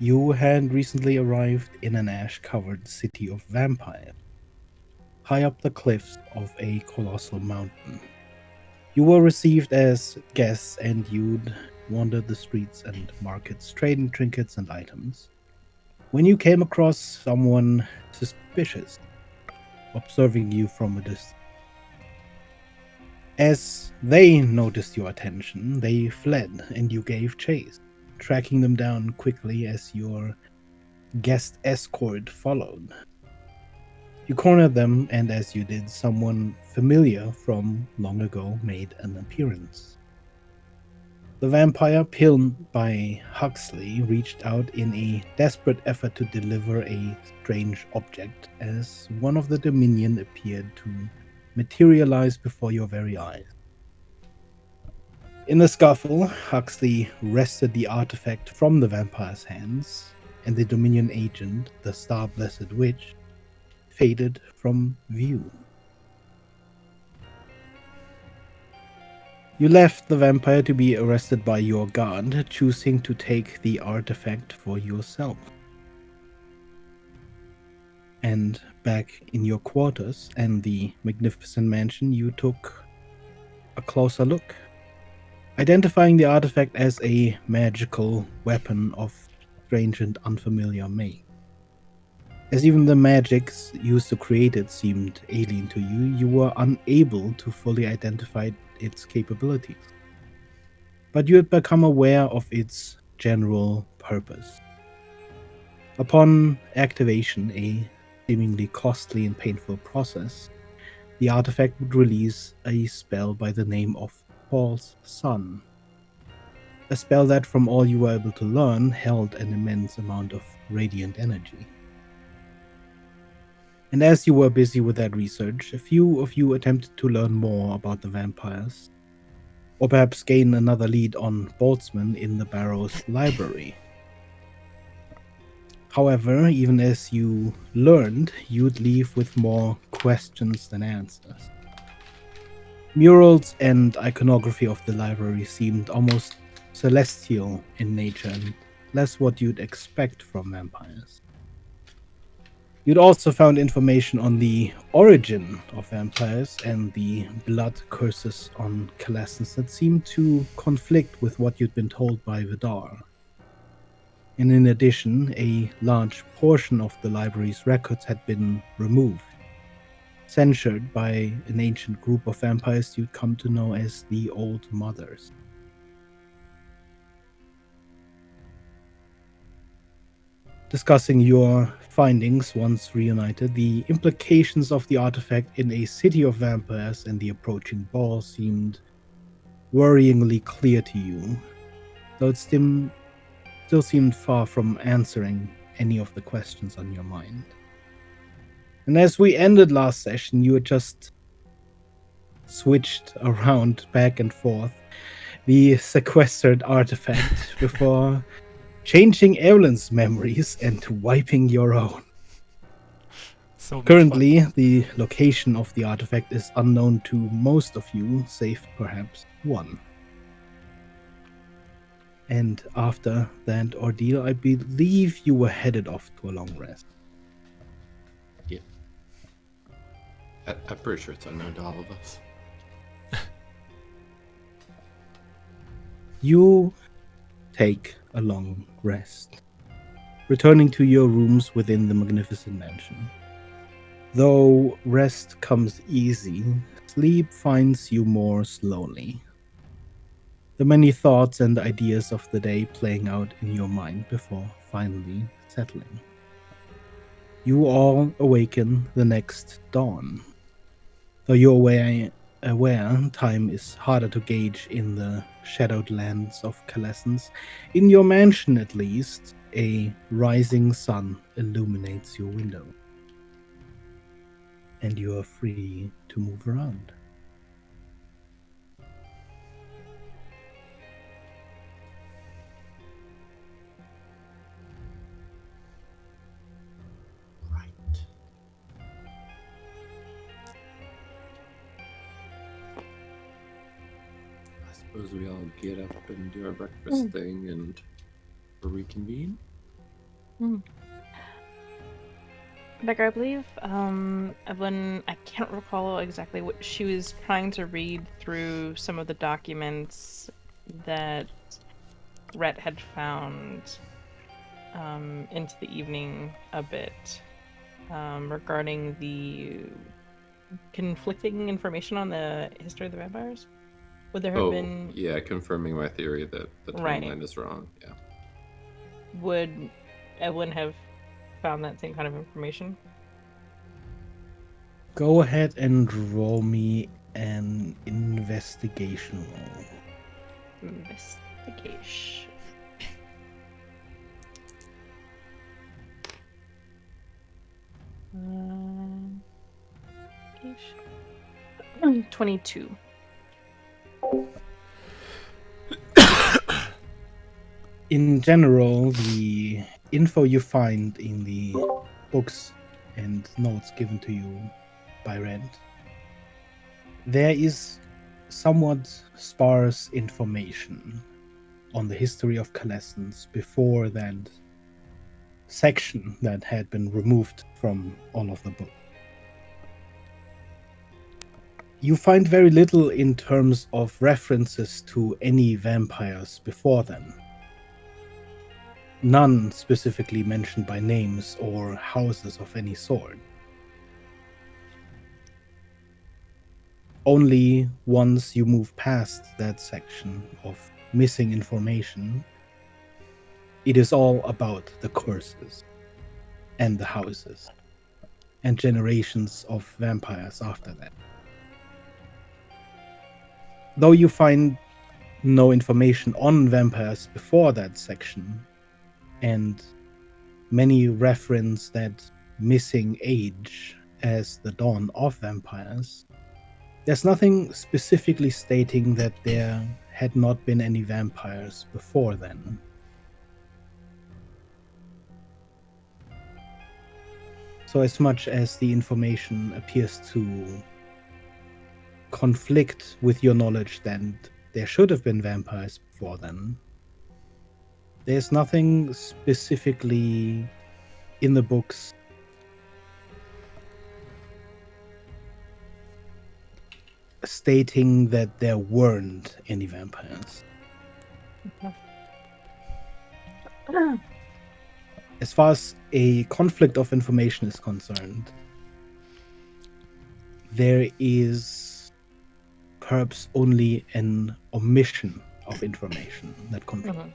You had recently arrived in an ash-covered city of vampires, high up the cliffs of a colossal mountain. You were received as guests and you'd wandered the streets and markets, trading trinkets and items, when you came across someone suspicious, observing you from a distance. As they noticed your attention, they fled and you gave chase, tracking them down quickly as your guest escort followed. You cornered them, and as you did, someone familiar from long ago made an appearance. The vampire, pilled by Huxley, reached out in a desperate effort to deliver a strange object as one of the Dominion appeared to materialize before your very eyes. In the scuffle, Huxley wrested the artifact from the vampire's hands, and the Dominion agent, the Star Blessed Witch, faded from view. You left the vampire to be arrested by your guard, choosing to take the artifact for yourself. And back in your quarters and the magnificent mansion, you took a closer look, identifying the artifact as a magical weapon of strange and unfamiliar make. As even the magics used to create it seemed alien to you, you were unable to fully identify its capabilities. But you had become aware of its general purpose. Upon activation, a seemingly costly and painful process, the artifact would release a spell by the name of False Sun. A spell that, from all you were able to learn, held an immense amount of radiant energy. And as you were busy with that research, a few of you attempted to learn more about the vampires, or perhaps gain another lead on Boltzmann in the Barrow's library. However, even as you learned, you'd leave with more questions than answers. Murals and iconography of the library seemed almost celestial in nature and less what you'd expect from vampires. You'd also found information on the origin of vampires and the blood curses on Calessens that seemed to conflict with what you'd been told by Vidar. And in addition, a large portion of the library's records had been removed, censured by an ancient group of vampires you'd come to know as the Old Mothers. Discussing your findings once reunited, the implications of the artifact in a city of vampires and the approaching ball seemed worryingly clear to you, though it still seemed far from answering any of the questions on your mind. And as we ended last session, you had just switched around back and forth the sequestered artifact before changing Evelyn's memories and wiping your own. So much fun. Currently, the location of the artifact is unknown to most of you, save perhaps one. And after that ordeal, I believe you were headed off to a long rest. Yeah. I'm pretty sure it's unknown to all of us. You take a long rest, returning to your rooms within the magnificent mansion. Though rest comes easy, sleep finds you more slowly. The many thoughts and ideas of the day playing out in your mind before finally settling. You all awaken the next dawn. Though you're aware time is harder to gauge in the shadowed lands of Calessens, in your mansion at least, a rising sun illuminates your window. And you are free to move around. Right. I suppose we all get up and do our breakfast thing and reconvene. Becker, I believe Evelyn, I can't recall exactly what she was trying to read through some of the documents that Rhett had found into the evening a bit regarding the conflicting information on the history of the vampires. Would there have been yeah, confirming my theory that the Right. timeline is wrong. Yeah. would Evelyn have found that same kind of information? Go ahead and roll me an investigation roll. Investigation. 22. In general, the info you find in the books and notes given to you by Rand, there is somewhat sparse information on the history of Calestans before that section that had been removed from all of the books. You find very little in terms of references to any vampires before then. None specifically mentioned by names or houses of any sort. Only once you move past that section of missing information, it is all about the curses and the houses and generations of vampires after that. Though you find no information on vampires before that section, and many reference that missing age as the dawn of vampires, there's nothing specifically stating that there had not been any vampires before then. So as much as the information appears to conflict with your knowledge that there should have been vampires before then, there's nothing specifically in the books stating that there weren't any vampires. As far as a conflict of information is concerned, there is perhaps only an omission of information that conflicts. Mhm.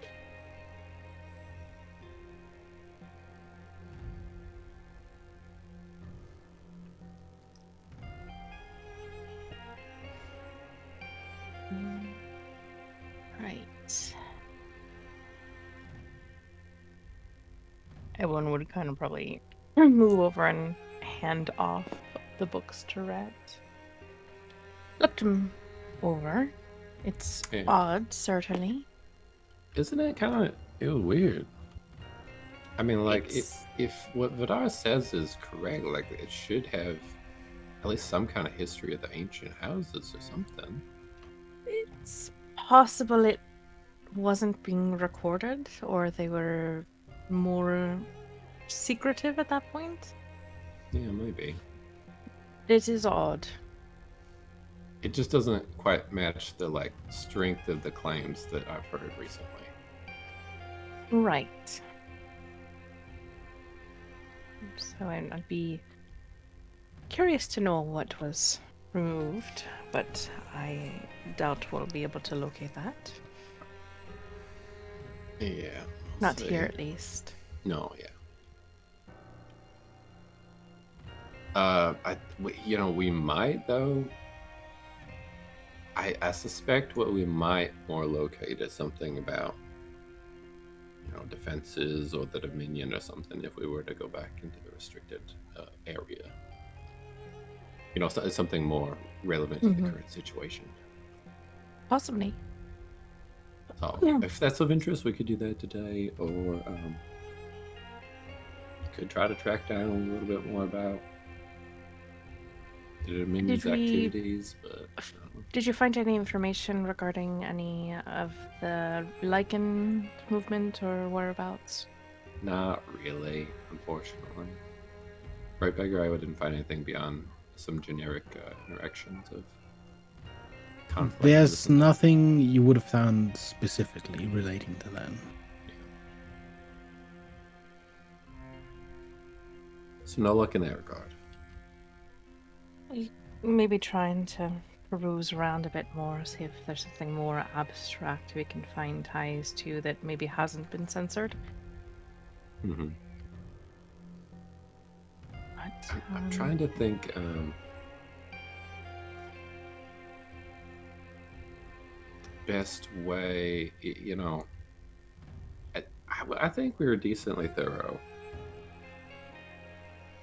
Right. Everyone would kind of probably move over and hand off the books to Rhett. Looked him over. It's Yeah. odd, certainly. Isn't it kind of weird? I mean, like, It's- if what Vidar says is correct, like, it should have at least some kind of history of the ancient houses or something. It's possible it wasn't being recorded, or they were more secretive at that point. Yeah, maybe. It is odd. It just doesn't quite match the, like, strength of the claims that I've heard recently. Right. So I'd be curious to know what was removed, but I doubt we'll be able to locate that. Yeah. Not here, at least. No, yeah. We might though. I suspect what we might more locate is something about, defenses or the Dominion or something if we were to go back into the restricted area. Something more relevant to the current situation. Possibly. So, Yeah. if that's of interest, we could do that today, or could try to track down a little bit more about the Dominion's activities. But did you find any information regarding any of the Lycan movement or whereabouts? Not really, unfortunately. Right, Beggar, I didn't find anything beyond some generic interactions of conflict with There's this environment. nothing you would have found specifically relating to that. So no luck in that regard. Maybe trying to peruse around a bit more, see if there's something more abstract we can find ties to that maybe hasn't been censored. Mm-hmm. But, I'm trying to think. Best way, I think we were decently thorough.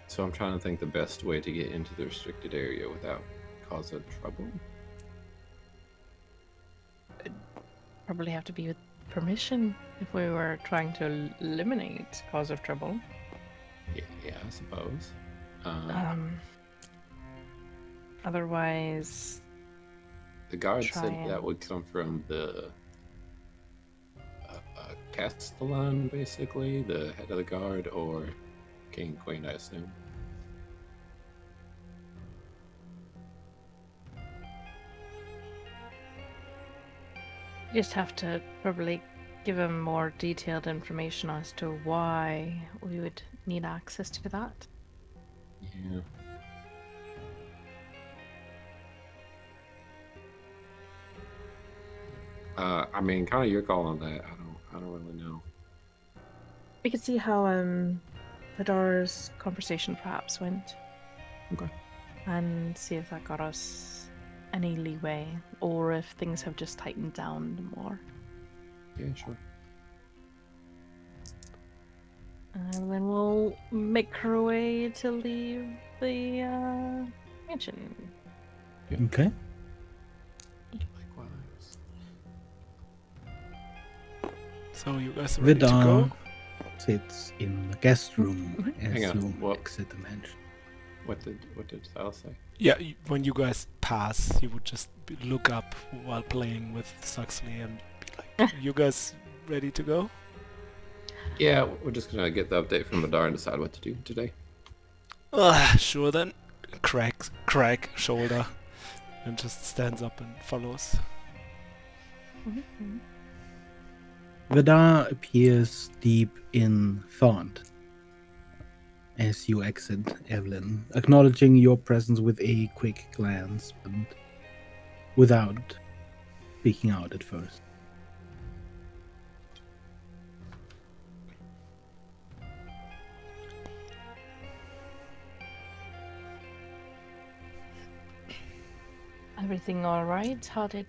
So I'm trying to think the best way to get into the restricted area without causing trouble. probably have to be with permission if we were trying to eliminate cause of trouble. Yeah, I suppose. Otherwise, The guard try said that would and- come from the Castellan, basically, the head of the guard, or King and Queen, I assume. you just have to probably give him more detailed information as to why we would need access to that. Yeah. I mean, kind of your call on that. I don't really know. We could see how Vidar's conversation perhaps went. Okay. And see if that got us any leeway, or if things have just tightened down more. Yeah, sure. And then we'll make our way to leave the mansion. Okay. Likewise. So you guys are ready to Vidar go? sits in the guest room as Hang on, you what? exit the mansion. What did Sal say? Yeah, when you guys pass, he would just look up while playing with Suxley and be like, "You guys ready to go?" Yeah, we're just gonna get the update from Madar and decide what to do today. Sure then. Crack shoulder, and just stands up and follows. Vidar appears deep in thought as you exit Evelyn, acknowledging your presence with a quick glance, but without speaking out at first. Everything all right? How did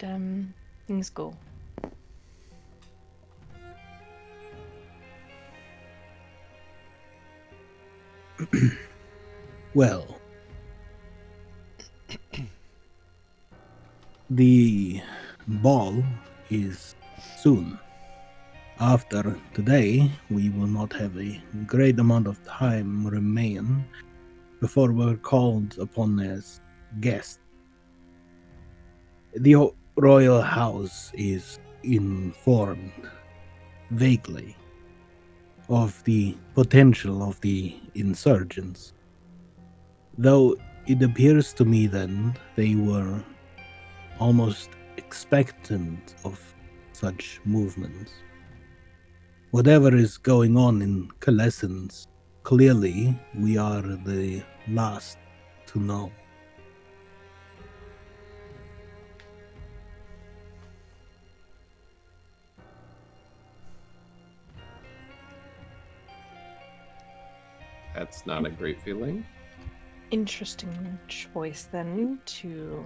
things go? Well, the ball is soon. After today, we will not have a great amount of time remain before we're called upon as guests. The royal house is informed vaguely of the potential of the insurgents, though it appears to me then they were almost expectant of such movements. Whatever is going on in Coalescence, clearly we are the last to know. That's not a great feeling. Interesting choice then to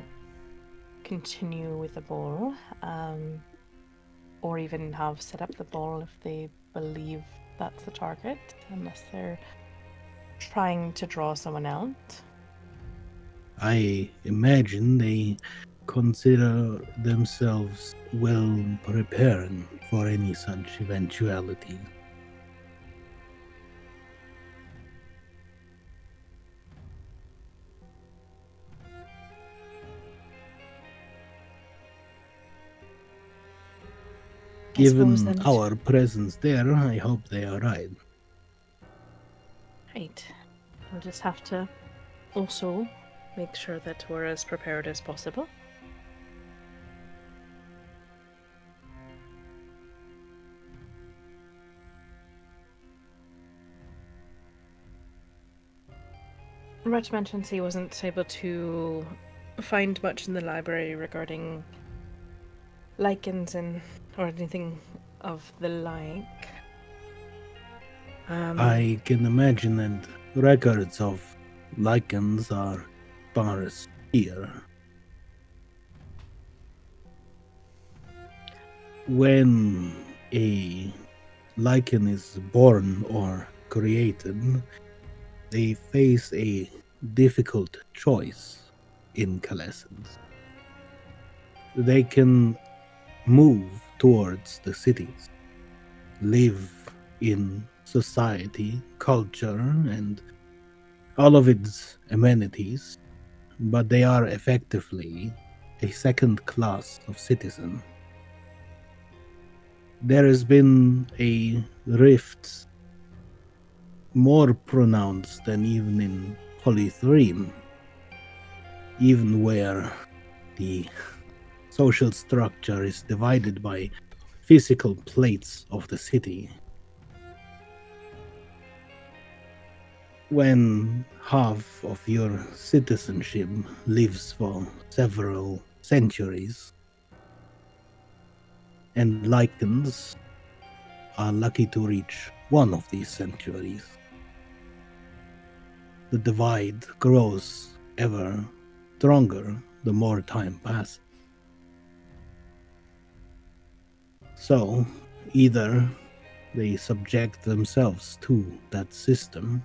continue with the ball, or even have set up the ball if they believe that's the target, unless they're trying to draw someone out. I imagine they consider themselves well prepared for any such eventuality. I suppose Given then our presence there, I hope they are right. Right. We'll just have to also make sure that we're as prepared as possible. Rich mentioned he wasn't able to find much in the library regarding lichens and or anything of the like. I can imagine that records of lichens are sparse here. When a lichen is born or created, they face a difficult choice in Calescence. They can move towards the cities, live in society, culture, and all of its amenities, but they are effectively a second class of citizen. There has been a rift more pronounced than even in Polythreme, even where the social structure is divided by physical plates of the city. When half of your citizenship lives for several centuries, and lichens are lucky to reach one of these centuries, the divide grows ever stronger the more time passes. So, either they subject themselves to that system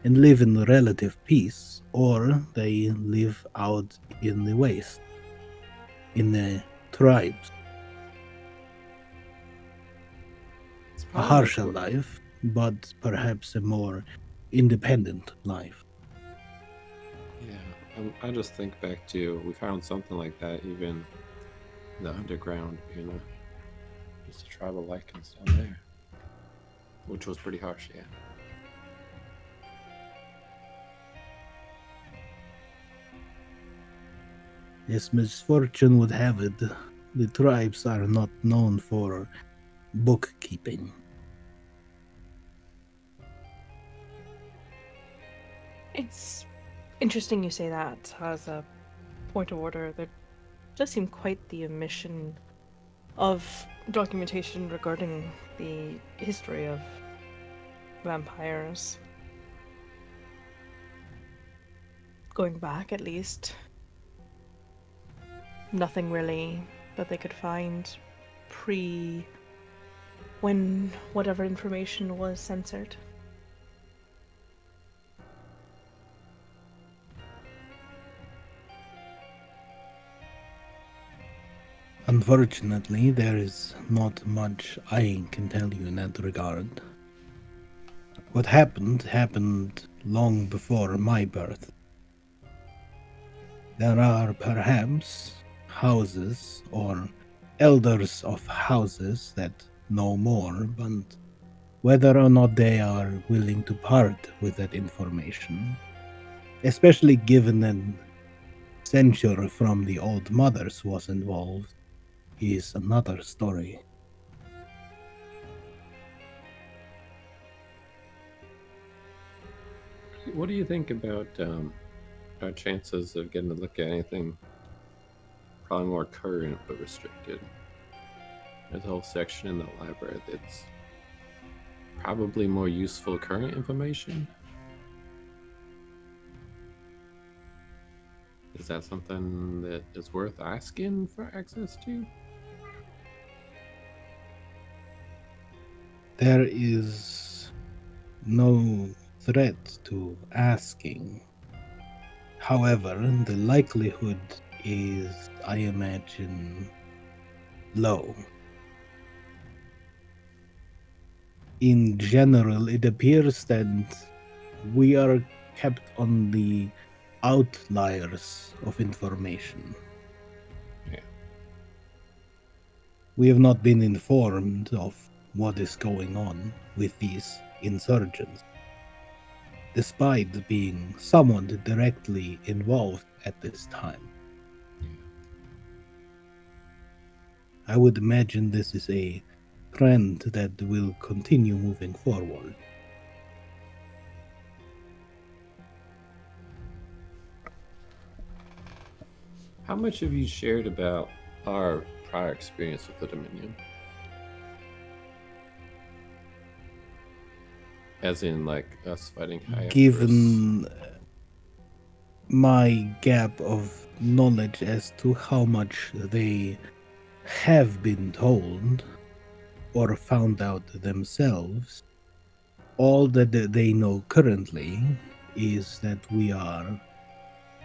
and live in relative peace, or they live out in the waste, in the tribes. It's A probably like harsher life, but perhaps a more independent life. yeah. I just think back to we found something like that even in the underground, just a tribal lichens down there, which was pretty harsh. Yeah. As misfortune would have it, the tribes are not known for bookkeeping. It's interesting you say that as a point of order. There does seem quite the omission of documentation regarding the history of vampires. Going back, at least. Nothing really that they could find pre when whatever information was censored. Unfortunately, there is not much I can tell you in that regard. What happened long before my birth. There are perhaps houses or elders of houses that know more, but whether or not they are willing to part with that information, especially given that censure from the old mothers was involved, is another story. What do you think about our chances of getting to look at anything probably more current but restricted? There's a whole section in the library that's probably more useful current information. Is that something that is worth asking for access to? There is no threat to asking. However, the likelihood is, I imagine, low. In general, it appears that we are kept on the outliers of information. Yeah. We have not been informed of what is going on with these insurgents. despite being somewhat directly involved at this time. I would imagine this is a trend that will continue moving forward. How much have you shared about our prior experience with the Dominion? As in, like, us fighting high Emperors? Given my gap of knowledge as to how much they have been told or found out themselves, all that they know currently is that we are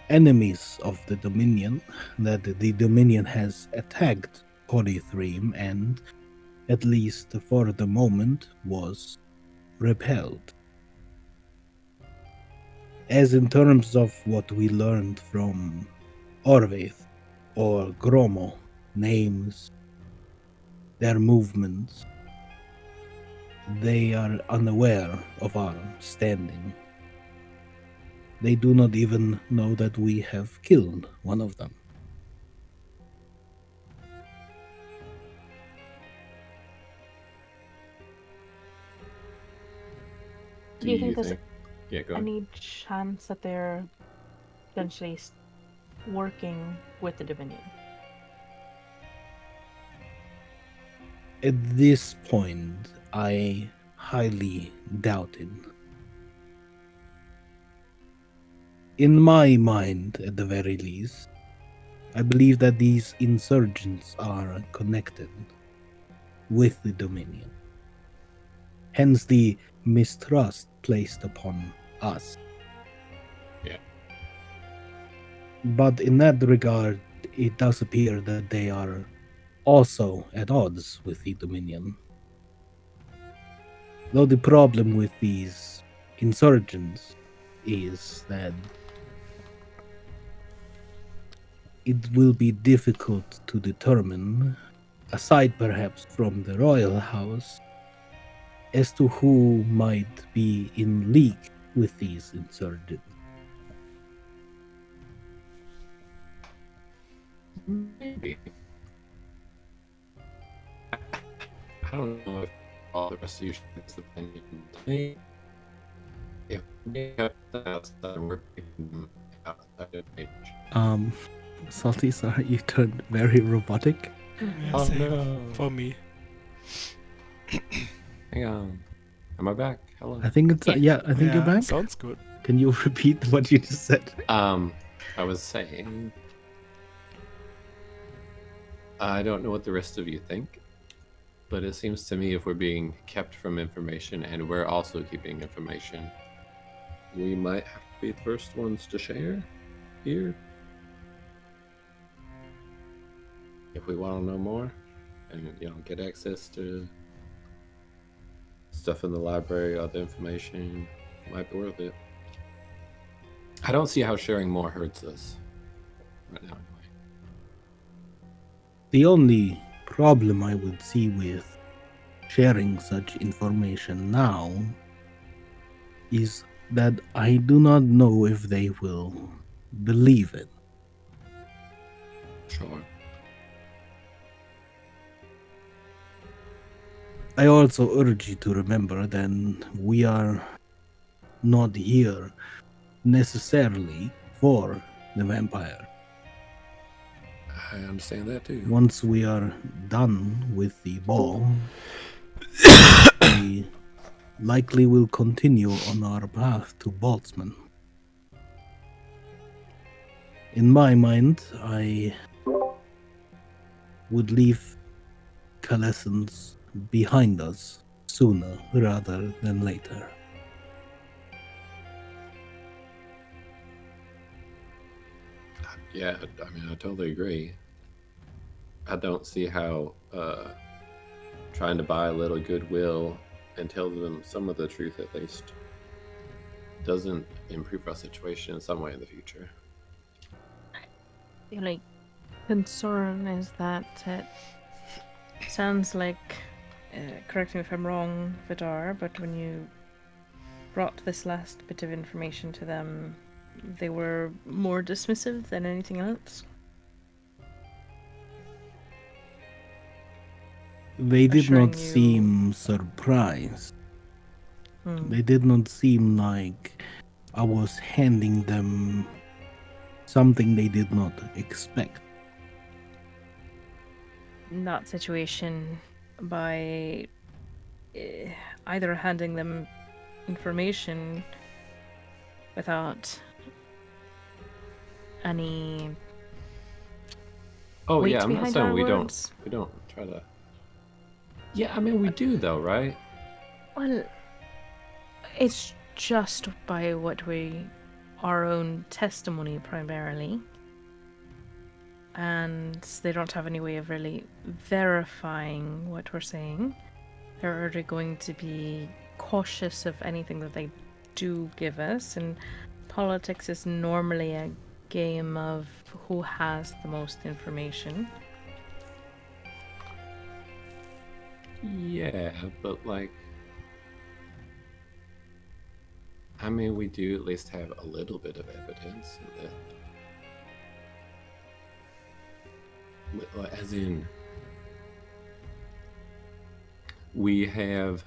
enemies of the Dominion, that the Dominion has attacked Polythreme and, at least for the moment, was repelled. As in terms of what we learned from Orvaith or Gromo, names, their movements, they are unaware of our standing. They do not even know that we have killed one of them. Do you think there's Yeah, go ahead. any chance that they're potentially working with the Dominion? At this point, I highly doubt it. In my mind, at the very least, I believe that these insurgents are connected with the Dominion. Hence the mistrust placed upon us. Yeah. But in that regard, it does appear that they are also at odds with the Dominion. Though the problem with these insurgents is that it will be difficult to determine, aside perhaps from the royal house, as to who might be in league with these insurgents. Maybe. I don't know if all the rest of you share this opinion. If we have the outside, we're picking them outside of nature. Salty, sorry, you turned very robotic. Yeah, Oh, same no. for me. Hang on. Am I back? Hello. I think it's I think you're back. Sounds good. Can you repeat what you just said? I was saying, I don't know what the rest of you think, but it seems to me if we're being kept from information and we're also keeping information, we might have to be the first ones to share here. If we want to know more and, get access to stuff in the library, other information, might be worth it. I don't see how sharing more hurts us right now, anyway. The only problem I would see with sharing such information now is that I do not know if they will believe it. Sure. I also urge you to remember that we are not here necessarily for the vampire. I understand that too. Once we are done with the ball, we likely will continue on our path to Boltzmann. In my mind, I would leave Calessens behind us sooner rather than later. Yeah, I mean, I totally agree. I don't see how trying to buy a little goodwill and tell them some of the truth at least doesn't improve our situation in some way in the future. The only concern is that it sounds like, correct me if I'm wrong, Vidar, but when you brought this last bit of information to them, they were more dismissive than anything else? They did Assuring not you- seem surprised. They did not seem like I was handing them something they did not expect. In that situation, by either handing them information without any Oh weight yeah, I'm not behind saying our we words. don't try to. Yeah, I mean we do though, right? Well, it's just by our own testimony primarily. And they don't have any way of really verifying what we're saying. They're already going to be cautious of anything that they do give us, and politics is normally a game of who has the most information. Yeah, but like, I mean, we do at least have a little bit of evidence that, as in, we have.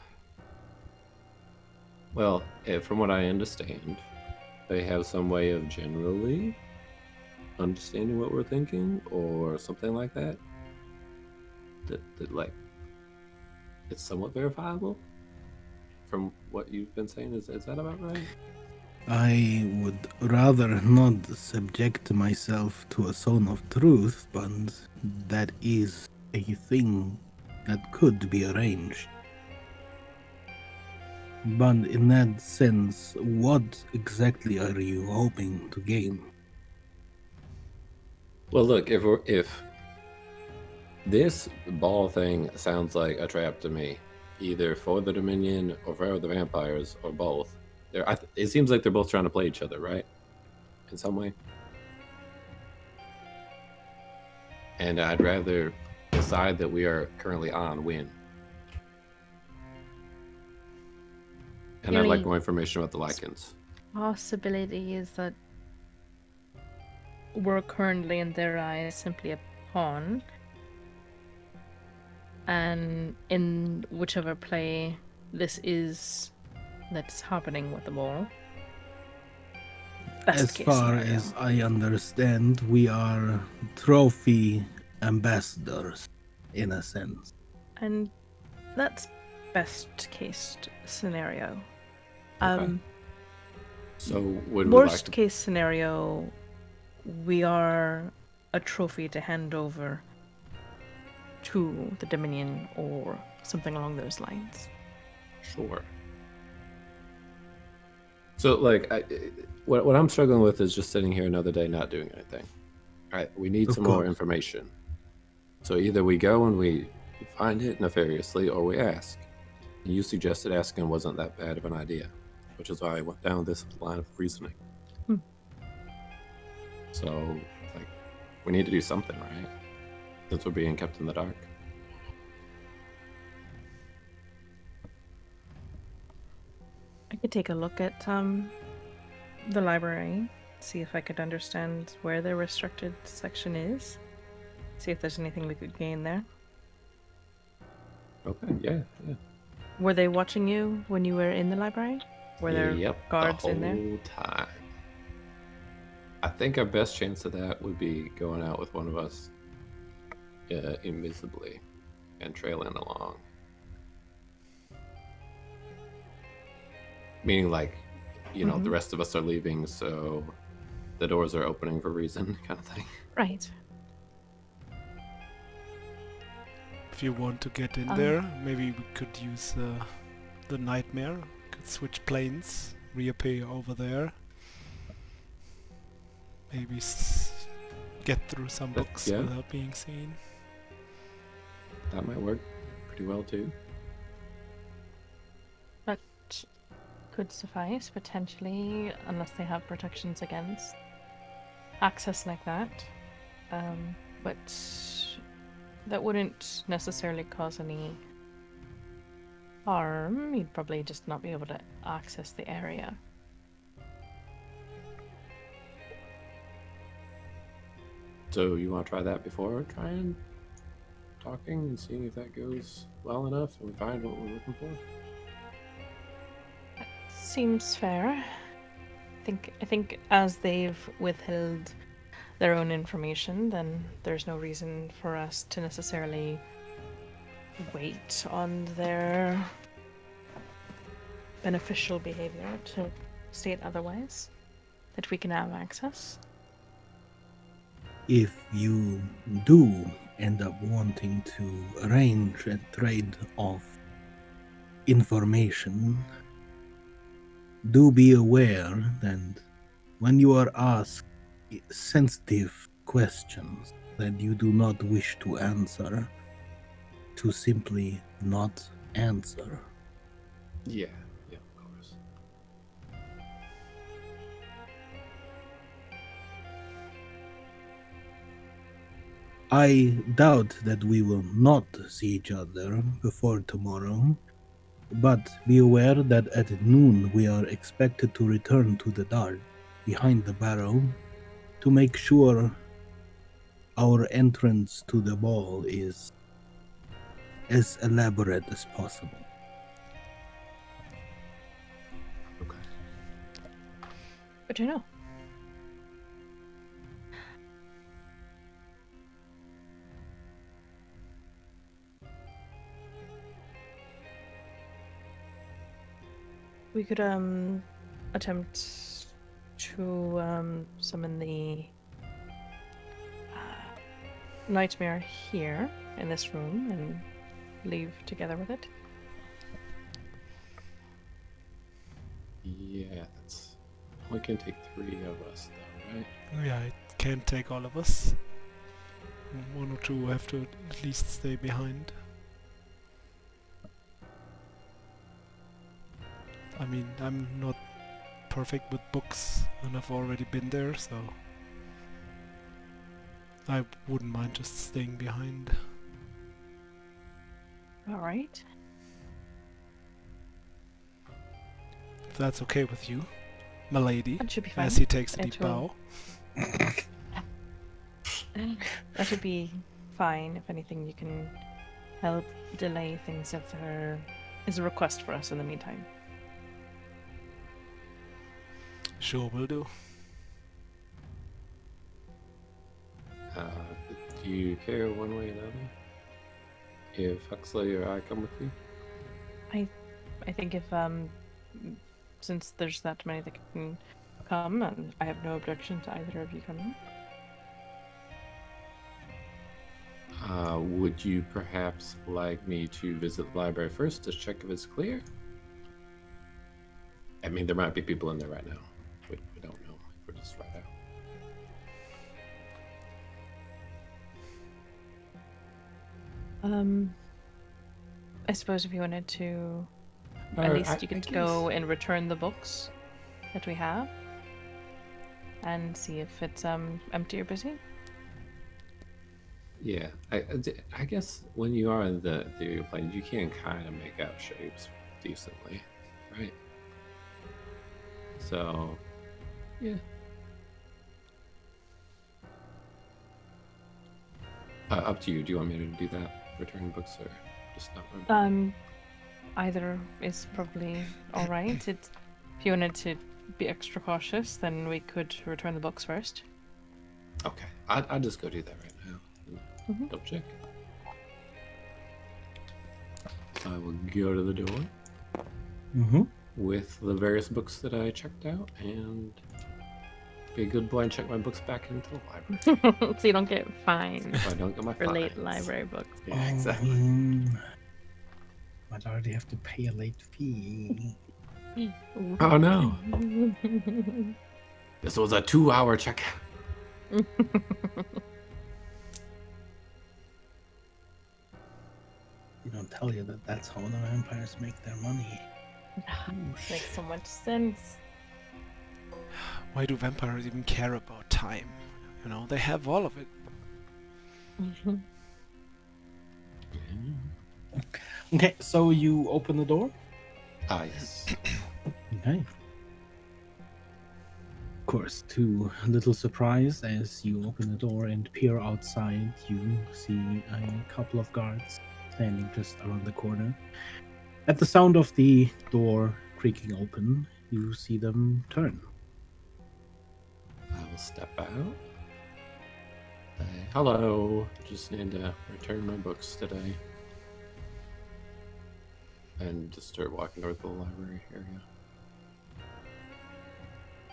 Well, from what I understand, they have some way of generally understanding what we're thinking, or something like that. That like, it's somewhat verifiable. From what you've been saying, is that about right? I would rather not subject myself to a zone of truth, but that is a thing that could be arranged. But in that sense, what exactly are you hoping to gain? Well, look, if this ball thing sounds like a trap to me, either for the Dominion or for the vampires or both. It seems like they're both trying to play each other, right? In some way. And I'd rather the side that we are currently on win. And I'd like Really? more information about the lichens. Possibility is that we're currently in their eyes simply a pawn, and in whichever play this is that's happening with the ball. Best As case far scenario. as I understand, we are trophy ambassadors, in a sense. And that's best case scenario. Okay. So would we Worst like to... case scenario, we are a trophy to hand over to the Dominion or something along those lines. Sure. So, like, what I'm struggling with is just sitting here another day not doing anything. All right, we need Of some more course. information. So either we go and we find it nefariously, or we ask. And you suggested asking wasn't that bad of an idea, which is why I went down this line of reasoning. So, like, we need to do something, right? Since we're being kept in the dark. I could take a look at the library, see if I could understand where the restricted section is, see if there's anything we could gain there. Okay, yeah. Were they watching you when you were in the library? Were there Yep, guards the in there? whole time. I think our best chance of that would be going out with one of us invisibly and trailing along. Meaning, like, you know, the rest of us are leaving, so the doors are opening for a reason, kind of thing. Right. If you want to get in there, maybe we could use the nightmare. Could switch planes, reappear over there. Maybe get through some books yeah. without being seen. That might work pretty well too. That could suffice, potentially, unless they have protections against access like that. But that wouldn't necessarily cause any harm. You'd probably just not be able to access the area. So you want to try that before trying talking and seeing if that goes well enough and we find what we're looking for? Seems fair. I think as they've withheld their own information, then there's no reason for us to necessarily wait on their beneficial behavior to state otherwise, that we can have access. If you do end up wanting to arrange a trade of information, do be aware that when you are asked sensitive questions that you do not wish to answer, to simply not answer. Yeah, of course. I doubt that we will not see each other before tomorrow, but be aware that at noon we are expected to return to the dart behind the barrow to make sure our entrance to the ball is as elaborate as possible. Okay. Good to know. We could attempt to summon the nightmare here in this room and leave together with it. Yeah, that's only can take 3 of us though, right? Yeah, it can't take all of us. 1 or 2 have to at least stay behind. I mean, I'm not perfect with books, and I've already been there, so I wouldn't mind just staying behind. All right. If that's okay with you, milady, That should be fine. as he takes a deep It will- bow. That should be fine. If anything, you can help delay things if there is a request for us in the meantime. Sure, will do. Do you care one way or another? If Huxley or I come with you? I think if since there's that many that can come, and I have no objection to either of you coming. Would you perhaps like me to visit the library first to check if it's clear? I mean, there might be people in there right now. We don't know if we're just right out. I suppose if you wanted to, Or at least I you could guess- go and return the books that we have, and see if it's empty or busy. Yeah, I guess when you are in the ethereal plane, you can kind of make out shapes decently, right? So, yeah. Up to you. Do you want me to do that? Return books or just not? Either is probably all right. If you wanted to be extra cautious, then we could return the books first. Okay, I'll just go do that right now. Mhm. Double check. So I will go to the door Mm-hmm. with the various books that I checked out and be a good boy and check my books back into the library. So you don't get fined If I don't get my for late fines. library books. Yeah, exactly. I'd already have to pay a late fee. Oh no! This was a 2-hour check. You don't tell you that that's how the vampires make their money. Makes so much sense. Why do vampires even care about time? You know, they have all of it. Okay, so you open the door? Ah, yes. Okay. Of course, to little surprise, as you open the door and peer outside, you see a couple of guards standing just around the corner. At the sound of the door creaking open, you see them turn. I will step out. Say, hello. Just need to return my books today. And just start walking toward the library area.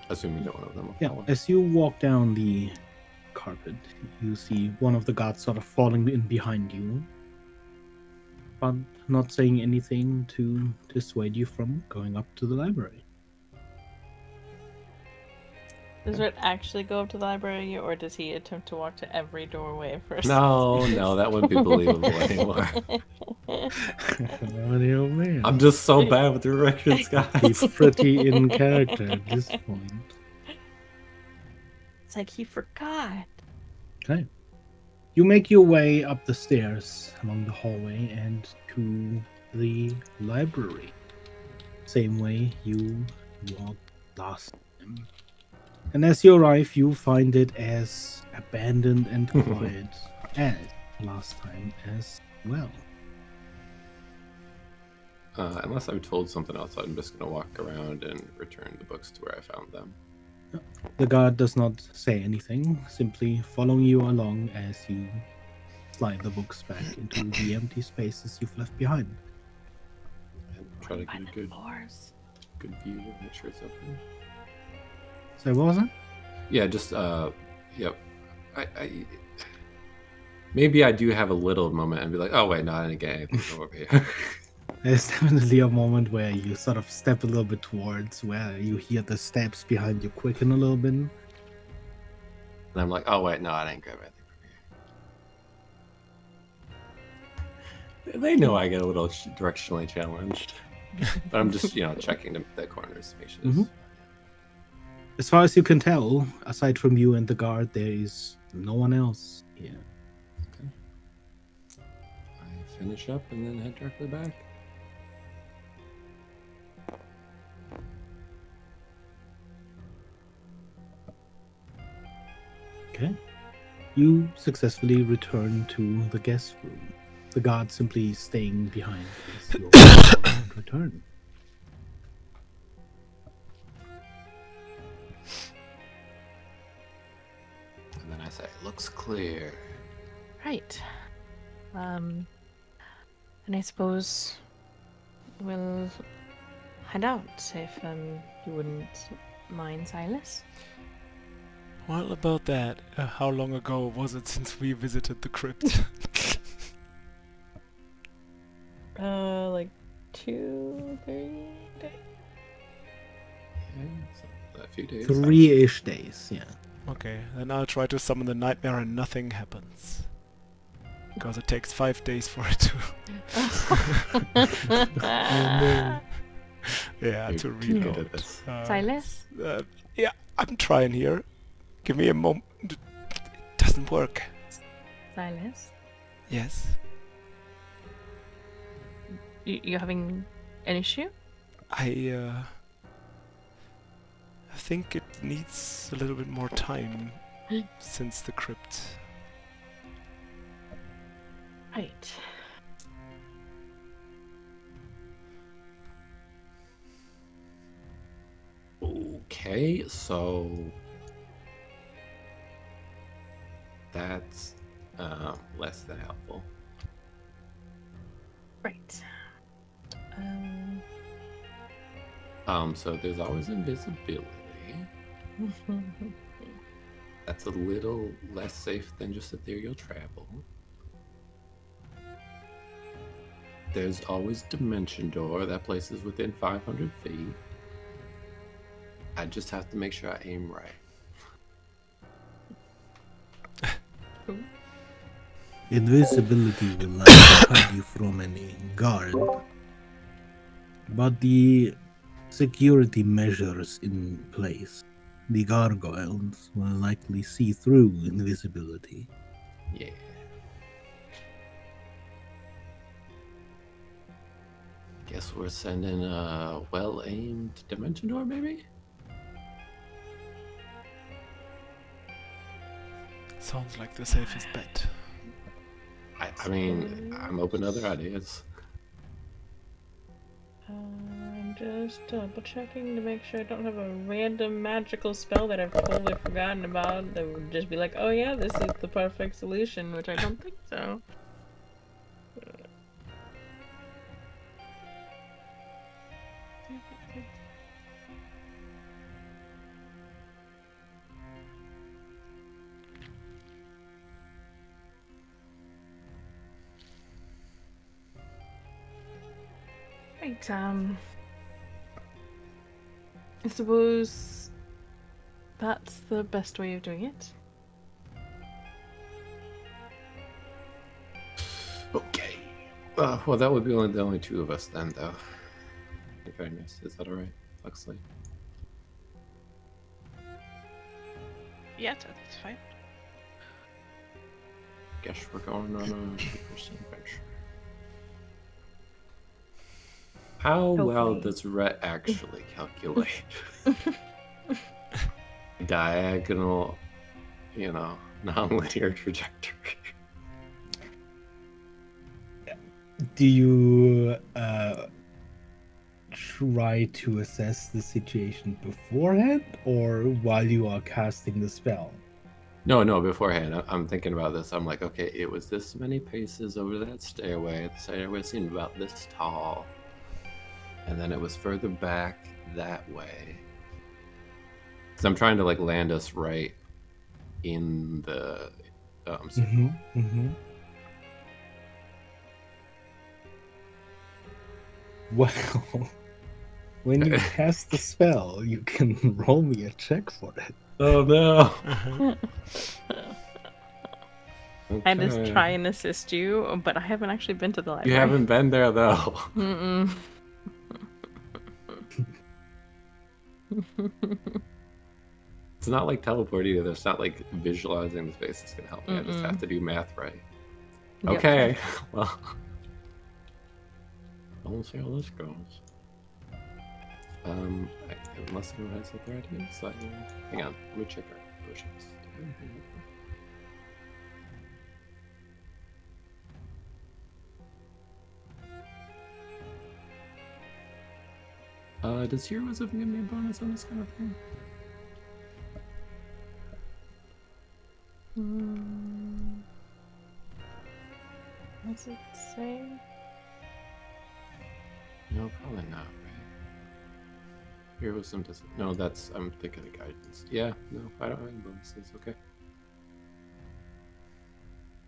Assuming no one of them will Yeah, follow. as you walk down the carpet, you see one of the guards sort of falling in behind you, but not saying anything to dissuade you from going up to the library. Does Red actually go up to the library, or does he attempt to walk to every doorway first? No, that wouldn't be believable anymore. Oh man, I'm just so bad with directions, guys. he's pretty in character at this point. It's like he forgot. Okay. You make your way up the stairs along the hallway and to the library. Same way you walked last time. And as you arrive, you find it as abandoned and quiet as last time as well. Unless I'm told something else, I'm just going to walk around and return the books to where I found them. The guard does not say anything, simply following you along as you slide the books back into the empty spaces you've left behind. And try to By get a the good doors. view and make sure it's open. So what was it? Yeah, just, yep. I maybe I do have a little moment and be like, oh, wait, no, I didn't get anything over here. There's definitely a moment where you sort of step a little bit towards where you hear the steps behind you quicken a little bit. And I'm like, oh, wait, no, I didn't grab anything from here. They know I get a little directionally challenged. But I'm just, checking the corners to make sure Mhm. As far as you can tell, aside from you and the guard, there is no one else here. I finish up and then head directly back. Okay. You successfully return to the guest room. The guard simply staying behind as you return. And then I say, looks clear. Right. And I suppose we'll head out if you wouldn't mind, Silas. Well, about that, how long ago was it since we visited the crypt? Like 2, 3 days. Yeah, so a few days. 3-ish days, yeah. Okay, then I'll try to summon the nightmare and nothing happens. Because it takes 5 days for it to... yeah, You're to too good reload. at this. Silas? Yeah, I'm trying here. Give me a moment. It doesn't work. Silas? Yes? You having an issue? I think it needs a little bit more time since the crypt. Right. Okay, so that's less than helpful. Right. So there's always invisibility. That's a little less safe than just ethereal travel. There's always Dimension Door. That place is within 500 feet. I just have to make sure I aim right. Invisibility will not hide you from any guard, but the security measures in place, the gargoyles will likely see through invisibility. Yeah. Guess we're sending a well-aimed dimension door, maybe? Sounds like the safest bet. I mean, I'm open to other ideas. I'm just double checking to make sure I don't have a random magical spell that I've totally forgotten about that would just be like, oh yeah, this is the perfect solution, which I don't think so. Right, I suppose that's the best way of doing it. Okay. Well, that would be only the only two of us then, though. In fairness, is that alright, Huxley? Yeah, that's fine. Guess we're going on a two-person adventure. How well Hopefully. does Rhett actually calculate? Diagonal, non-linear trajectory. Do you try to assess the situation beforehand or while you are casting the spell? No, beforehand. I'm thinking about this. I'm like, okay, it was this many paces over that stairway. The stairway seemed about this tall. And then it was further back that way. Because I'm trying to land us right in the circle. Well, when you cast the spell, you can roll me a check for it. Oh no! I just try and assist you, but I haven't actually been to the library. You haven't been there though. Mm-mm. It's not like teleport either. It's not like visualizing the space is gonna help me. I just have Mm-mm. to do math right. Yep. Okay. Well, we'll see how this goes. Unless anyone has other ideas. Hang on, let me check our potions. Does Heroism give me a bonus on this kind of thing? What's it say? No, probably not, right? Heroism doesn't. No, I'm thinking of guidance. Yeah, no, I don't have any bonuses. Okay.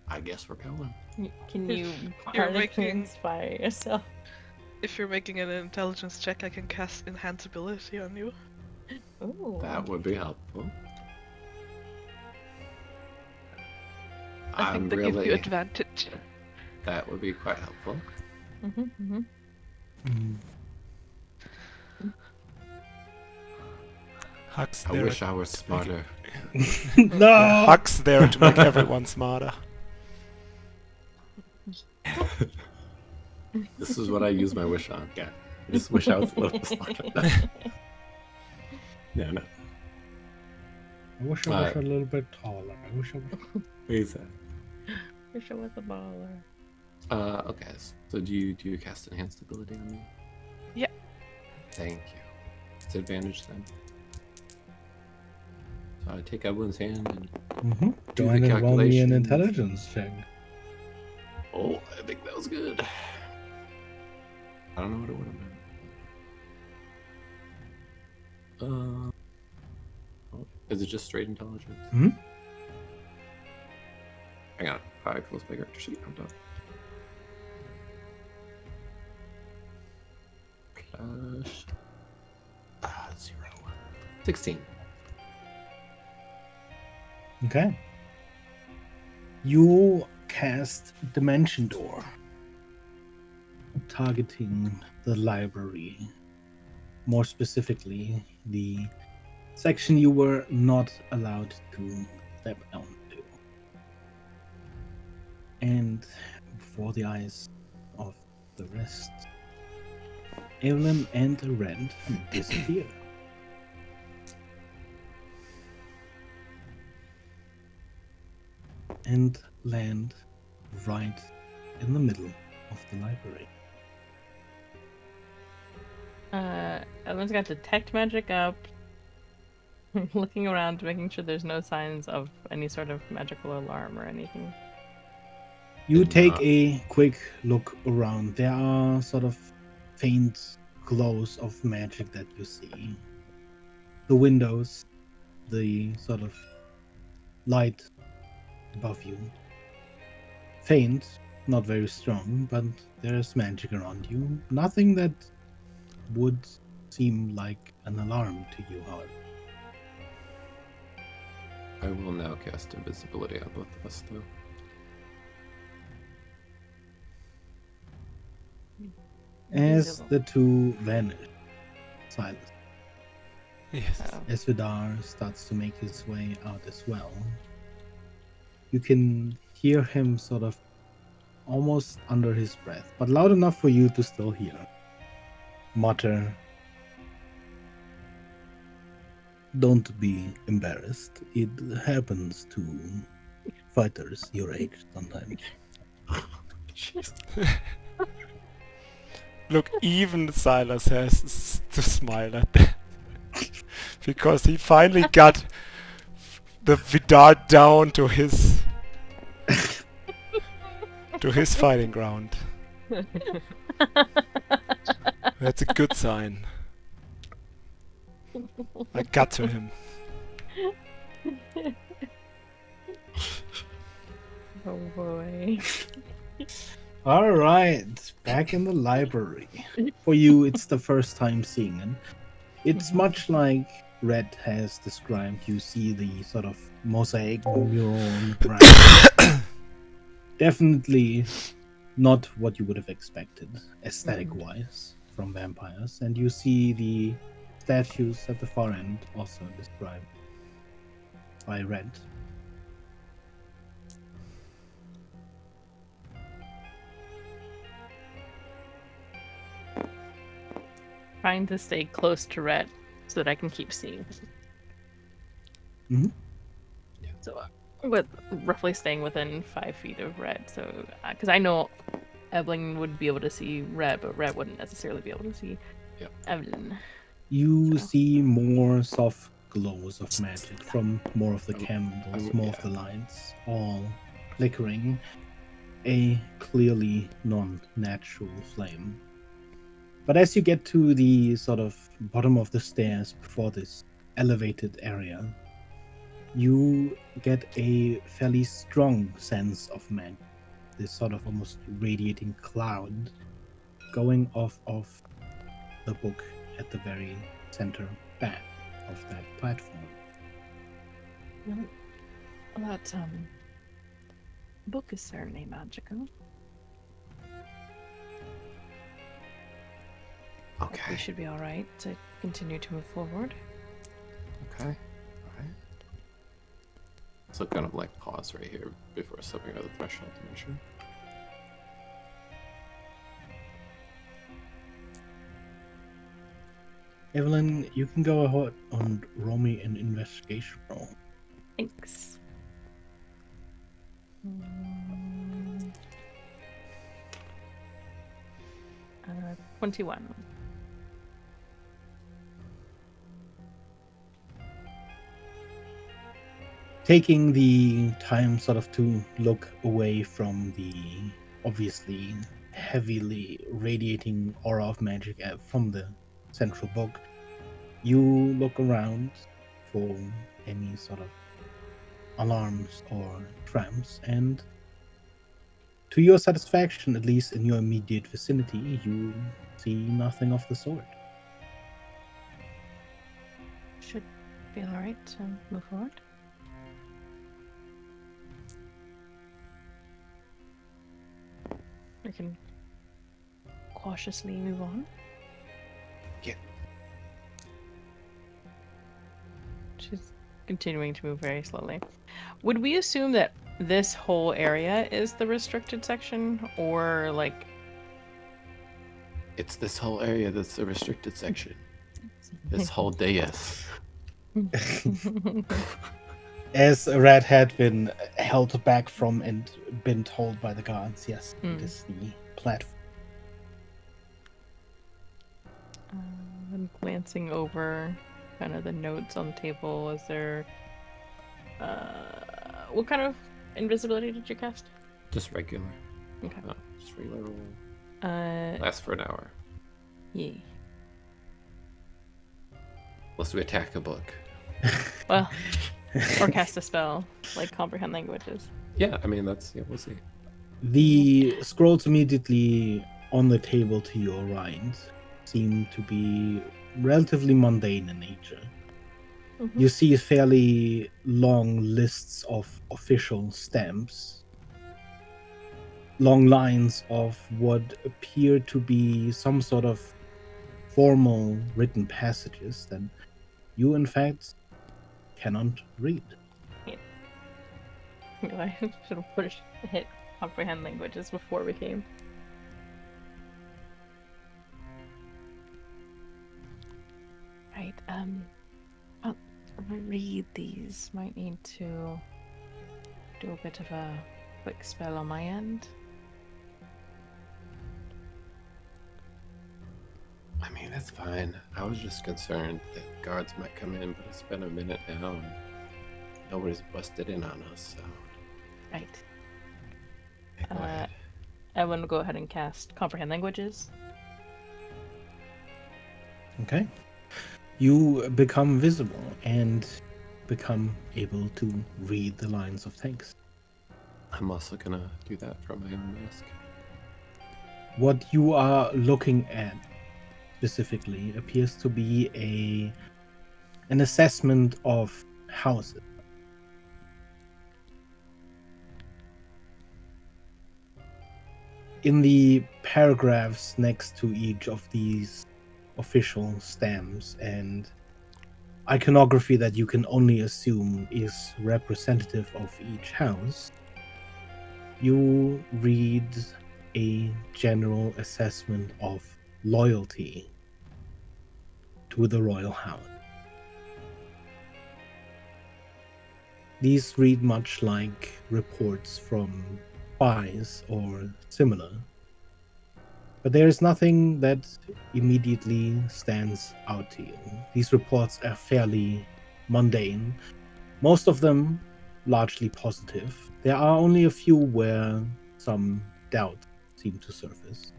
I guess we're going. Can If you you're partly making- inspire yourself? If you're making an intelligence check, I can cast enhanceability on you. Ooh. That would be helpful. I think that gives you advantage. That would be quite helpful. Huck's I there. wish I was smarter. No! Yeah, Huck's there to make everyone smarter. This is what I use my wish on. Yeah. I just wish I was a little smarter. No. I wish I was a little bit taller. I wish I was. Exactly. Wish I was a baller. Okay. So do you cast enhanced ability on me? Yeah. Thank you. It's advantage then. So I take Evelyn's hand and Go the ahead and roll me an calculations. intelligence check. Oh, I think that was good. I don't know what it would have been. Is it just straight intelligence? Hang on. 5 plus my character sheet. I'm done. Plus 0. 16. Okay. You cast Dimension Door, targeting the library. More specifically, the section you were not allowed to step onto. And before the eyes of the rest, Evelyn and Rand disappear. And land right in the middle of the library. Everyone's got detect magic up, looking around, making sure there's no signs of any sort of magical alarm or anything. You And, take a quick look around. There are sort of faint glows of magic that you see. The windows, the sort of light above you. Faint, not very strong, but there's magic around you. Nothing that would seem like an alarm to you, however. I will now cast invisibility on both of us, though. As Invisible. the two vanish, Silas, Yes. Oh. as Vidar starts to make his way out as well, you can hear him sort of almost under his breath, but loud enough for you to still hear, mutter, "Don't be embarrassed. It happens to fighters your age sometimes." Jeez. Look, even Silas has to smile at that. Because he finally got the Vidar down to his fighting ground. That's a good sign. I got to him. Oh boy. All right, back in the library. For you, it's the first time seeing it. It's much like Red has described. You see the sort of mosaic mural on the ground. Definitely not what you would have expected, aesthetic-wise, from vampires. And you see the statues at the far end, also described by Red. Trying to stay close to Red so that I can keep seeing. Mhm. So, with roughly staying within 5 feet of Red. So, because I know Evelyn would be able to see Red, but Red wouldn't necessarily be able to see Yep. Evelyn. You So. see more soft glows of magic from more of the Oh, candles, oh, more of yeah. the lights, all flickering. A clearly non-natural flame. But as you get to the sort of bottom of the stairs before this elevated area, you get a fairly strong sense of magic. This sort of almost radiating cloud going off of the book at the very center back of that platform. Well, that book is certainly magical. We should be all right to continue to move forward. Okay. Alright. So kind of like pause right here before stepping over the threshold to make sure. Evelyn, you can go ahead and roll me an investigation roll. Thanks. 21. Taking the time sort of to look away from the obviously heavily radiating aura of magic from the central book, you look around for any sort of alarms or traps, and to your satisfaction, at least in your immediate vicinity, you see nothing of the sort. Should be all right to move forward. We can cautiously move on. Yeah. She's continuing to move very slowly. Would we assume that this whole area is the restricted section, or like It's this whole area that's the restricted section. This whole dais. As Red had been held back from and been told by the guards, yes, it is the platform. I'm glancing over kind of the notes on the table. Is there what kind of invisibility did you cast? Just regular. Okay. Just regular roll. Uh, Lasts for an hour. yeah. Unless we attack a book. Well, or cast a spell like comprehend languages. Yeah, I mean we'll see. The scrolls immediately on the table to your right seem to be relatively mundane in nature. You see fairly long lists of official stamps, long lines of what appear to be some sort of formal written passages that you, in fact, cannot read. I should have hit comprehend languages before we came. Right. I'll read these. Might need to do a bit of a quick spell on my end. I mean, that's fine. I was just concerned that guards might come in, but it's been a minute now and nobody's busted in on us, so. Right. Go ahead. I want to go ahead and cast comprehend languages. Okay. You become visible and become able to read the lines of text. I'm also gonna do that from my own mask. What you are looking at specifically appears to be an assessment of houses. In the paragraphs next to each of these official stamps and iconography that you can only assume is representative of each house, you read a general assessment of loyalty to the royal house. These read much like reports from spies or similar, but there is nothing that immediately stands out to you. These reports are fairly mundane, most of them largely positive. There are only a few where some doubt seem to surface.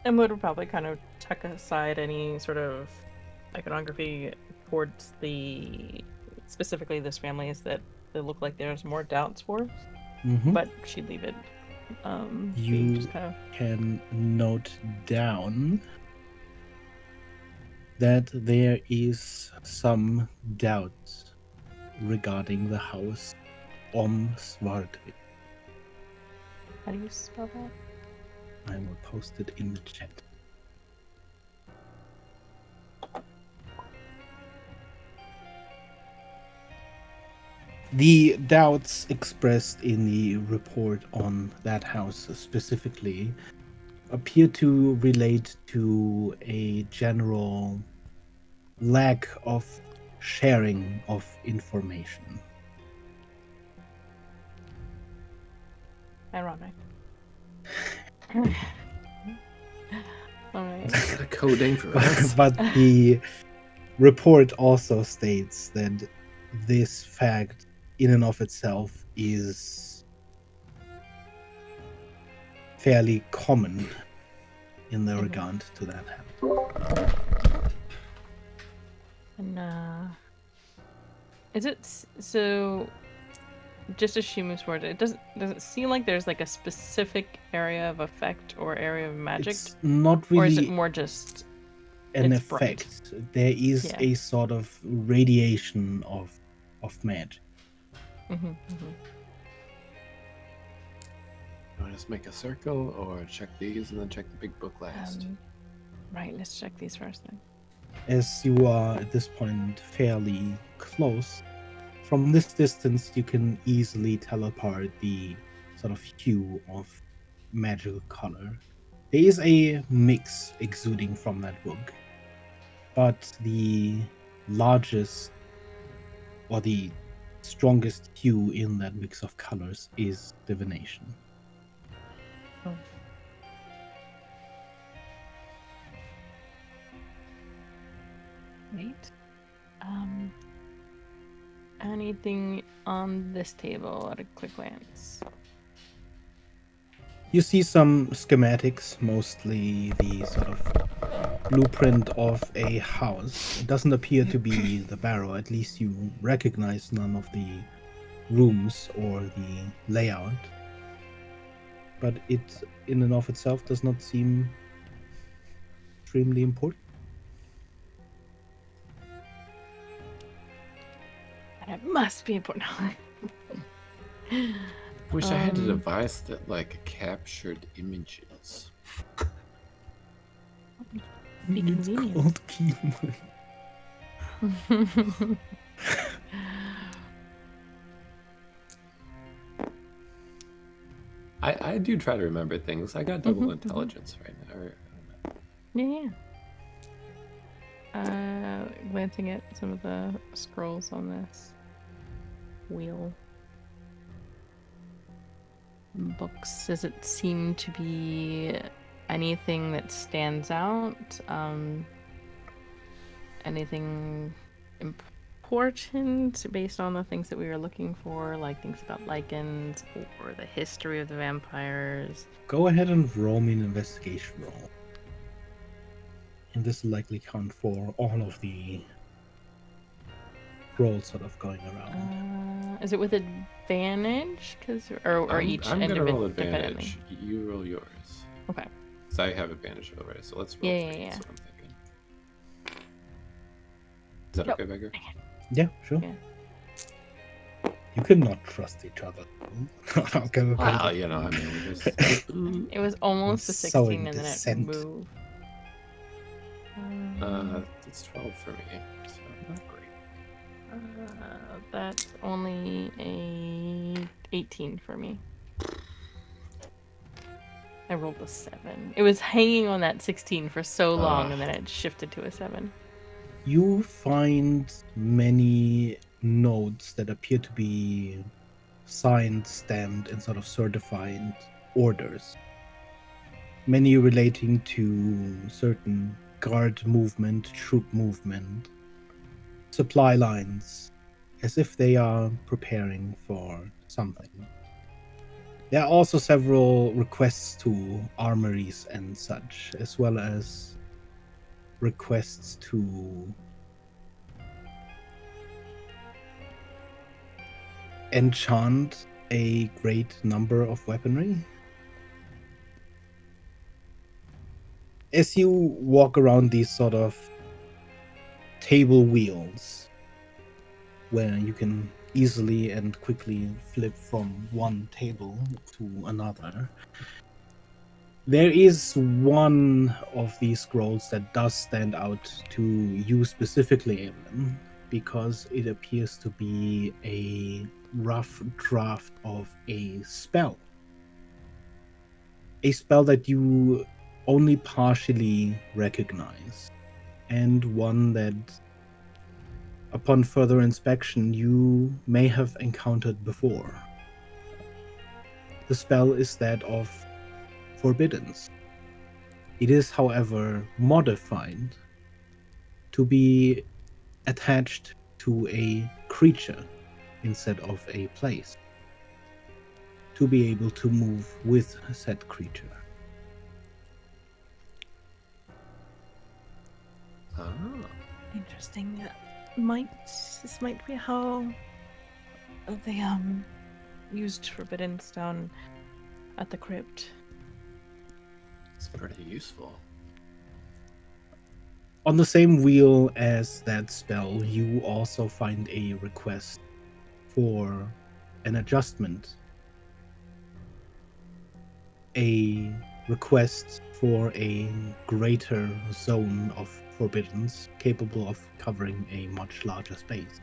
And would probably kind of tuck aside any sort of iconography towards specifically this family is that they look like there's more doubts for, but she'd leave it. You just kind of can note down that there is some doubt regarding the house Svardvik. how do you spell that? I will post it in the chat. The doubts expressed in the report on that house specifically appear to relate to a general lack of sharing of information. Ironic. Alright. Is that a coding for us? But the report also states that this fact in and of itself is fairly common in the regard to that house. And is it so? Just as she moves forward, does it seem like there's like a specific area of effect or area of magic? It's not really, or is it more just an it's effect. Bright. There is a sort of radiation of magic. Mm-hmm. You want to just make a circle or check these and then check the big book last? Right, let's check these first then. As you are at this point fairly close, from this distance you can easily tell apart the sort of hue of magical color. There is a mix exuding from that book, but the largest or the strongest hue in that mix of colors is divination. Right. Anything on this table at a quick glance? You see some schematics, mostly the sort of blueprint of a house. It doesn't appear to be the barrow, at least you recognize none of the rooms or the layout. But it, in and of itself, does not seem extremely important. And it must be important. Wish I had a device that like captured images. Be It's convenient. called Keyman. I do try to remember things. I got double intelligence right now. Yeah. Glancing at some of the scrolls on this wheel. Books, does it seem to be anything that stands out? Anything important based on the things that we were looking for, like things about lichens or the history of the vampires? Go ahead and roll me an investigation roll. And this will likely count for all of the rolls sort of going around. Is it with advantage? Or each I'm gonna roll independently? advantage. You roll yours. Okay. So I have advantage already. So let's roll. Yeah, three, yeah. That's what I'm thinking. Is that Yep. okay, Beggar? Yeah, sure. Yeah. You cannot trust each other. Okay, Wow, you know, I mean, we just. It was almost a Sowing 16 and then it dissent. moved. It's 12 for me, so not great. That's only a 18 for me. I rolled a 7. It was hanging on that 16 for so long, and then it shifted to a 7. You find many notes that appear to be signed, stamped, and sort of certified orders. Many relating to certain guard movement, troop movement, supply lines, as if they are preparing for something. There are also several requests to armories and such, as well as requests to enchant a great number of weaponry. As you walk around these sort of table wheels, where you can easily and quickly flip from one table to another, there is one of these scrolls that does stand out to you specifically, Evelyn, because it appears to be a rough draft of a spell. A spell that you only partially recognize, and one that, upon further inspection, you may have encountered before. The spell is that of Forbiddance. It is, however, modified to be attached to a creature instead of a place, to be able to move with said creature. Oh. Interesting. This might be how they used Forbidden Stone at the crypt. It's pretty useful. On the same wheel as that spell, you also find a request for an adjustment. A request for a greater zone of forbiddance capable of covering a much larger space.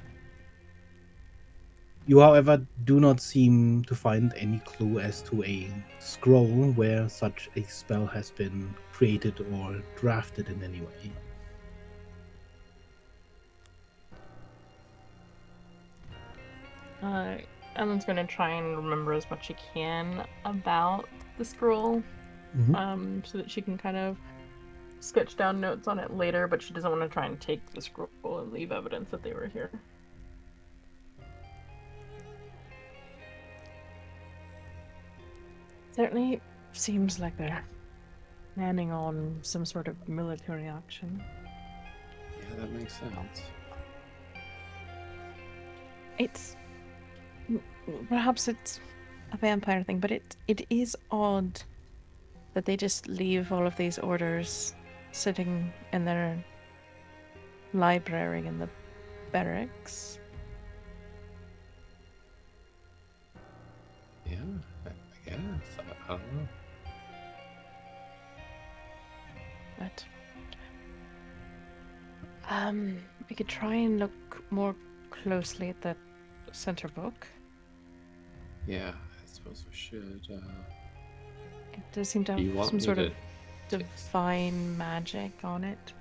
You, however, do not seem to find any clue as to a scroll where such a spell has been created or drafted in any way. Ellen's gonna try and remember as much she can about the scroll, so that she can kind of sketch down notes on it later, but she doesn't want to try and take the scroll and leave evidence that they were here. Certainly seems like they're planning on some sort of military action. Yeah, that makes sense. It's perhaps it's a vampire thing, but it is odd that they just leave all of these orders sitting in their library in the barracks. Yeah, I guess. I don't know. But we could try and look more closely at the center book. Yeah, I suppose we should. It does seem to Do you have want some me sort to of divine magic on it.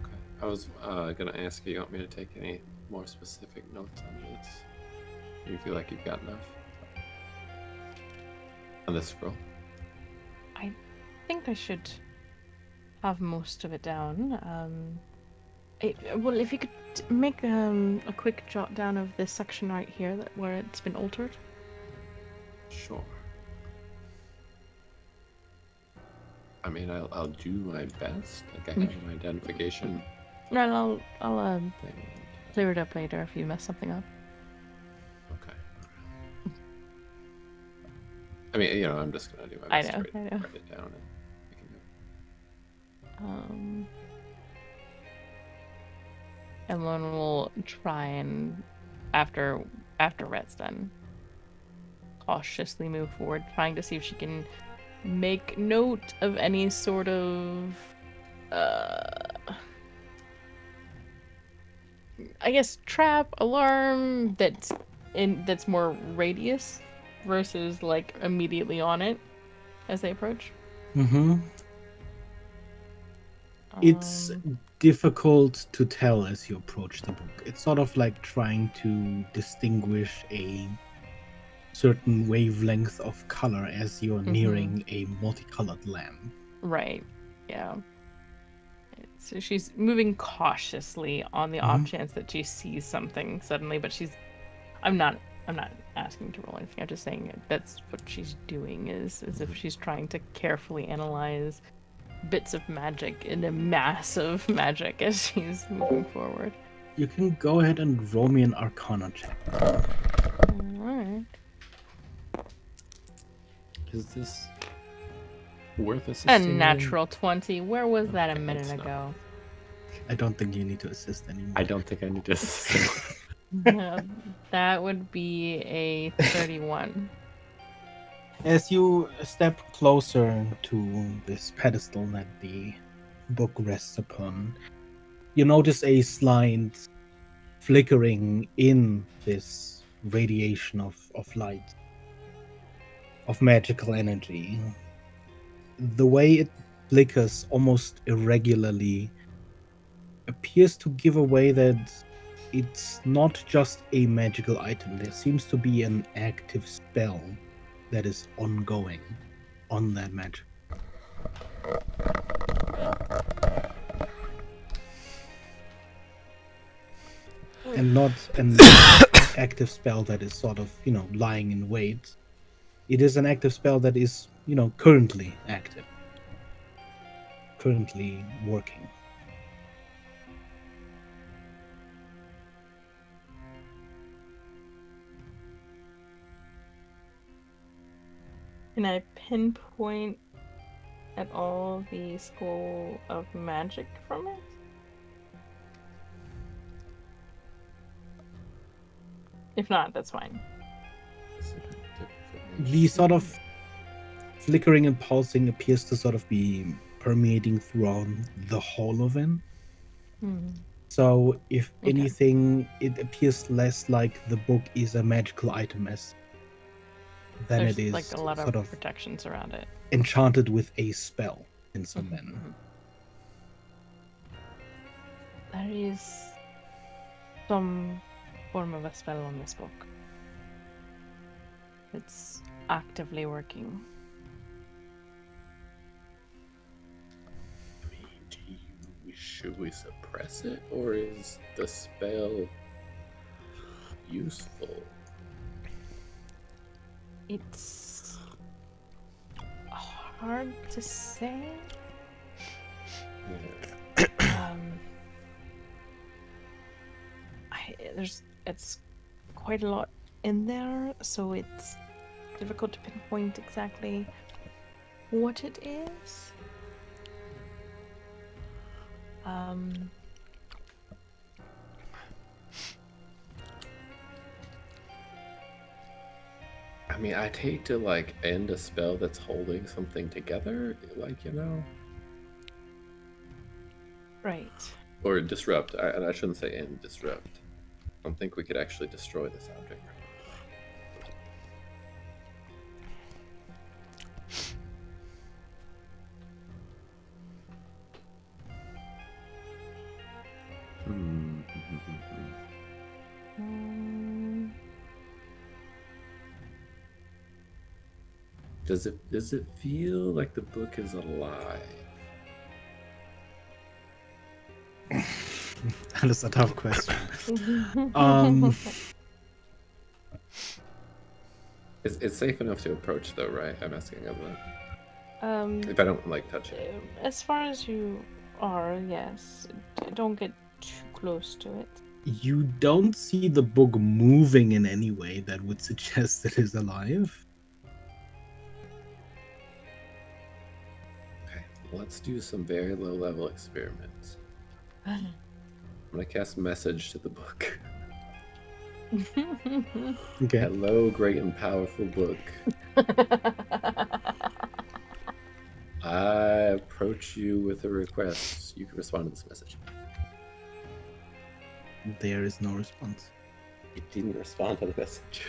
Okay. I was gonna ask you want me to take any more specific notes on this? You feel like you've got enough on this scroll? I think I should have most of it down. Well, if you could make a quick jot down of this section right here where it's been altered. Sure. I mean, I'll do my best. Like I have an identification No, I'll thing. clear it up later if you mess something up. Okay. I mean, I'm just gonna do my best to write it down and make a note. Emlyn will try and after Rhett's done, cautiously move forward, trying to see if she can make note of any sort of I guess trap, alarm that's more radius versus like immediately on it as they approach. It's difficult to tell as you approach the book. It's sort of like trying to distinguish a certain wavelength of color as you're nearing a multicolored lamp. Right. Yeah. So she's moving cautiously on the off chance that she sees something suddenly, but I'm not asking to roll anything. I'm just saying that's what she's doing is as if she's trying to carefully analyze bits of magic in a mass of magic as she's moving forward. You can go ahead and roll me an Arcana check. Alright. Is this worth A assisting? natural 20. Where was that a Okay, minute it's not. ago? I don't think you need to assist anymore. I don't think I need to assist. That would be a 31. As you step closer to this pedestal that the book rests upon, you notice a slight flickering in this radiation of light, of magical energy. The way it flickers almost irregularly appears to give away that it's not just a magical item. There seems to be an active spell that is ongoing on that magic. And not an active spell that is sort of, lying in wait. It is an active spell that is, currently active. Currently working. Can I pinpoint at all the school of magic from it? If not, that's fine. The sort of flickering and pulsing appears to sort of be permeating throughout the whole of it. So, if Okay. anything, it appears less like the book is a magical item than There's it is like a lot sort of of protections around it. enchanted with a spell in some manner. Mhm. There is some form of a spell on this book. It's actively working. I mean, should we suppress it, or is the spell useful? It's hard to say. Um, it's quite a lot in there, so it's difficult to pinpoint exactly what it is. I mean, I'd hate to like end a spell that's holding something together, like, you know, Right. or disrupt. I shouldn't say end, disrupt. I don't think we could actually destroy this object. Hmm. Does it feel like the book is alive? That is a tough question. um, It's safe enough to approach, though, right? I'm asking of that. If I don't like touch it. As far as you are, yes. Don't get too close to it. you don't see the book moving in any way that would suggest it is alive. Okay, let's do some very low-level experiments. I'm gonna cast message to the book. Okay. Hello, great and powerful book. I approach you with a request. You can respond to this message. There is no response. It didn't respond to the message.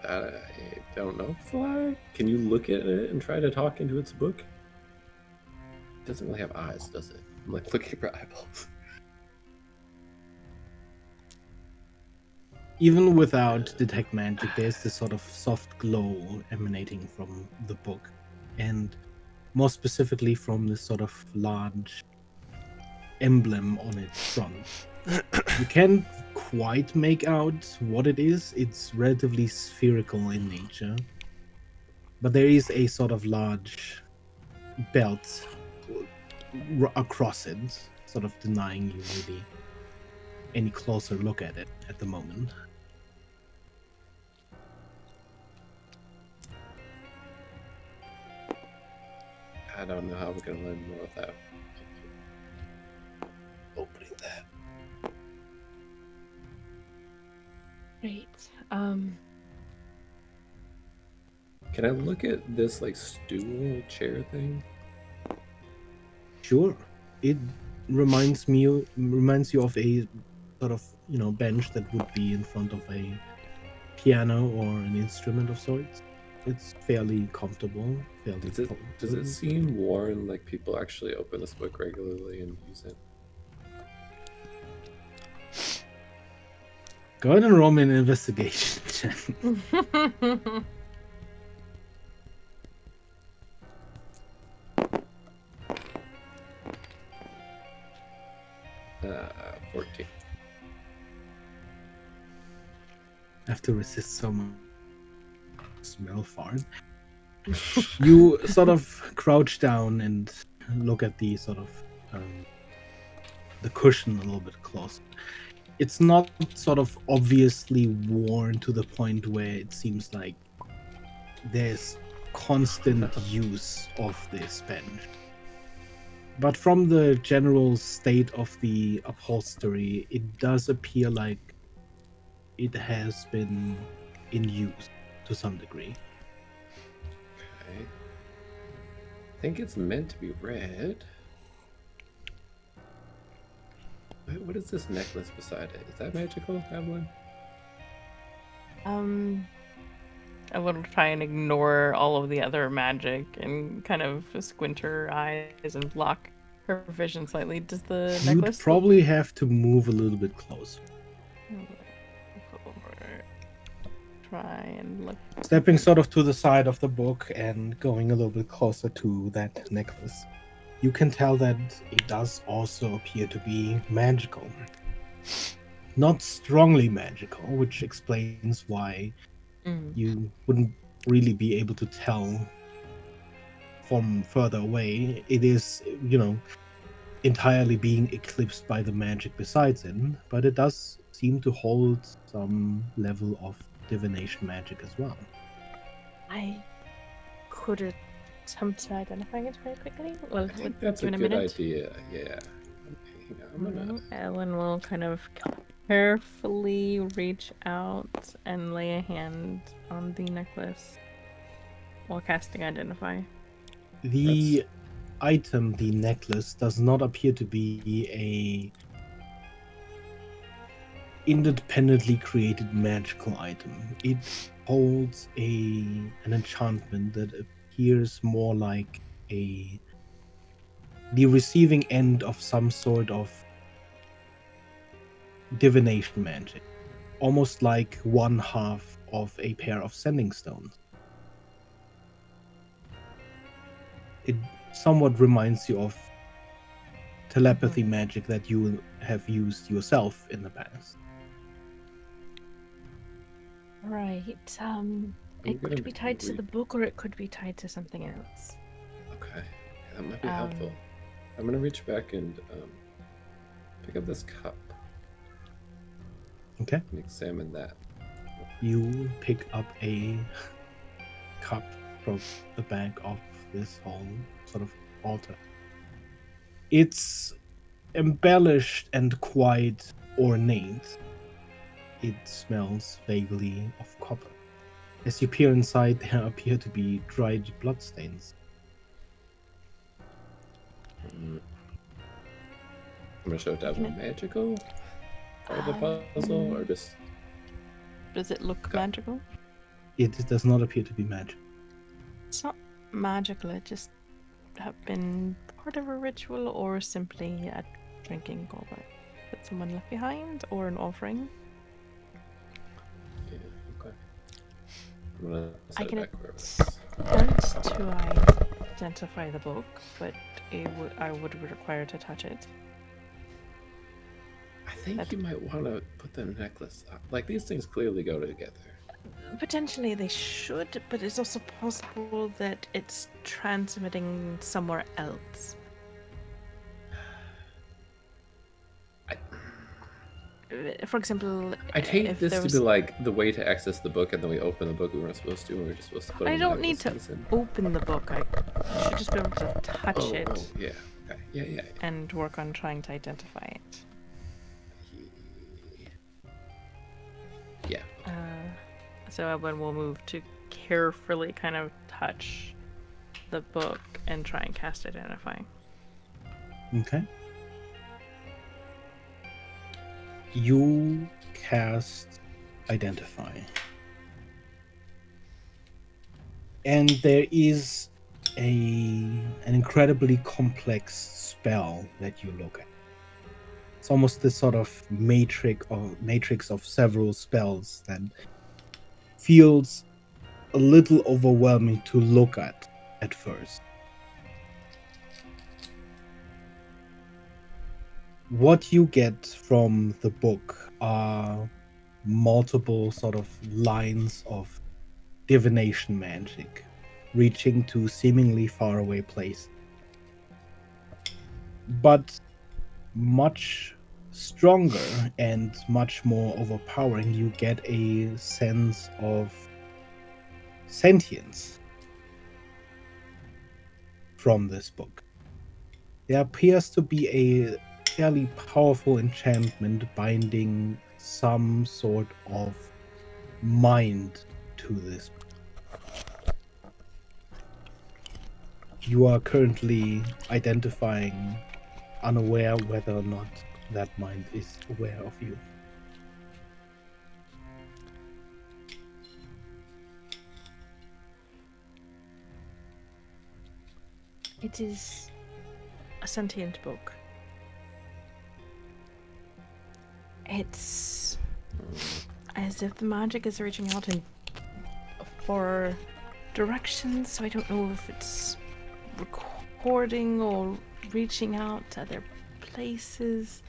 I don't know if it's alive. Can you look at it and try to talk into its book? It doesn't really have eyes, does it? I'm like looking for eyeballs. Even without detect magic, there's this sort of soft glow emanating from the book, and more specifically from this sort of large emblem on its front. You can't quite make out what it is. It's relatively spherical in nature, but there is a sort of large belt across it, sort of denying you really any closer look at it at the moment. I don't know how we're gonna learn more without opening that. Right. Can I look at this like stool chair thing? Sure. It reminds you of a sort of, bench that would be in front of a piano or an instrument of sorts. It's fairly comfortable, fairly Does it seem worn, like people actually open this book regularly and use it? Go ahead and roll me an investigation check. 14. I have to resist so much smell fart. You sort of crouch down and look at the sort of the cushion a little bit closer. It's not sort of obviously worn to the point where it seems like there's constant use of this bench. But from the general state of the upholstery, it does appear like it has been in use to some degree. Okay. I think it's meant to be red. What is this necklace beside it? Is that magical, Evelyn? I will try and ignore all of the other magic and kind of squint her eyes and block her vision slightly. Does the You'd necklace probably have to move a little bit closer. try and look? Stepping sort of to the side of the book and going a little bit closer to that necklace. You can tell that it does also appear to be magical. Not strongly magical, which explains why you wouldn't really be able to tell from further away. It is, entirely being eclipsed by the magic besides it, but it does seem to hold some level of divination magic as well. I could attempt to identify it very quickly. Well, I think that's a good idea. Yeah. I'm gonna. Ellen will kind of carefully reach out and lay a hand on the necklace while casting Identify. The item, the necklace, does not appear to be a independently created magical item. It holds an enchantment that appears more like the receiving end of some sort of divination magic, almost like one half of a pair of sending stones. It somewhat reminds you of telepathy magic that you have used yourself in the past. Right. It could be tied to the book or it could be tied to something else. Okay. That might be helpful. I'm gonna reach back and pick up this cup. Okay. And examine that. You pick up a cup from the back of this whole sort of altar. It's embellished and quite ornate. It smells vaguely of copper. As you peer inside, there appear to be dried bloodstains. I'm gonna show Devil magical part of the puzzle, or just. Does it look magical? It does not appear to be magic. It's not magical, it just have been part of a ritual or simply a drinking goblet that someone left behind or an offering. Yeah, okay. I'm gonna I set it can back where it was. attempt to identify the book, but I would be required to touch it. I think you might want to put the necklace up. Like, these things clearly go together. Potentially they should, but it's also possible that it's transmitting somewhere else. For example, I'd hate if this there to was... be like the way to access the book, and then we open the book we weren't supposed to, and we were just supposed to put I in don't need to necklaces in. open the book. I should just be able to touch it. Oh, yeah. Okay. Yeah. And work on trying to identify it. Yeah. So Edwin will move to carefully kind of touch the book and try and cast Identify. Okay. You cast Identify. And there is an incredibly complex spell that you look at. It's almost this sort of matrix of several spells that feels a little overwhelming to look at first. What you get from the book are multiple sort of lines of divination magic, reaching to seemingly faraway places. But much stronger and much more overpowering, you get a sense of sentience from this book. There appears to be a fairly powerful enchantment binding some sort of mind to this. you are currently identifying, unaware whether or not that mind is aware of you. It is a sentient book. It's as if the magic is reaching out for directions, so I don't know if it's recording or reaching out to other places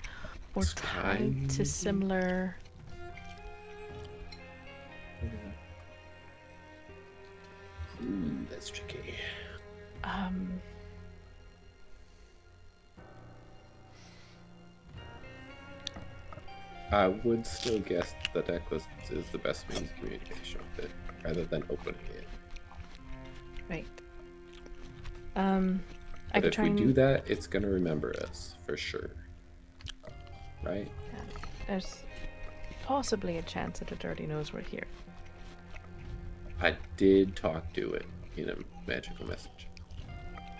or tied to similar. That's tricky. I would still guess the necklace is the best means of communication with it, rather than opening it. Right. But if we do that, it's gonna remember us for sure. Right? There's possibly a chance that it already knows we're here. I did talk to it in a magical message.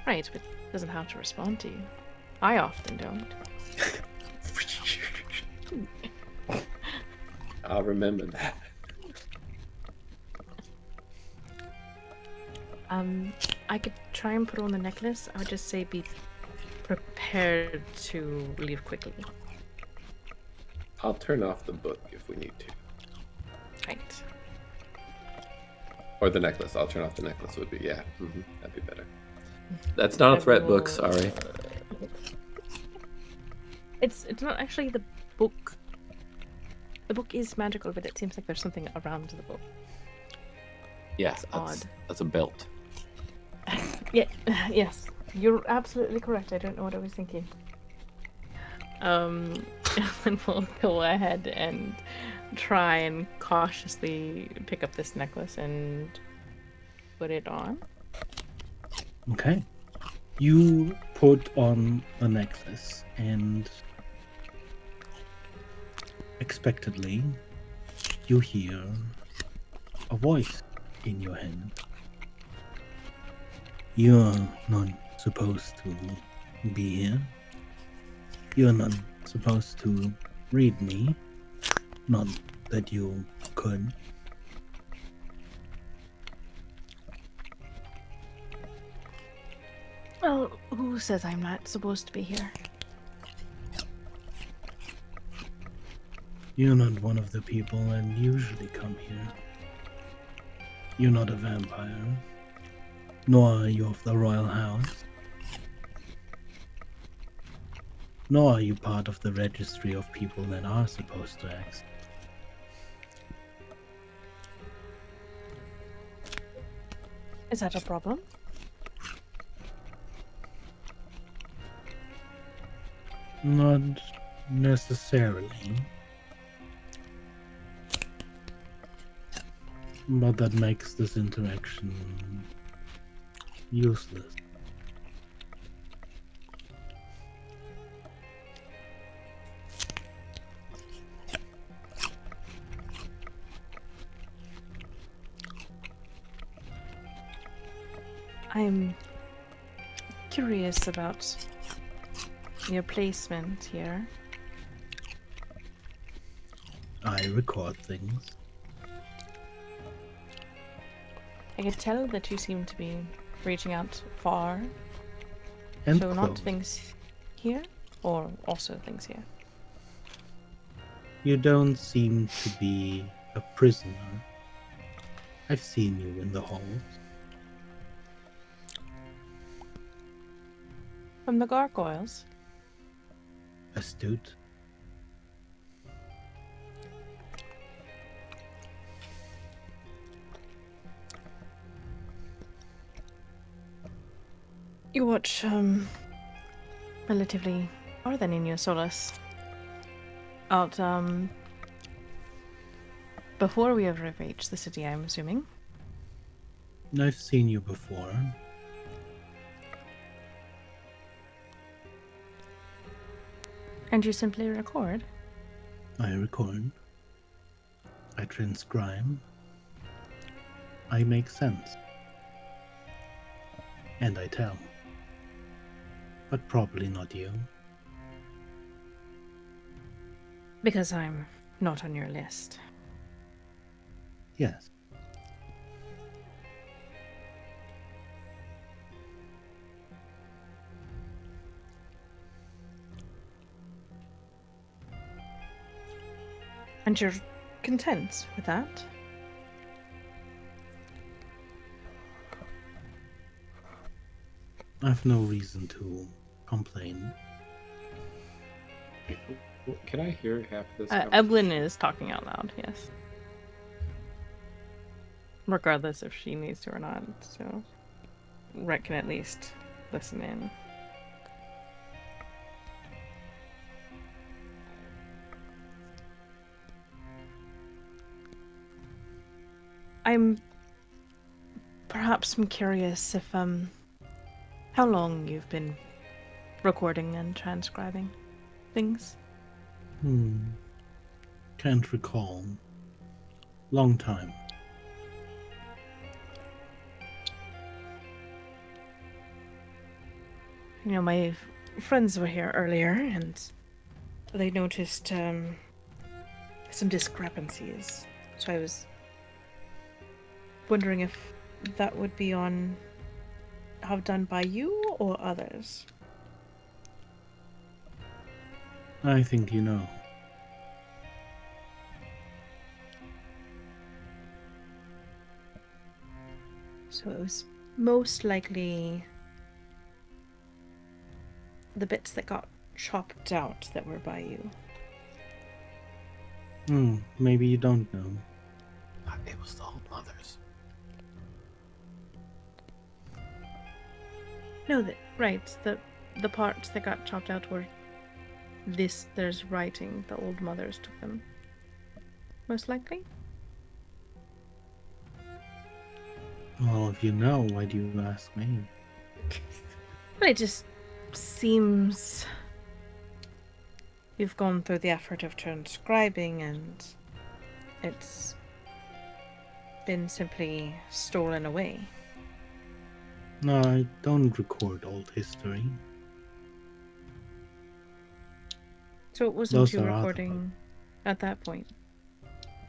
Right, but it doesn't have to respond to you. I often don't. I'll remember that. I could try and put on the necklace. I would just say be prepared to leave quickly. I'll turn off the book if we need to. Right. Or the necklace. I'll turn off the necklace would be, yeah. That'd be better. That's not a threat book, sorry. It's not actually the book. The book is magical, but it seems like there's something around the book. Yeah, It's odd. That's a belt. Yeah, yes. You're absolutely correct. I don't know what I was thinking. And we'll go ahead and try and cautiously pick up this necklace and put it on. Okay. You put on the necklace and expectedly you hear a voice in your head. You're not supposed to be here. You're not supposed to read me. Not that you could. Well, who says I'm not supposed to be here? You're not one of the people that usually come here. You're not a vampire. Nor are you of the royal house. Nor are you part of the registry of people that are supposed to act. Is that a problem? Not necessarily. But that makes this interaction useless. I'm curious about your placement here. I record things. I could tell that you seem to be reaching out far. And So not close. things here, or also things here. You don't seem to be a prisoner. I've seen you in the halls. From the gargoyles? Astute. You watch, relatively more than in your solace. Out, before we ever reached the city, I'm assuming. I've seen you before. And you simply record? I record. I transcribe. I make sense. And I tell. But probably not you. Because I'm not on your list. Yes. And you're content with that? I've no reason to complain. Can I hear half of this? Evelyn is talking out loud, yes. Regardless if she needs to or not, so Rhett can at least listen in. I'm curious if how long you've been recording and transcribing things. Can't recall. Long time. You know, my friends were here earlier and they noticed some discrepancies. So I was wondering if that would be have done by you or others. I think you know. So it was most likely the bits that got chopped out that were by you. Maybe you don't know. It was the old mothers. No, the parts that got chopped out were there's writing. The old mothers took them. Most likely. Well, if you know, why do you ask me? Well, it just seems you've gone through the effort of transcribing and it's been simply stolen away. No, I don't record old history. So it wasn't Those you are other recording at that point?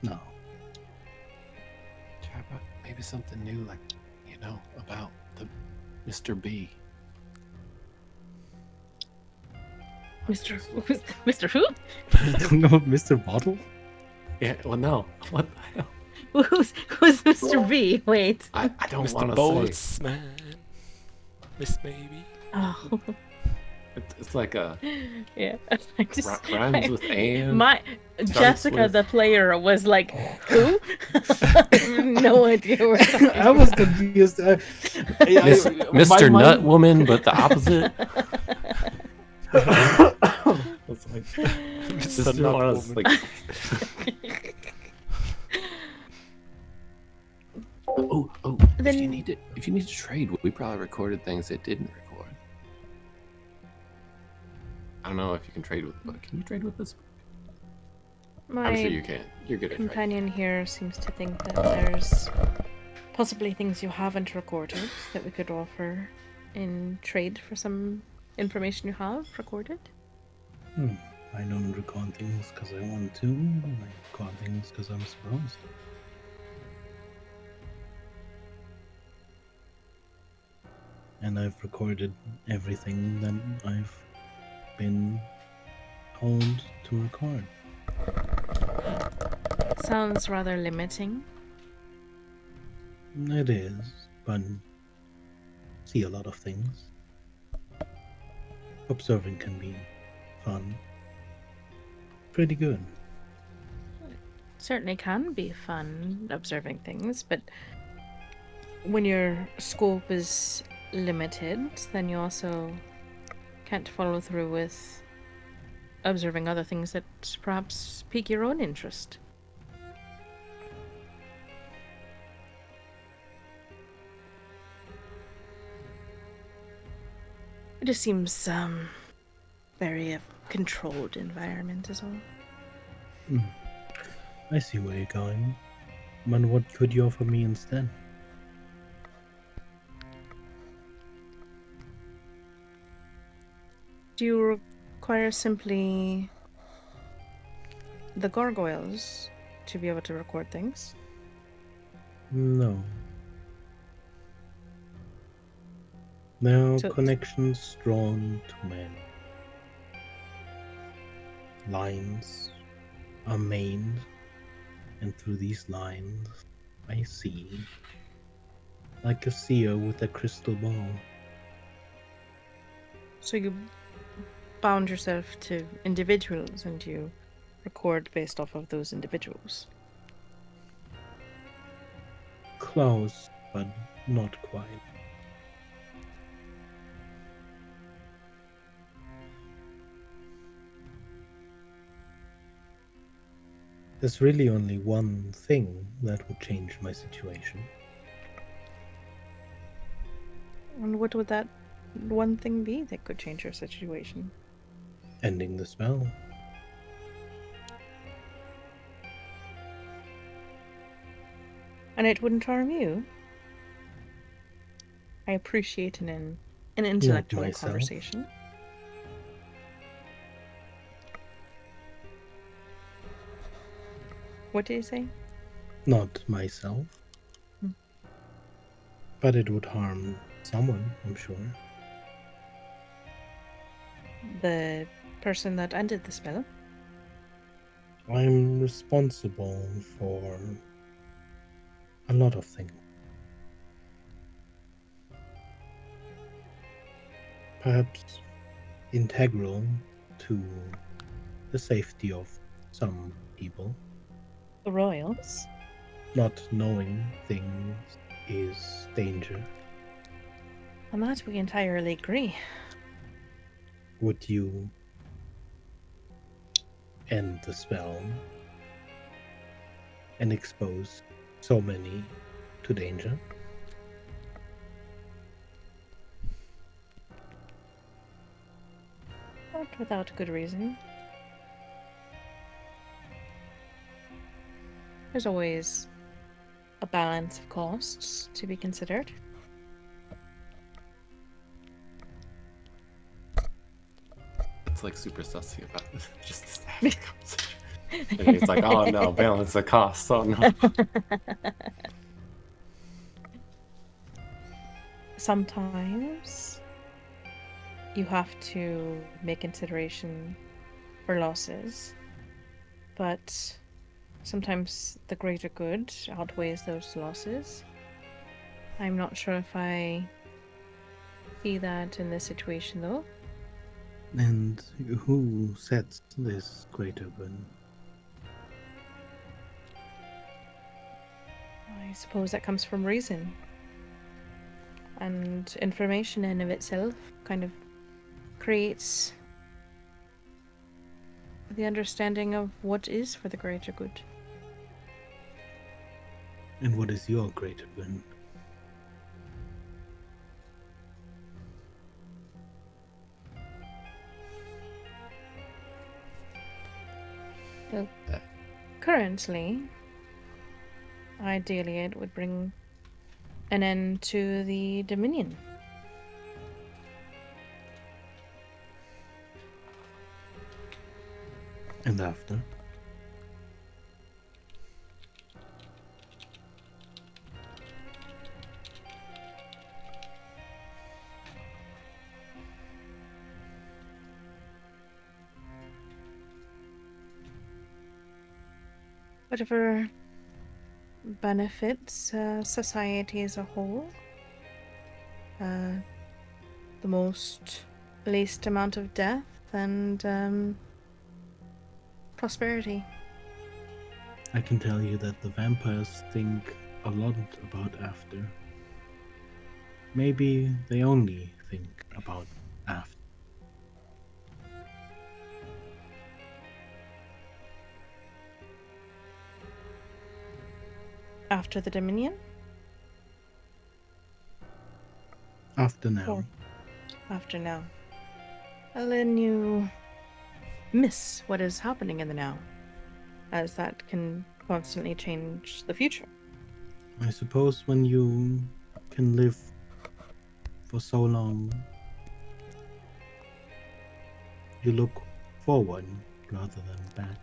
No. Jabba, maybe something new, like, about the Mr. B. Mr. Who? No, Mr. Bottle? Yeah, well, no. What the hell? Who's Mr. B? Wait. I don't Mr. want to say. Boltzmann. Miss Maybe. Oh. It's like a Yeah. rhymes with and. Jessica, with- the player, was like, who? No idea where I was confused. Mr. Nut Woman, but the opposite. It's like, Mr. Nut was Woman. like, oh! Then- If you need to trade, we probably recorded things that didn't record. I don't know if you can trade with, but can you trade with this? I'm sure you can. You're good at trading. Companion here seems to think that there's possibly things you haven't recorded that we could offer in trade for some information you have recorded. I don't record things because I want to. I record things because I'm supposed to. And I've recorded everything that I've been told to record. It sounds rather limiting. It is, but see a lot of things. Observing can be fun. Pretty good. Certainly can be fun observing things, but when your scope is limited, then you also can't follow through with observing other things that perhaps pique your own interest. It just seems very controlled environment is all. I see where you're going. But what could you offer me instead? Do you require simply the gargoyles to be able to record things? No. There are So- connections drawn to men. Lines are made, and through these lines I see, like a seer with a crystal ball. So you bound yourself to individuals and you record based off of those individuals. Close, but not quite. There's really only one thing that would change my situation. And what would that one thing be that could change your situation? Ending the spell. And it wouldn't harm you? I appreciate an Not intellectual myself. conversation. What did you say? Not myself. Hmm. But it would harm someone, I'm sure. The person that ended the spell? I'm responsible for a lot of things. Perhaps integral to the safety of some people. The royals? Not knowing things is danger. On that we entirely agree. Would you end the spell and expose so many to danger? Not without good reason. There's always a balance of costs to be considered. It's like super sussy about this. Just this having a conversation. And he's like, oh no, balance the costs. Oh no. Sometimes you have to make consideration for losses, but sometimes the greater good outweighs those losses. I'm not sure if I see that in this situation though. And who sets this greater good? I suppose that comes from reason. And information in of itself kind of creates the understanding of what is for the greater good. And what is your greater good? Well, currently, ideally it would bring an end to the Dominion. And after? Whatever benefits society as a whole, the most least amount of death and prosperity. I can tell you that the vampires think a lot about after. Maybe they only think about after. After the Dominion? After now. Or after now? Well, then you miss what is happening in the now, as that can constantly change the future. I suppose when you can live for so long, You look forward rather than back.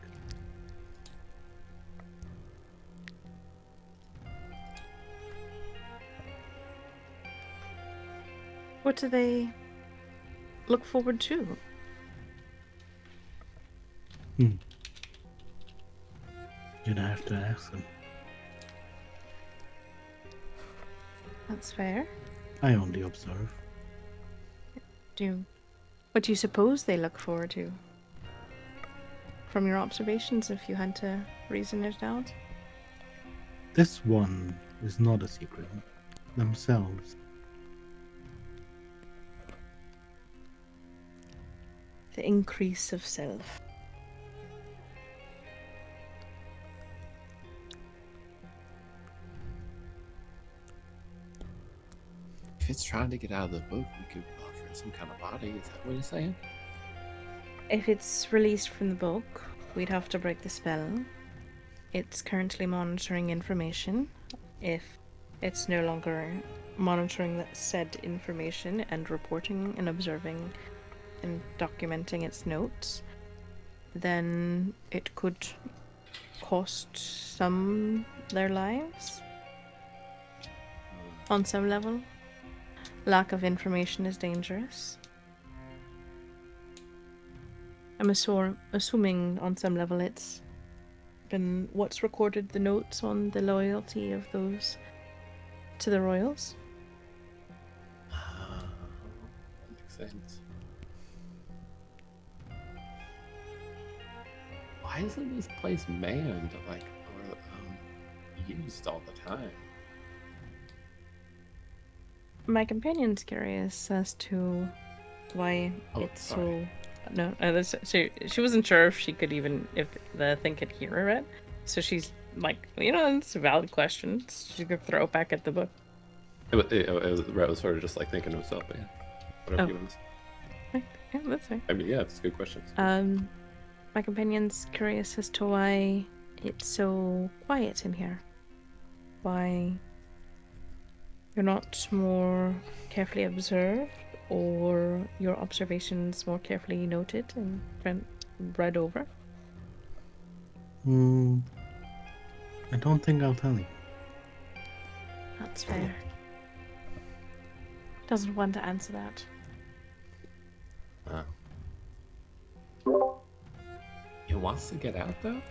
What do they look forward to? You'd have to ask them. That's fair. I only observe. What do you suppose they look forward to? From your observations, if you had to reason it out? This one is not a secret. Themselves. The increase of self. If it's trying to get out of the book, we could offer it some kind of body. Is that what you're saying? If it's released from the book, we'd have to break the spell. It's currently monitoring information. If it's no longer monitoring that said information and reporting and observing and documenting its notes, then it could cost some their lives on some level. Lack of information is dangerous. I'm assuming on some level it's been what's recorded the notes on the loyalty of those to the royals. That makes sense. Why isn't this place manned, like, or used all the time? My companion's curious as to why it's sorry. so. No, she wasn't sure if she could even if the thing could hear it. So she's like, it's a valid question. She could throw it back at the book. It was sort of just like thinking to himself, man. Whatever you want to say. Right. Yeah, that's right. I mean, yeah, it's a good question. My companion's curious as to why it's so quiet in here. Why you're not more carefully observed, or your observations more carefully noted and read over? I don't think I'll tell you. That's fair. Doesn't want to answer that. It wants to get out, though?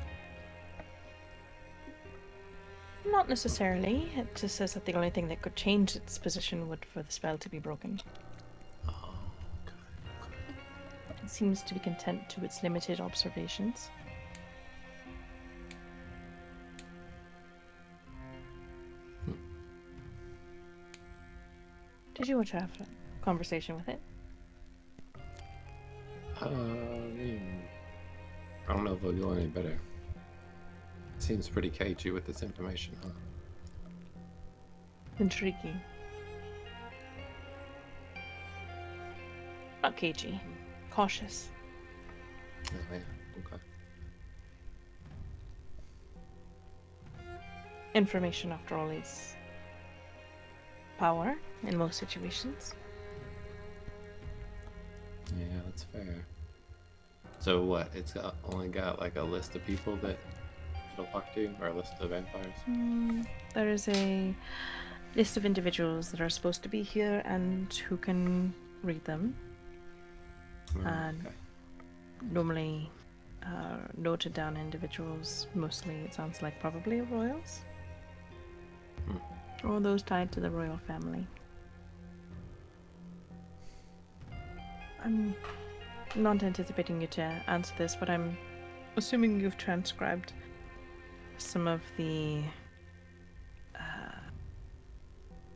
Not necessarily. It just says that the only thing that could change its position would for the spell to be broken. Oh, okay. It seems to be content to its limited observations. Did you want to have a conversation with it? I don't know if it'll go any better. Seems pretty cagey with this information, huh? Intriguing. Not cagey. Cautious. Oh, yeah. Okay. Information, after all, is power in most situations. Yeah, that's fair. So what? It's only got like a list of people that it'll talk to, or a list of vampires? There is a list of individuals that are supposed to be here and who can read them. And Okay. normally noted down individuals, mostly it sounds like probably royals. Or those tied to the royal family. I'm not anticipating you to answer this, but I'm assuming you've transcribed some of the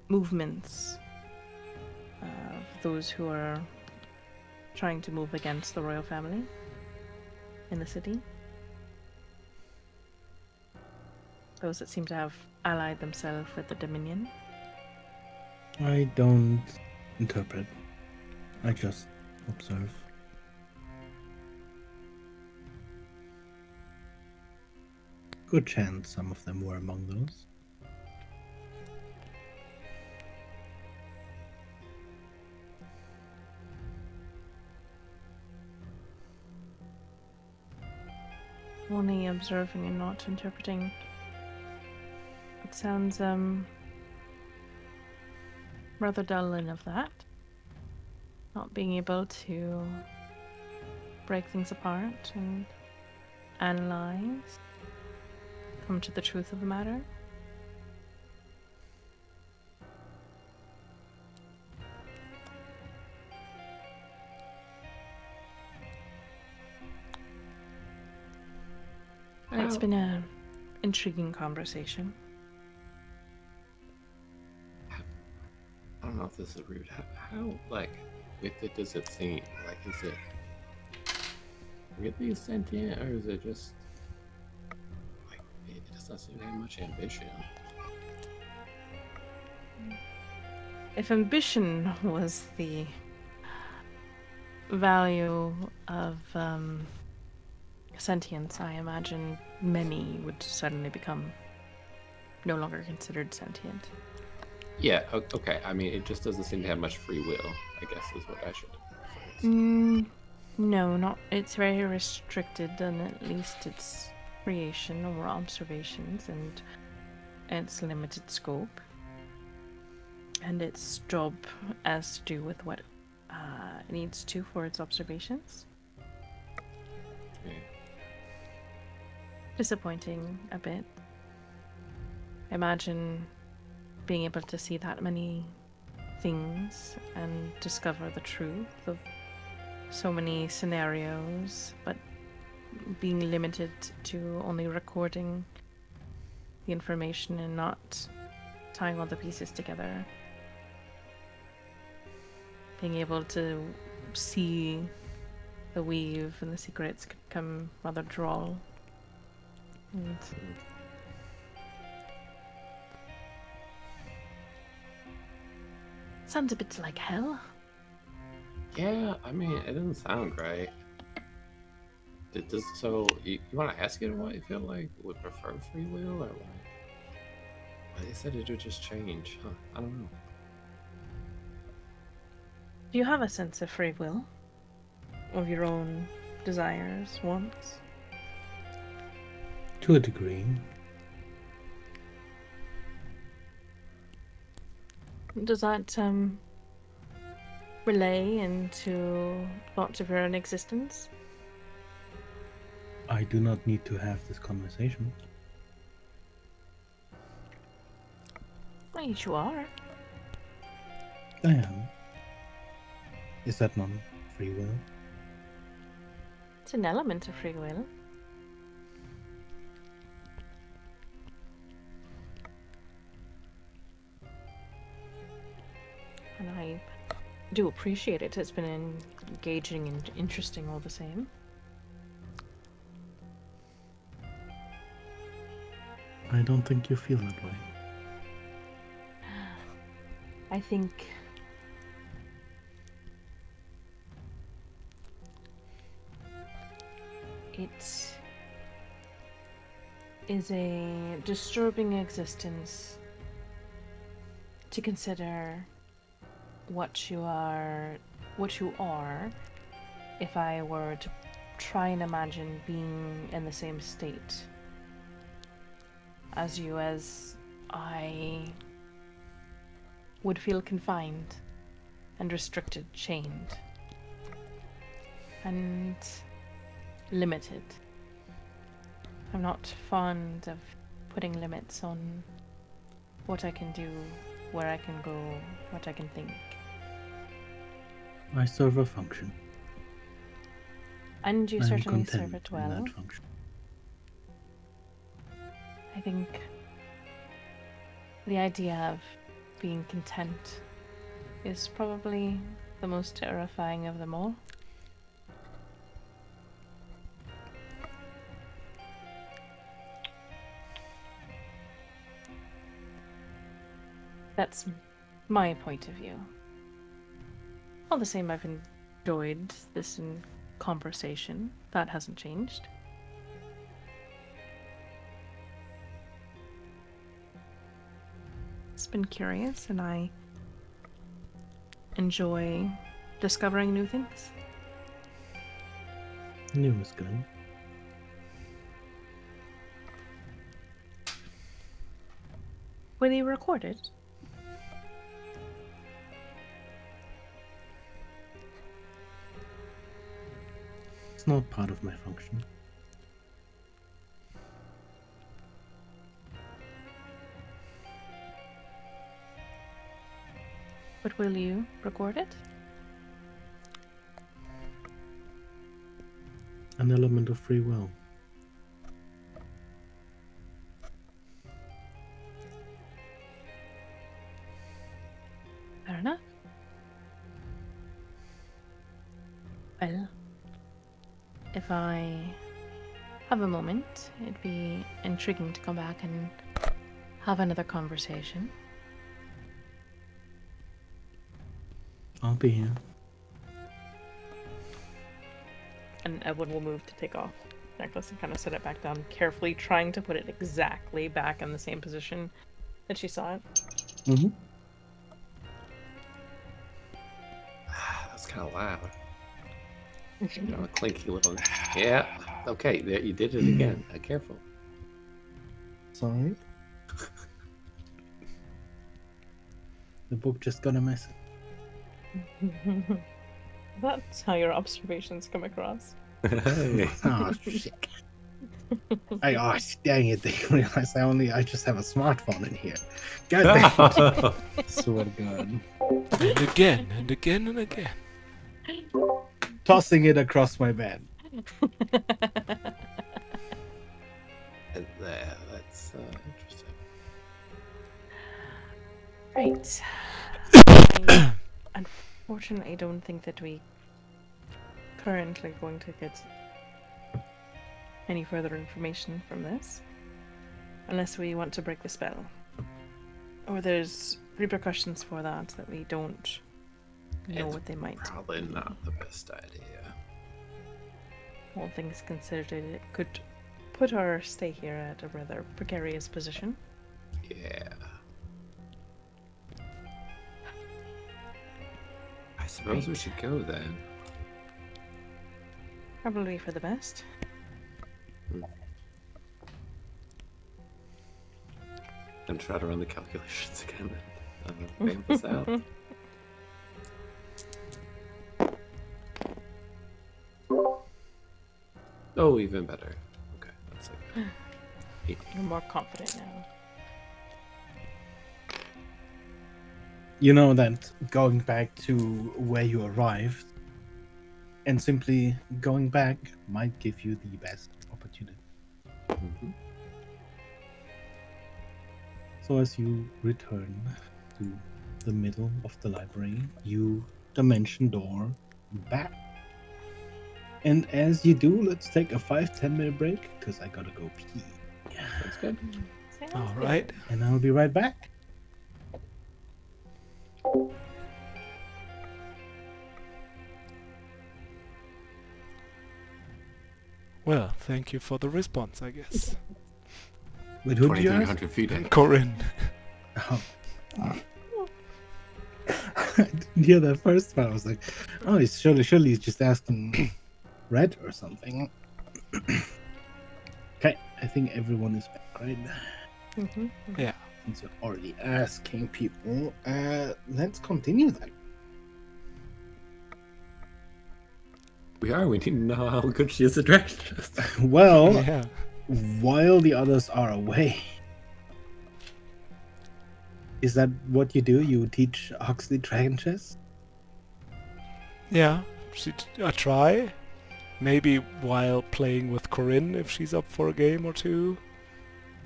movements of those who are trying to move against the royal family in the city. Those that seem to have allied themselves with the Dominion. I don't interpret. I just observe. Good chance some of them were among those. only observing and not interpreting. It sounds rather dull enough that. Not being able to break things apart and analyze, come to the truth of the matter. It's been a intriguing conversation. I don't know if this is rude. How like, with it does it seem? Like, is it really sentient, or is it just like it doesn't seem to have much ambition? If ambition was the value of sentience, I imagine many would suddenly become no longer considered sentient. Yeah. Okay. I mean, it just doesn't seem to have much free will, I guess is what I should phrase. No, not. It's very restricted, and at least its creation or observations and its limited scope, and its job as to do with what it needs to for its observations. Okay. Disappointing a bit. Imagine being able to see that many things and discover the truth of so many scenarios, but being limited to only recording the information and not tying all the pieces together. Being able to see the weave and the secrets could come rather droll. And sounds a bit like hell. Yeah. I mean, it doesn't sound great. So you want to ask it what you feel like would prefer free will or what? But they said it would just change. Huh? I don't know. Do you have a sense of free will? Of your own desires, wants? To a degree. Does that relay into thoughts of your own existence? I do not need to have this conversation. Well, you are. I am. Is that not free will? It's an element of free will. And I do appreciate it. It's been engaging and interesting all the same. I don't think you feel that way. I think it is a disturbing existence to consider what you are if I were to try and imagine being in the same state as you, as I would feel confined and restricted, chained and limited. I'm not fond of putting limits on what I can do, where I can go, what I can think. I serve a function. And you I am certainly content serve it in well. that function. I think the idea of being content is probably the most terrifying of them all. That's my point of view. All the same, I've enjoyed this conversation. That hasn't changed. It's been curious, and I enjoy discovering new things. New is good. Will you record it? It's not part of my function. But will you record it? An element of free will. Fair enough. Well, if I have a moment, it'd be intriguing to come back and have another conversation. I'll be here. And Edwin will move to take off the necklace and kind of set it back down, carefully trying to put it exactly back in the same position that she saw it. Mm-hmm. That's kind of loud. You know, a clinky little. Yeah. Okay, there you did it again. Careful. Sorry. The book just got a message. That's how your observations come across. Oh shit. Oh dang it, they realize I just have a smartphone in here. God damn it. Swear to God. And again, and again, and again. Tossing it across my bed. That's interesting. Right. I unfortunately don't think that we currently going to get any further information from this. Unless we want to break the spell. Or there's repercussions for that we don't know It's what they might Probably be. not the best idea. All things considered, it could put our stay here at a rather precarious position. Yeah. I suppose we Right. should go then. Probably for the best. And try to run the calculations again and bam this out. Oh, even better. Okay, that's like 8. You're more confident now. You know that going back to where you arrived and simply going back might give you the best opportunity. Mhm. So as you return to the middle of the library, you dimension door back. And as you do, let's take a 5-10 minute break because I gotta go pee. That's good. Sounds All good. right. And I'll be right back. Well, thank you for the response, I guess. Wait, who did you ask? 2,300 feet in. Corinne. Oh. I didn't hear that first part. I was like, oh, he's surely he's just asking Red or something. Okay, I think everyone is back, right? Mhm. Yeah. Since you're already asking people, let's continue then. We need to know how good she is at directions. Well, Yeah. while the others are away, is that what you do? You teach Huxley Dragon Chess? Yeah. I try. Maybe while playing with Corinne, if she's up for a game or two.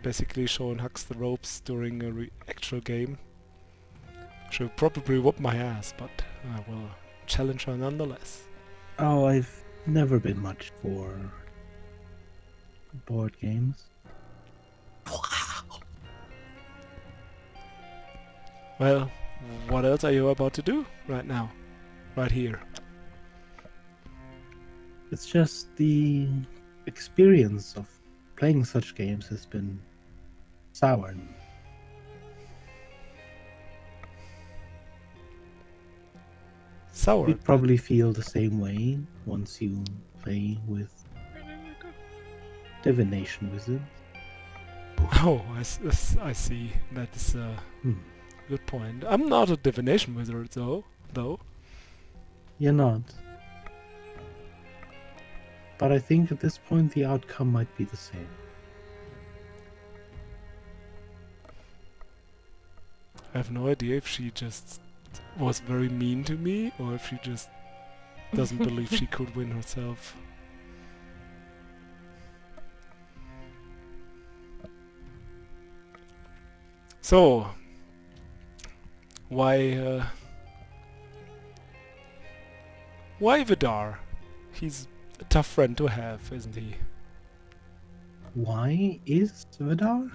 Basically showing Hux the ropes during a actual game. She'll probably whoop my ass, but I will challenge her nonetheless. Oh, I've never been much for board games. Well, what else are you about to do right now? Right here. It's just the experience of playing such games has been sour. Sour. You'd probably feel the same way once you play with divination wizards. Oh, I see. That is a Hmm. good point. I'm not a divination wizard, though. You're not. But I think at this point the outcome might be the same. I have no idea if she just was very mean to me or if she just doesn't believe she could win herself. So, why Vidar? He's a tough friend to have, isn't he? Why is Vidar?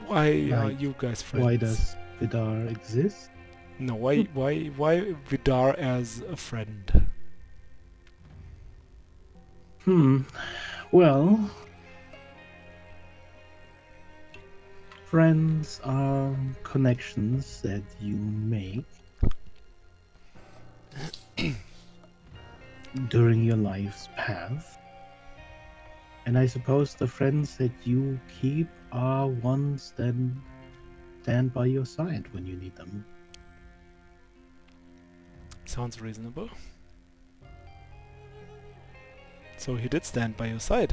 Why are Like, you guys friends? why does Vidar exist? No, why Vidar as a friend? Well, friends are connections that you make during your life's path. And I suppose the friends that you keep are ones that stand by your side when you need them. Sounds reasonable. So he did stand by your side.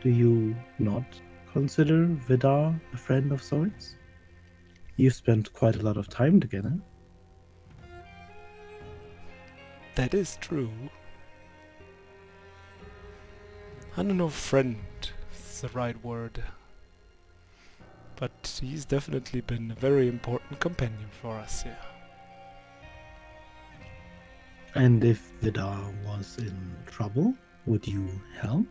Do you not consider Vidar a friend of sorts? You've spent quite a lot of time together. That is true. I don't know if friend is the right word. But he's definitely been a very important companion for us, yeah. And if Vidar was in trouble, would you help?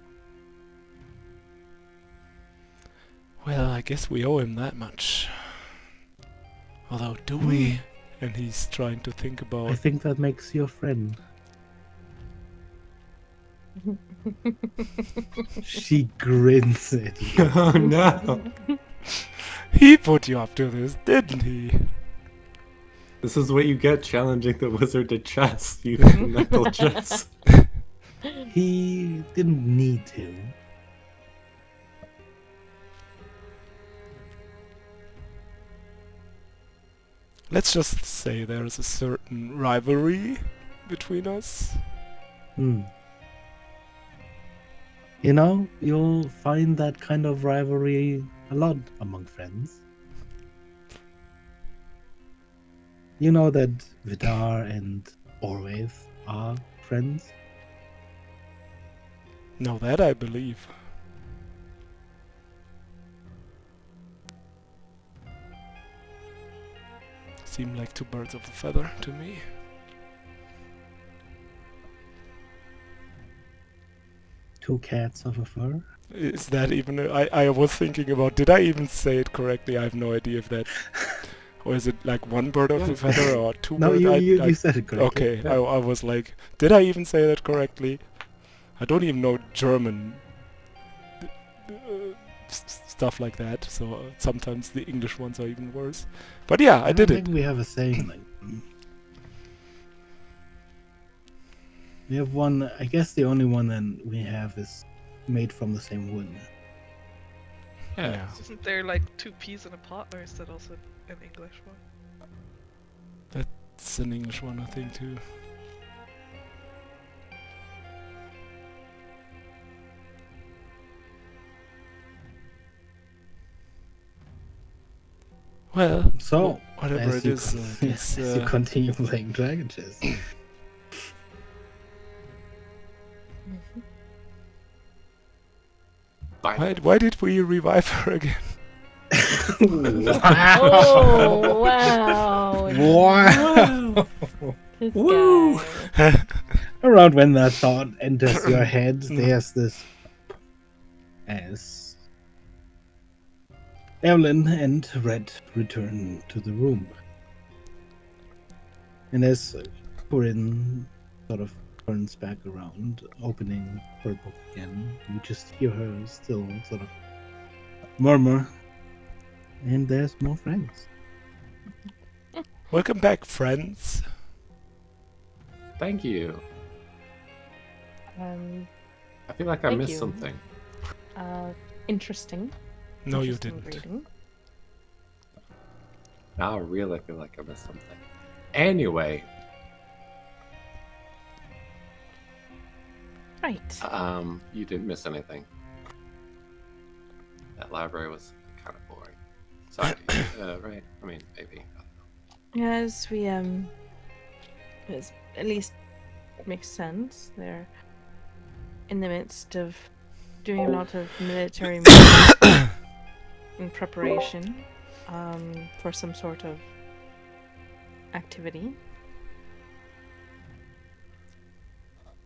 Well, I guess we owe him that much. Although, do we? And he's trying to think I about... think that makes you a friend. She grins at you. Oh no! He put you up to this, didn't he? This is what you get challenging the wizard to chess. You knuckle chess. He didn't need to. Let's just say there's a certain rivalry between us. Hmm. You know, you'll find that kind of rivalry a lot among friends. You know that Vidar and Orwave are friends? No, that I believe. Seem like two birds of a feather to me. Two cats of a fur? Is that even... I was thinking about... Did I even say it correctly? I have no idea if that... Or is it like one bird of a feather or two No, birds? you said it correctly. Okay, I was like... Did I even say that correctly? I don't even know German. Stuff like that, so sometimes the English ones are even worse. But yeah, I did don't it. think we have a saying like we have one. I guess the only one that we have is made from the same wood. Yeah. Isn't there like two peas in a pot, or is that also an English one? It's an English one, I think, too. Well, So, whatever as it you is, as you continue playing Dragon Chess. why did we revive her again? Oh, wow. Wow! This Woo! guy. Around when that thought enters your head, there's this as Evelyn and Red return to the room. And as Corinne sort of turns back around, opening her book again, you just hear her still sort of murmur, and there's more friends. Welcome back, friends. Thank you. I feel like I Thank missed you. something. Interesting. No, you Interesting didn't. reading. Now I really feel like I missed something. Anyway, Right. you didn't miss anything. That library was kind of boring. Sorry. Right? I mean, maybe. As we as at least makes sense. They're in the midst of doing a lot of military movement in preparation for some sort of activity.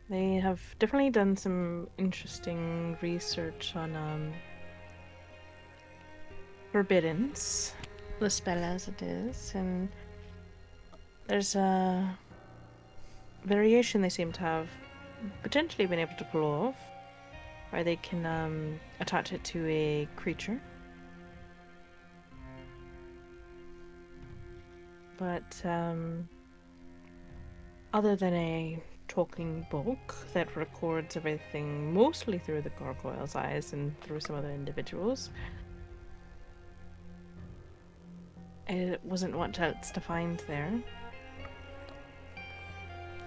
They have definitely done some interesting research on forbiddance, the spell as it is, and there's a variation they seem to have potentially been able to pull off, where they can attach it to a creature. But other than a talking book that records everything mostly through the gargoyle's eyes and through some other individuals, it wasn't much else to find there.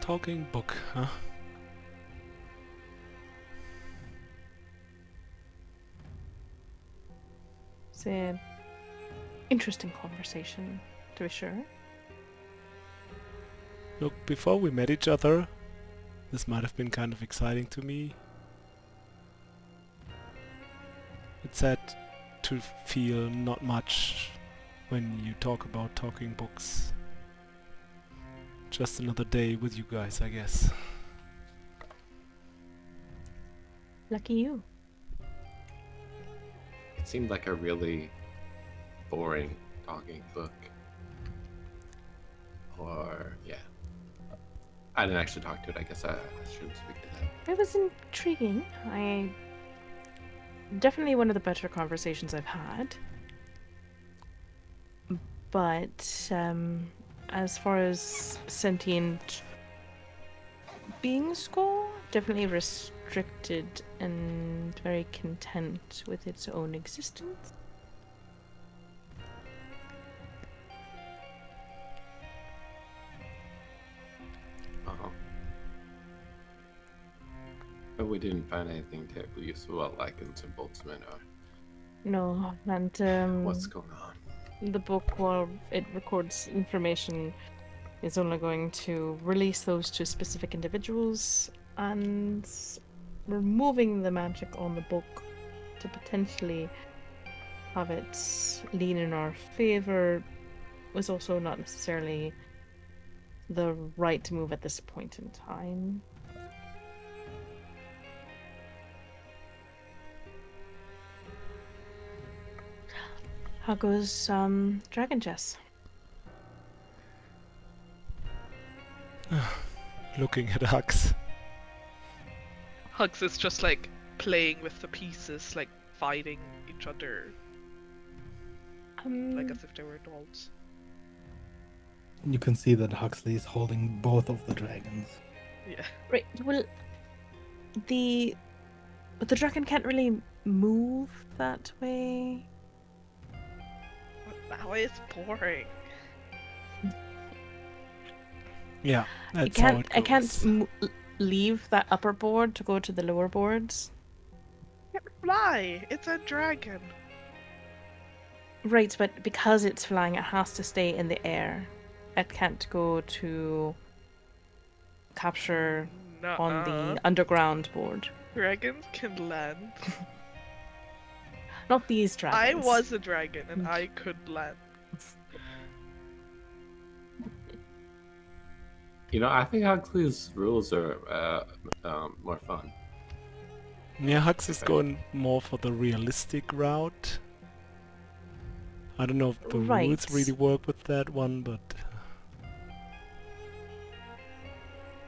Talking book, huh? It's an interesting conversation, to be sure. Look, before we met each other, this might have been kind of exciting to me. It's sad to feel not much when you talk about talking books. Just another day with you guys, I guess. Lucky you. It seemed like a really boring talking book. Or, yeah. I didn't actually talk to it. I guess I shouldn't speak to that. It was intriguing. Definitely one of the better conversations I've had. But as far as sentient beings go, definitely restricted and very content with its own existence. Uh-huh. But we didn't find anything terribly useful about lichens and boltzmann or No, and what's going on. the book, while it records information, is only going to release those to specific individuals, and removing the magic on the book to potentially have it lean in our favor was also not necessarily the right move at this point in time. How goes Dragon Chess? Looking at Hux. Hugs is just like playing with the pieces, like fighting each other, like as if they were dolls. You can see that Huxley is holding both of the dragons. Yeah. Right. Well, the dragon can't really move that way. Now it's boring. Yeah, that's how it goes. I can't leave that upper board to go to the lower boards. It can't fly. It's a dragon. Right, but because it's flying, it has to stay in the air. It can't go to capture on the underground board. Dragons can land. Not these dragons. I was a dragon and I could land. You know, I think Huxley's rules are more fun. Yeah, Hux is going more for the realistic route. I don't know if the rules really work with that one, but...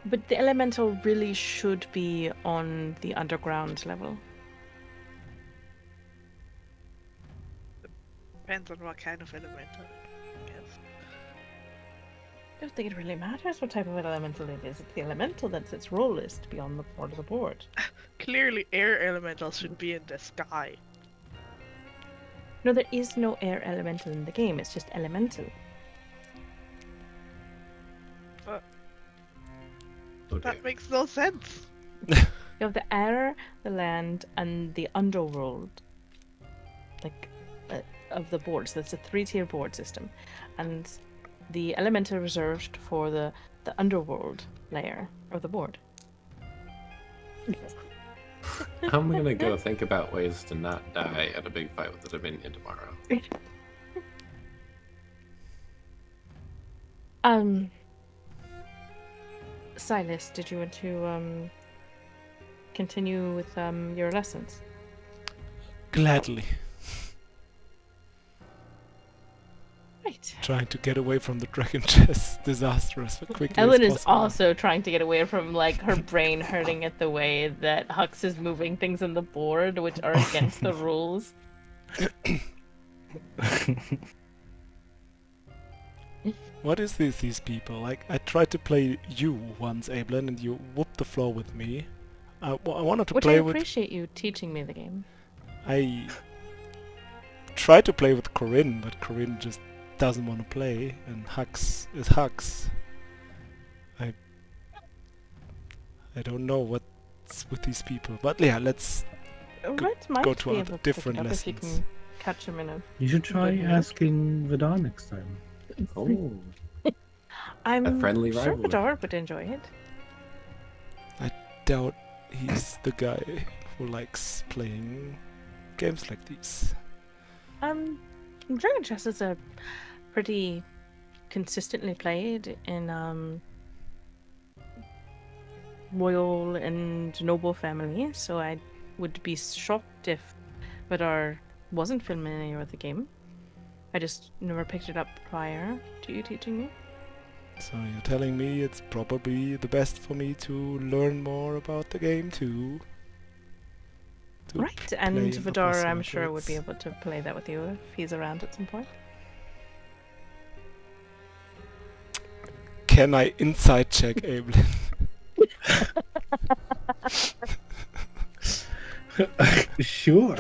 But the elemental really should be on the underground level. Depends on what kind of elemental, I guess. I don't think it really matters what type of elemental it is. It's the elemental that's its role is to be on the part of the board. Clearly, air elementals should be in the sky. No, there is no air elemental in the game. It's just elemental. But Oh, dear. that makes no sense. You have the air, the land, and the underworld. Like, of the board. So it's a 3-tier board system. And the elemental reserved for the underworld layer of the board. I'm gonna go think about ways to not die at a big fight with the Dominion tomorrow. Silas, did you want to continue with your lessons? Gladly. Right. Trying to get away from the dragon chest disastrous as quickly Ellen as is possible. also trying to get away from like her brain hurting at the way that Hux is moving things on the board, which are against the rules. What is this, these people? Like, I tried to play you once, Ablin, and you whooped the floor with me. I wanted to Which play I with... appreciate you teaching me the game. I tried to play with Corinne, but Corinne just doesn't want to play, and Hux is Hux. I don't know what's with these people, but yeah, let's Red might go to be other able to different pick it up if you lessons. can catch him in a... You should try Good mood. asking Vidar next time. Oh, I'm friendly sure rivalry. Vidar would enjoy it. Doubt he's the guy who likes playing games like these. Dragon Chess is a pretty consistently played in royal and noble families, so I would be shocked if Vidar wasn't familiar with the game. I just never picked it up prior to you teaching me. So you're telling me it's probably the best for me to learn more about the game too? To Right, play and in Vidar, upwards and I'm sure, would be upwards. able to play that with you if he's around at some point. Can I inside check Ablin? Sure.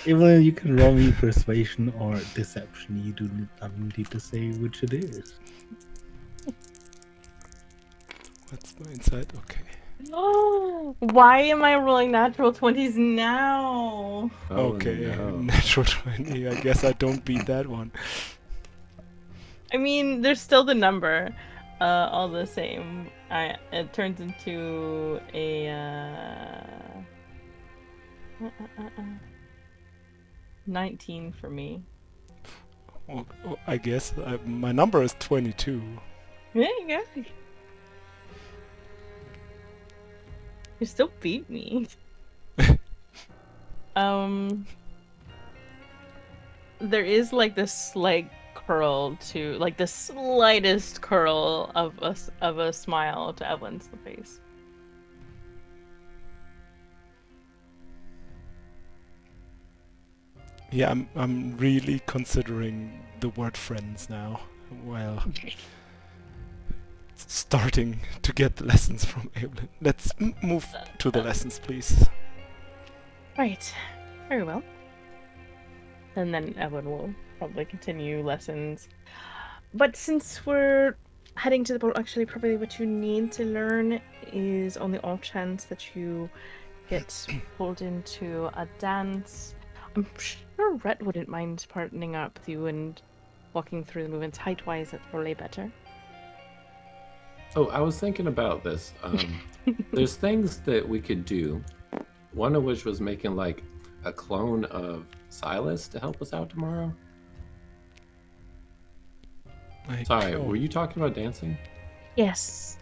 Even you can roll me persuasion or deception. You do not need to say which it is. What's my inside? Okay. Why am I rolling natural 20s now? oh Okay, no. natural 20. I guess I don't beat that one. I mean, there's still the number, all the same. It turns into a 19 for me. I guess my number is 22. There you go. You still beat me. There is like this slight curl to, like the slightest curl of a smile to Evelyn's face. Yeah, I'm really considering the word friends now. Well, starting to get the lessons from Evelyn. Let's move to the lessons, please. Right. Very well. And then Evelyn will probably continue lessons. But since we're heading to the boat, actually, probably what you need to learn is on the off chance that you get pulled into a dance. I'm sure Rhett wouldn't mind partnering up with you and walking through the movements. Height-wise, that's probably better. Oh, I was thinking about this. There's things that we could do. One of which was making like a clone of Silas to help us out tomorrow. Sorry, were you talking about dancing? Yes.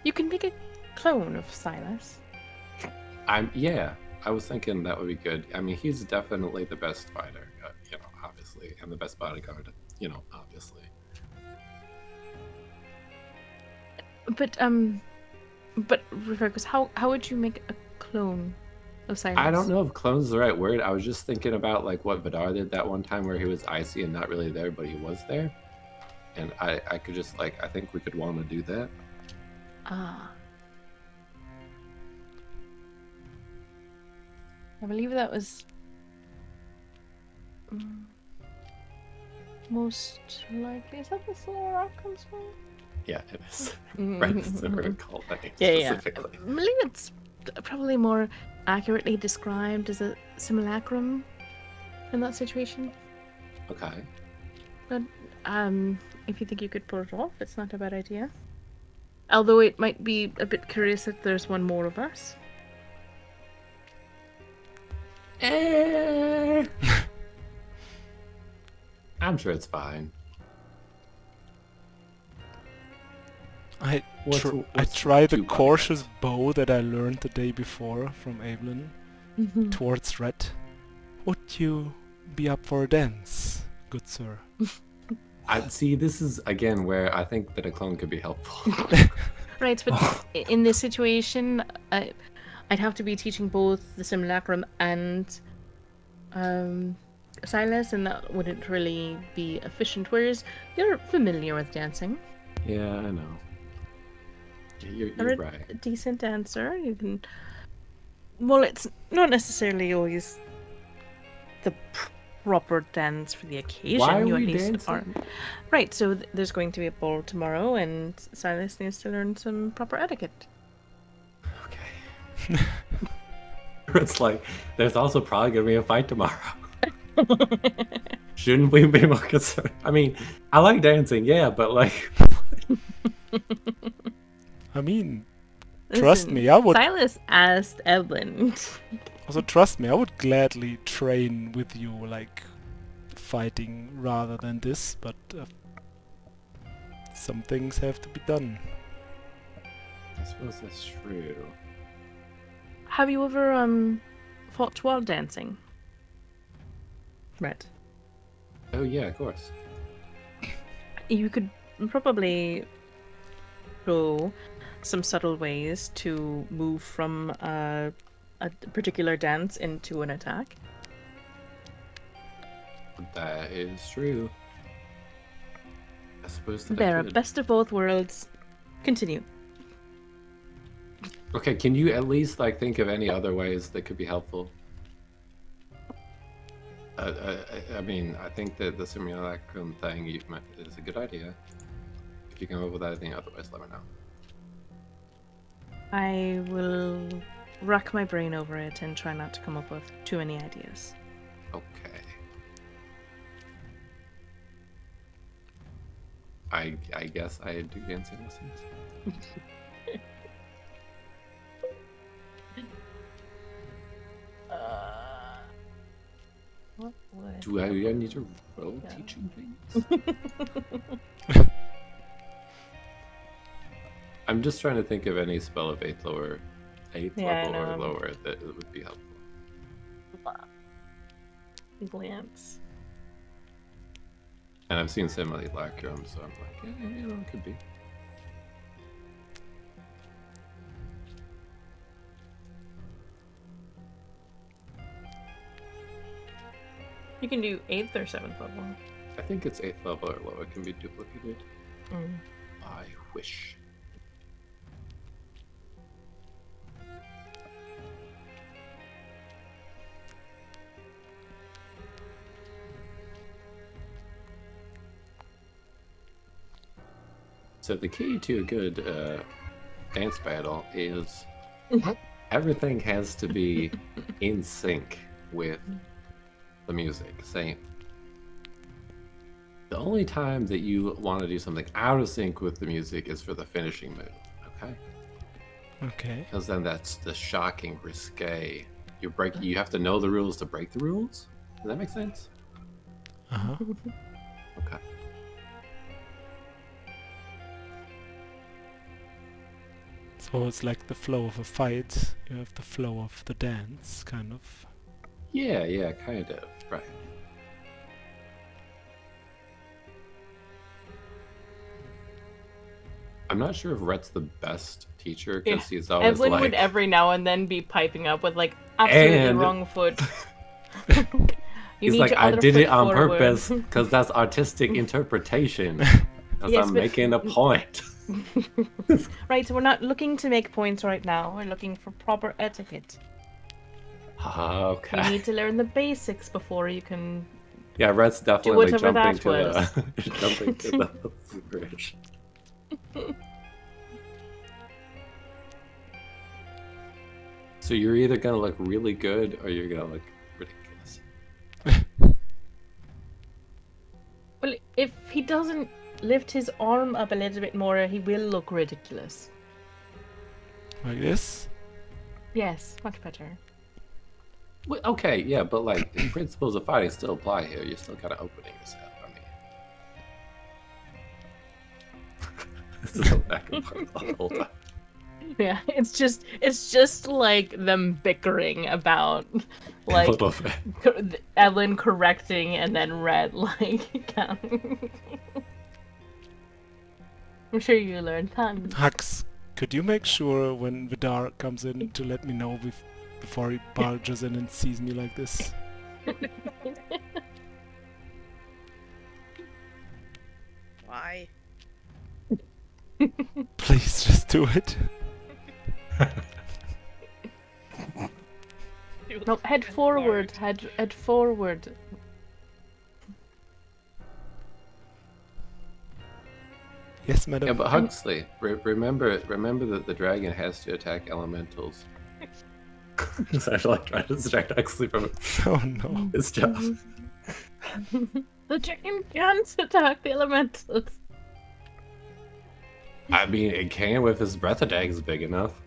You can make a clone of Silas. Yeah, I was thinking that would be good. I mean, he's definitely the best fighter, obviously, and the best bodyguard, obviously. But Refocus, how would you make a clone of silence? I don't know if clone is the right word. I was just thinking about like what Vidar did that one time where he was icy and not really there, but he was there. And I could just like, I think we could want to do that. Ah. I believe that was most likely. Is that the Solar Outcomes one? Yeah, it is. Right, so we're gonna call that name Yeah. specifically. I believe it's probably more accurately described as a simulacrum in that situation. Okay. But if you think you could pull it off, it's not a bad idea. Although it might be a bit curious that there's one more of us. I'm sure it's fine. I What's try the too cautious bow that I learned the day before from Evelyn towards Red. Would you be up for a dance, good sir? I see. This is again where I think that a clone could be helpful. Right, but in this situation, I'd have to be teaching both the simulacrum and Silas, and that wouldn't really be efficient. Whereas you're familiar with dancing. Yeah, I know. You're You're right. a decent dancer. You can. Well, it's not necessarily always the proper dance for the occasion. Why are you we at least dancing? are. Right, so there's going to be a ball tomorrow, and Silas needs to learn some proper etiquette. Okay. It's like there's also probably gonna be a fight tomorrow. Shouldn't we be more concerned? I mean, I like dancing, yeah, but like. I mean, trust Listen, me, I would. Silas asked Evelyn. Also, trust me, I would gladly train with you, like fighting rather than this. But some things have to be done. I suppose that's true. Have you ever fought while dancing? Right. Oh yeah, of course. You could probably show some subtle ways to move from a particular dance into an attack. That is true. I suppose that There, I could. best of both worlds. Continue. Okay, can you at least like think of any other ways that could be helpful? I mean, I think that the simulacrum thing is a good idea. If you come up with anything otherwise, let me know. I will rack my brain over it and try not to come up with too many ideas. Okay. I guess I do dancing lessons. What would... Do I need to roll Yeah. teaching things? I'm just trying to think of any spell of eighth Yeah, level I or know. lower that would be helpful. Glance. And I've seen simulacrum, so I'm like, yeah, it could be. You can do 8th or 7th level. I think it's 8th level or lower can be duplicated. Mm. I wish. So the key to a good dance battle is everything has to be in sync with the music. Say, the only time that you want to do something out of sync with the music is for the finishing move, okay? Okay. Because then that's the shocking, risque. You have to know the rules to break the rules. Does that make sense? Uh-huh. Okay. So it's like the flow of a fight. You have the flow of the dance, kind of. Yeah, kind of. Right. I'm not sure if Rhett's the best teacher because he's always Evelyn like. would every now and then be piping up with like, absolutely And- wrong foot. He's like, I did it on purpose because that's artistic interpretation. Because Yes, I'm but- making a point. Right, so we're not looking to make points right now. We're looking for proper etiquette. You Okay. need to learn the basics before you can. Yeah, Rhett's definitely whatever jumping that to was. the jumping to the bridge. So you're either gonna look really good or you're gonna look ridiculous. Well, if he doesn't lift his arm up a little bit more, he will look ridiculous. Like this? Yes, much better. Well, okay, yeah, but like the principles of fighting still apply here. You're still kind of opening yourself. I mean, this is the back and forth the whole time. Yeah, it's just like them bickering about A like little bit. Evelyn correcting and then Red like counting. I'm sure you learned tons. Hux, could you make sure when Vidar comes in to let me know before he barges in and sees me like this? Why? Please, just do it. No, head forward, head forward. Yes, madam. Yeah, but Huxley, remember that the dragon has to attack elementals. So I feel like trying to distract Huxley from Oh no. his job. The chicken can't attack the elementals. I mean, it can if his breath attack is big enough.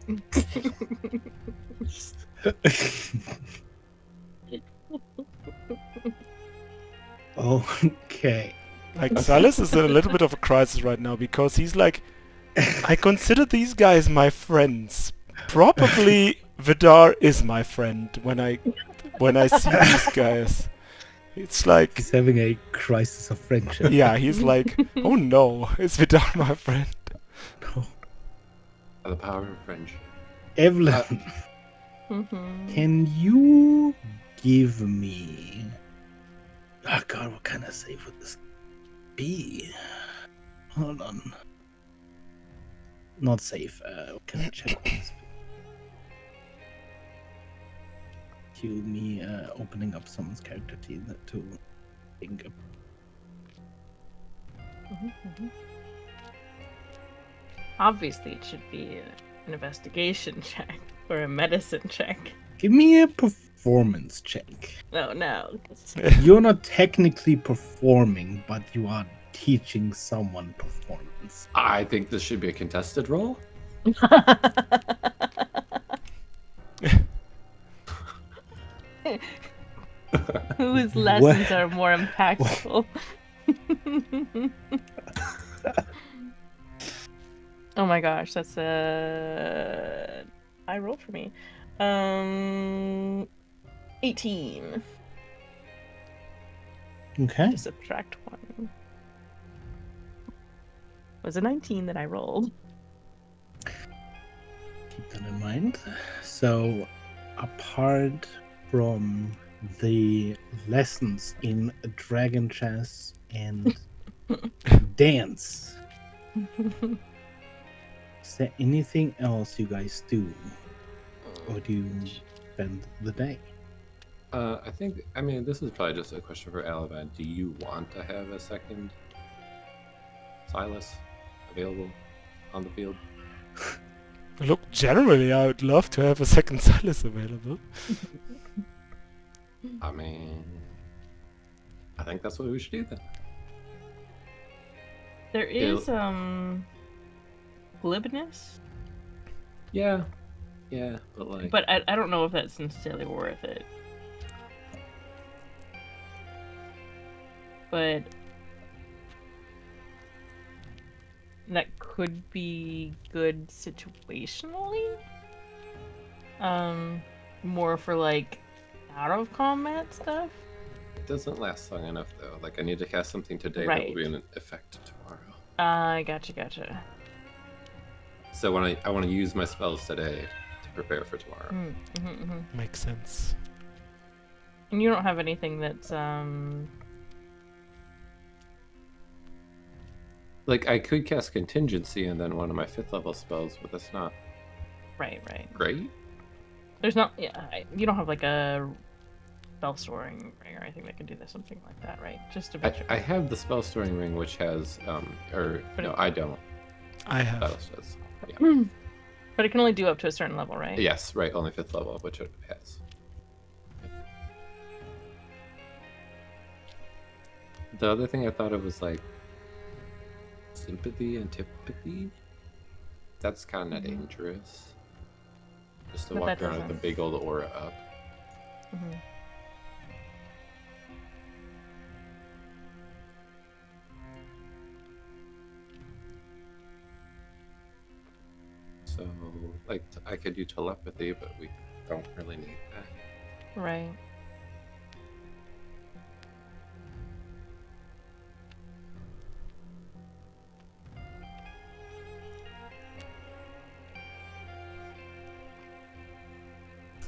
Okay. Like, Silas is in a little bit of a crisis right now because he's like, I consider these guys my friends. Probably Vidar is my friend when I see these guys. It's like, He's having a crisis of friendship. yeah, he's like, oh no, is Vidar my friend? No. The power of friendship. Evelyn, can you give me... Oh god, what kind of save would this be? Hold on. Not safe. What can I check with this? Cue me opening up someone's character to think of. Obviously, it should be an investigation check or a medicine check. Give me a performance check. No. You're not technically performing, but you are teaching someone performance. I think this should be a contested role. Whose lessons are more impactful? Oh my gosh, that's a high roll for me. 18. Okay. To subtract 1. It was a 19 that I rolled. Keep that in mind. So, apart from the lessons in dragon chess and dance, is there anything else you guys do? Or do you spend the day? I mean, this is probably just a question for Alavan. Do you want to have a second Silas available on the field? Look, generally, I would love to have a second Silas available. I mean, I think that's what we should do then. There is glibness, Yeah, but like, but I don't know if that's necessarily worth it. But that could be good situationally. More for like out of combat stuff. it doesn't last long enough though. Like, I need to cast something today that Right. will be in effect tomorrow. Gotcha. So when I want to use my spells today to prepare for tomorrow. Makes sense. And you don't have anything that's Like, I could cast Contingency and then one of my 5th level spells, but that's not right. great. There's not. Yeah, you don't have like a spell storing ring or anything that can do this, something like that, right? Just a bit. I have the spell storing ring, which has I don't. I have. Silas does. Yeah. But it can only do up to a certain level, right? Yes, right. Only 5th level, which it has. The other thing I thought it was like sympathy, antipathy. That's kind of dangerous. Just to But walk that around with a doesn't. big old aura up. Mhm. So, like, I could do telepathy, but we don't really need that. Right.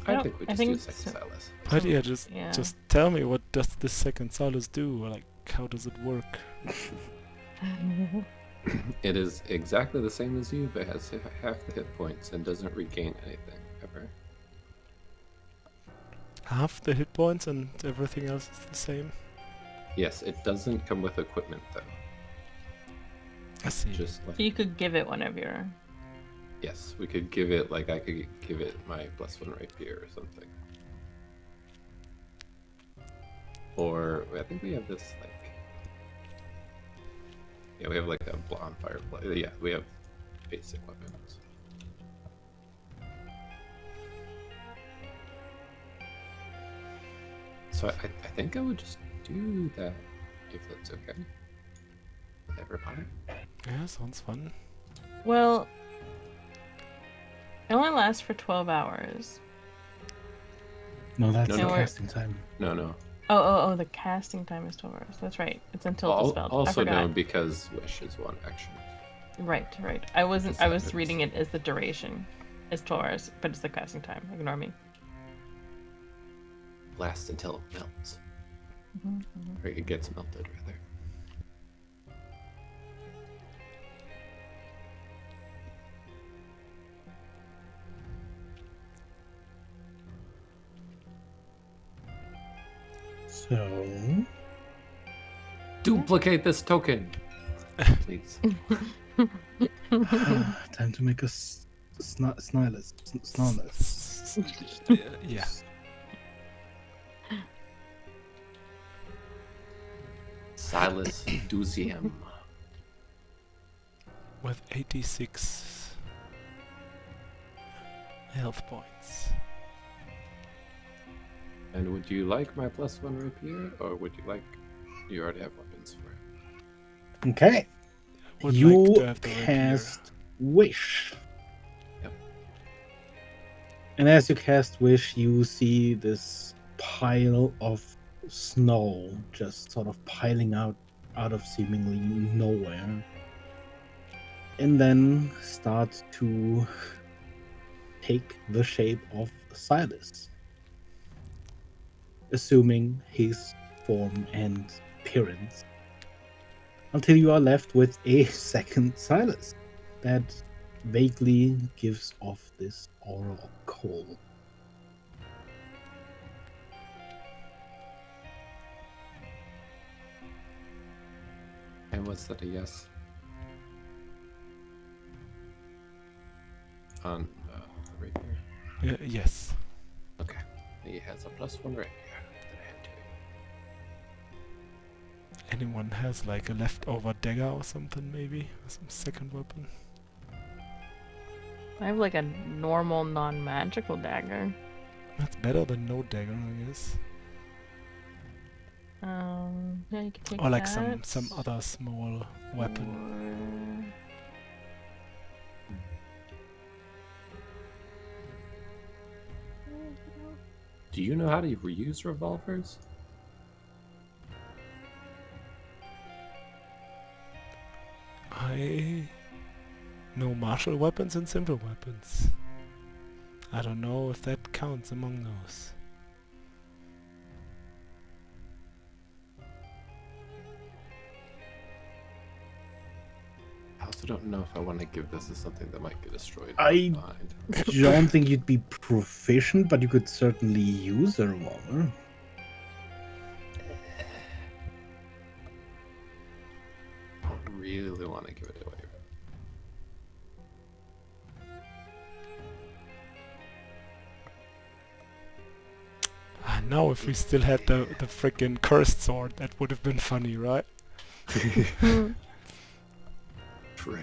I think we just do so. second Silas. But yeah, just Yeah. just tell me, what does the second Silas do? Like, how does it work? It is exactly the same as you, but has half the hit points and doesn't regain anything ever. Half the hit points and everything else is the same? Yes, it doesn't come with equipment though. I see. Just like So you could give it one of your. yes, we could give it like I could give it my +1 rapier or something. Or I think we have this like yeah, we have like a bonfire blade. Yeah, we have basic weapons. So I think I would just do that if that's okay with everybody. Yeah, sounds fun. Well, it only lasts for 12 hours. No, that's No, the no. casting time. No. Oh, the casting time is 12 hours. That's right. It's until dispelled. I Also forgot. known because wish is one action. Right. I wasn't. I was Happens. reading it as the duration. It's 12 hours, but it's the casting time. Ignore me. Lasts until it melts. Or it gets melted, rather. So, Duplicate this token, please. time to make us snarless. Yeah. Silas Duzium. With 86 health points. And would you like my +1 rapier, or would you like? You already have weapons for it. Okay. Would You like to have the rapier. cast Wish. Yep. And as you cast Wish, you see this pile of snow just sort of piling out of seemingly nowhere. And then start to take the shape of Silas, assuming his form and appearance, until you are left with a second Silas that vaguely gives off this aura of cold. And was that a yes? On the rapier. Yes. Okay. He has a +1 rapier that I had to. Anyone has like a leftover dagger or something, maybe? Some second weapon? I have like a normal non-magical dagger. That's better than no dagger, I guess. Yeah, you can take Or like that. some other small weapon. Do you know how to reuse revolvers? I know martial weapons and simple weapons. I don't know if that counts among those. I also don't know if I want to give this as something that might get destroyed. I- Mind. don't think you'd be proficient, but you could certainly use a revolver. I don't really want to give it away. Now if we still had the frickin' cursed sword, that would have been funny, right? True.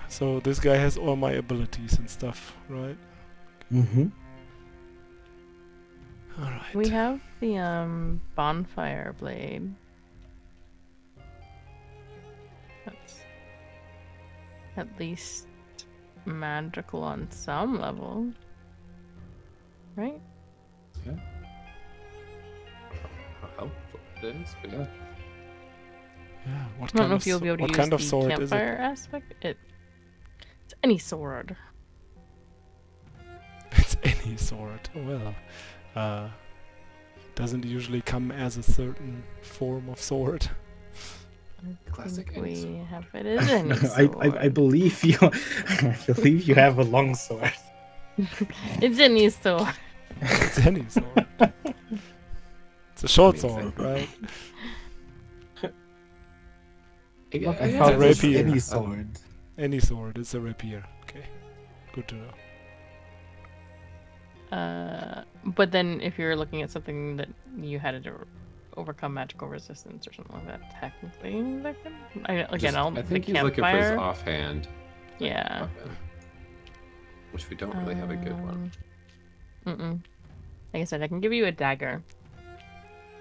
So this guy has all my abilities and stuff, right? Mm-hmm. Alright. We have the bonfire blade. That's at least magical on some level. Right? Yeah. How helpful it is, but yeah. Yeah, what I don't kind know of if you'll be able to what use kind of the sword is it? campfire aspect. It's any sword. It's any sword. Well, doesn't usually come as a certain form of sword. I Classic think any we sword. have it as any sword. I believe you. I believe you have a long sword. It's any sword. It's any sword. It's a short Amazing. sword, right? Look, I It's found a this rapier. any sword. Any sword. It's a rapier. Okay, good to know. But then if you're looking at something that you had to overcome magical resistance or something like that, technically that could. I think the he's looking for his campfire. offhand Yeah. weapon, which we don't really have a good one. Like I said, I can give you a dagger.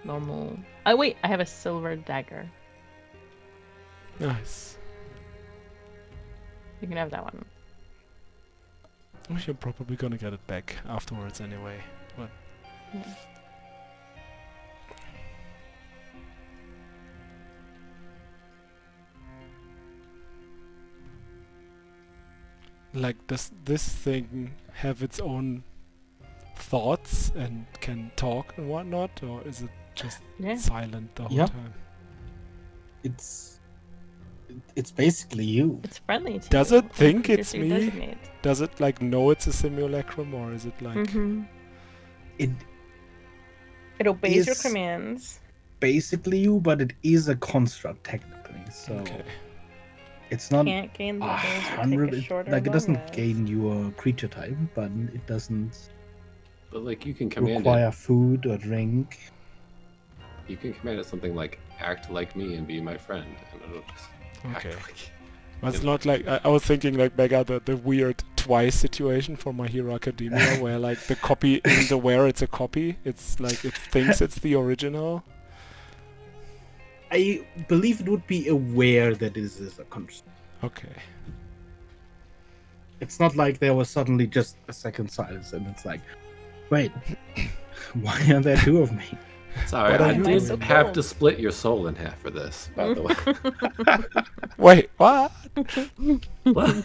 Normal. Oh wait, I have a silver dagger. Nice. You can have that one. You're probably gonna get it back afterwards anyway. But Yeah. like, does this thing have its own thoughts and can talk and whatnot, or is it just Yeah. silent the whole Yeah. time? It's basically you. It's friendly to Does you. it think Creatures it's you me? designate. Does it like know it's a simulacrum, or is it like It It obeys your is- commands. basically you, but it is a construct technically. So okay? it's not Can't gain levels or take 100. a shorter Like it long doesn't rest. gain your creature type, but it doesn't But like you can command require food or drink. it. You can command it something like act like me and be my friend, and it'll just Okay. act like. But it's not like I was thinking like back at the weird twice situation for My Hero Academia, where like the copy isn't aware it's a copy. It's like it thinks it's the original. I believe it would be aware that this is a construct. Okay. It's not like there was suddenly just a second silence and it's like, wait, why are there two of me? Sorry, What are I you did doing? have to split your soul in half for this, by the way. Wait, what? What?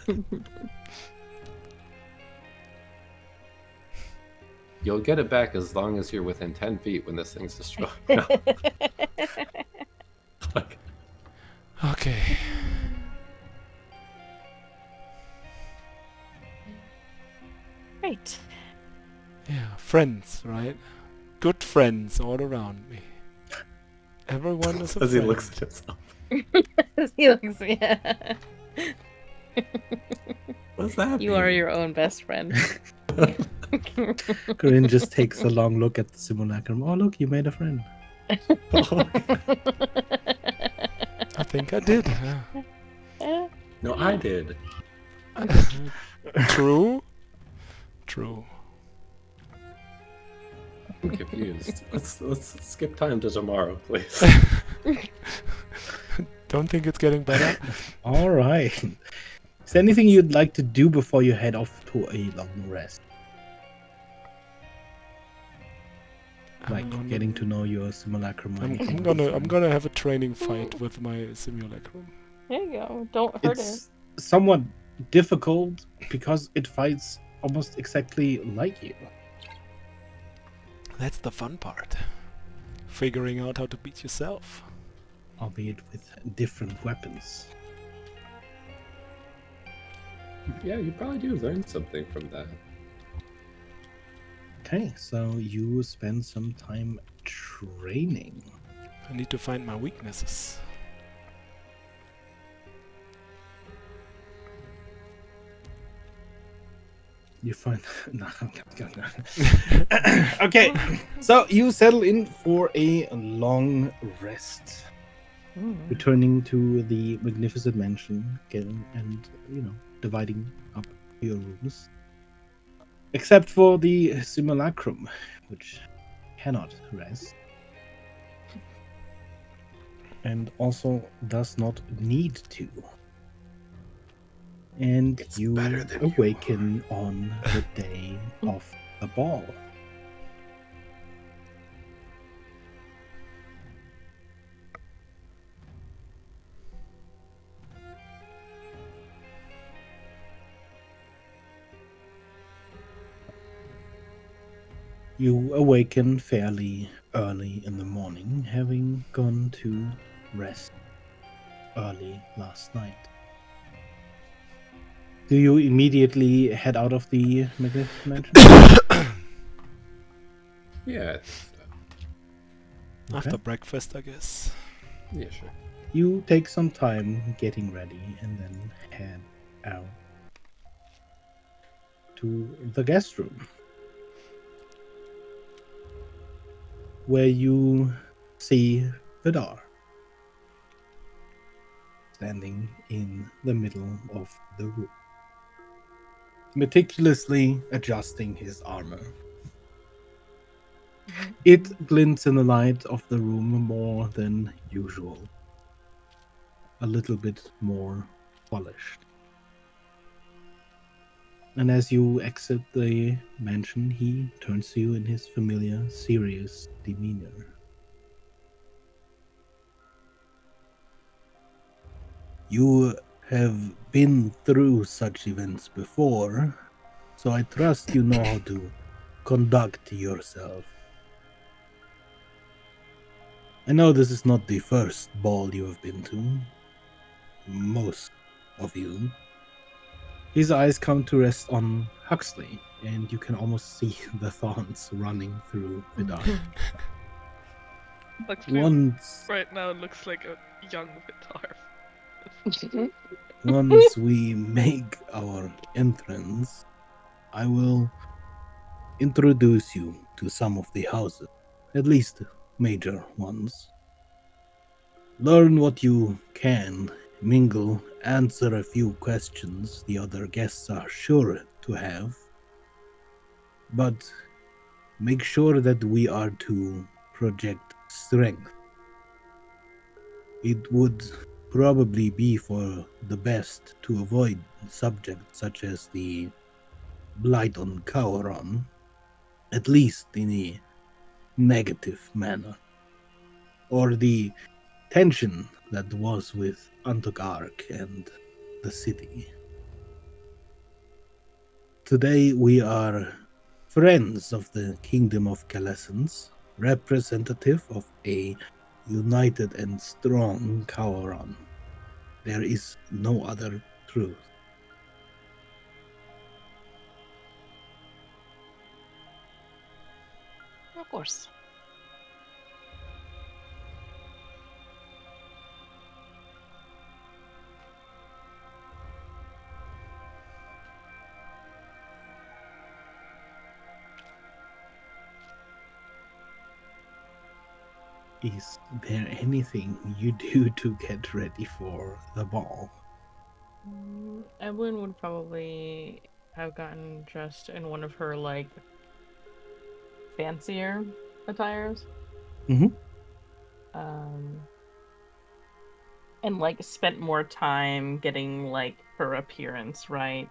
You'll get it back as long as you're within 10 feet when this thing's destroyed. Like, Okay. Right. Yeah, friends, right? Good friends all around me. Everyone is a as he friend. looks at himself. He looks, yeah. What's that? You are your own best friend. Corinne just takes a long look at the simulacrum. Oh, look, you made a friend. I think I did. No, I did. True. True. I'm confused. Let's skip time to tomorrow, please. Don't think it's getting better. All right. Is there anything you'd like to do before you head off to a long rest? Like getting to know your simulacrum. or anything I'm gonna have a training fight with my simulacrum. There you go. Don't hurt It's somewhat difficult because it fights almost exactly like you. That's the fun part. Figuring out how to beat yourself. Albeit with different weapons. Yeah, you probably do learn something from that. Okay, so you spend some time training. I need to find my weaknesses. You find no, okay, so you settle in for a long rest, returning to the magnificent mansion again, and dividing up your rooms, except for the simulacrum, which cannot rest, and also does not need to. And It's you better than you. awaken on the day of the ball. You awaken fairly early in the morning, having gone to rest early last night. Do you immediately head out of the magnificent mansion? Yeah, I think so. After breakfast, I guess. Yeah, sure. You take some time getting ready and then head out to the guest room, where you see Vidar standing in the middle of the room, meticulously adjusting his armor. It glints in the light of the room more than usual, a little bit more polished. And as you exit the mansion, he turns to you in his familiar, serious demeanor. You have been through such events before, so I trust you know how to conduct yourself. I know this is not the first ball you have been to. Most of you. His eyes come to rest on Huxley, and you can almost see the thorns running through Vidar. Huxley Once, right now looks like a young Vitar. once we make our entrance, I will introduce you to some of the houses, at least major ones. Learn what you can, mingle, answer a few questions the other guests are sure to have, but make sure that we are to project strength. It would probably be for the best to avoid subjects such as the blight on Kauron, at least in a negative manner, or the tension that was with Antogark and the city. Today we are friends of the Kingdom of Calessens, representative of a united and strong Kauron. There is no other truth. Of course. Is there anything you do to get ready for the ball? Evelyn would probably have gotten dressed in one of her like fancier attires. Mm-hmm. Um, and like spent more time getting like her appearance right.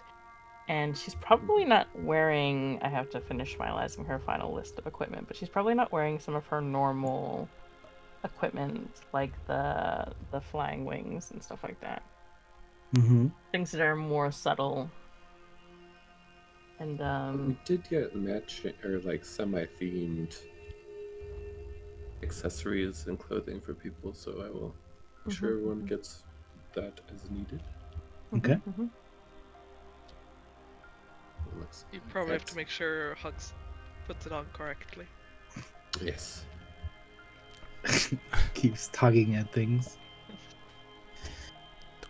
And she's probably not wearing. I have to finish finalizing her final list of equipment, but she's probably not wearing some of her normal equipment like the flying wings and stuff like that. Mm-hmm. things that are more subtle. And We did get matching or like semi-themed accessories and clothing for people, so I will make sure everyone gets that as needed. Okay. Looks You probably have to that's- make sure Hugs puts it on correctly. Yes. Keeps tugging at things.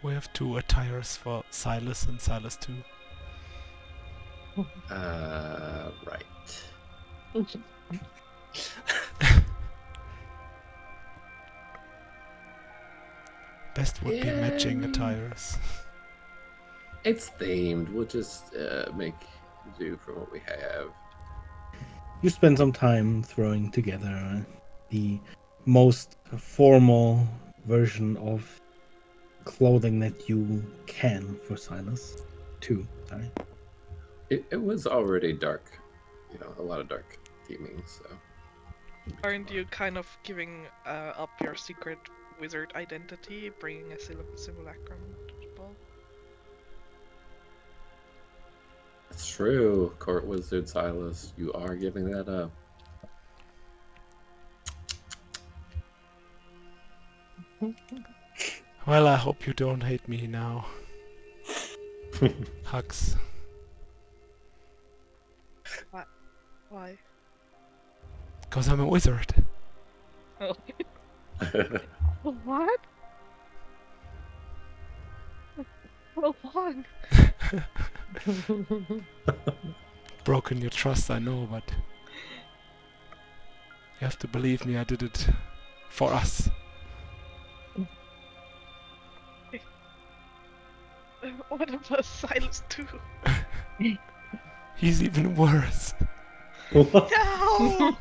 We have 2 attires for Silas and Silas 2. Right. Best would be matching attires. It's themed. We'll just make do from what we have. You spend some time throwing together the most formal version of clothing that you can for Silas. Two, sorry. It was already dark, a lot of dark theming. So Aren't you kind of giving up your secret wizard identity, bringing a simulacrum to the ball? it's true, Court Wizard Silas. You are giving that up. Well, I hope you don't hate me now. Hugs. Why? Because I'm a wizard. Oh. What? How long? Broken your trust, I know, but you have to believe me, I did it for us. What about Silas too? He's even worse. What? No!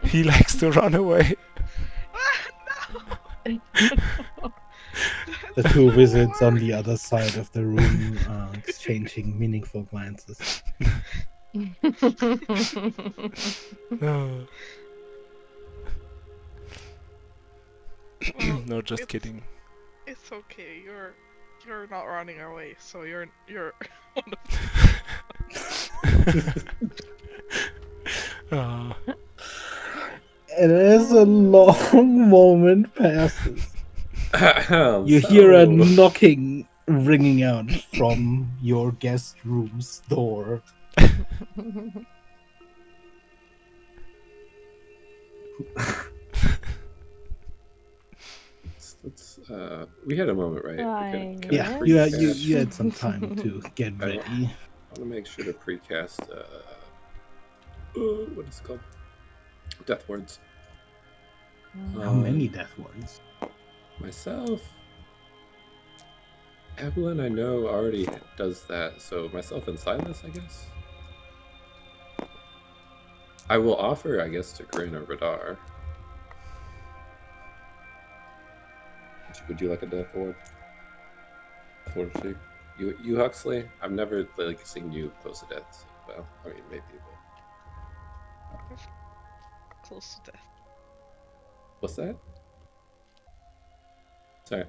He likes to run away. No! The two wizards on the other side of the room are exchanging meaningful glances. No. Well, No, just it's- kidding. It's okay. You're not running away, so you're one of Ah. And as a long moment passes, you hear a knocking ringing out from your guest room's door. We had a moment, right? Yeah, Yes. you had some time to get I ready. want to make sure to precast. What is it called? Death words. How many death words? Myself. Evelyn, I know, already does that. So myself and Silas, I guess. I will offer, I guess, to Corinne or Radar. Would you like a death ward? Death ward or two? You Huxley? I've never seen you close to death. So, well, I mean, maybe. But... close to death. What's that? Sorry,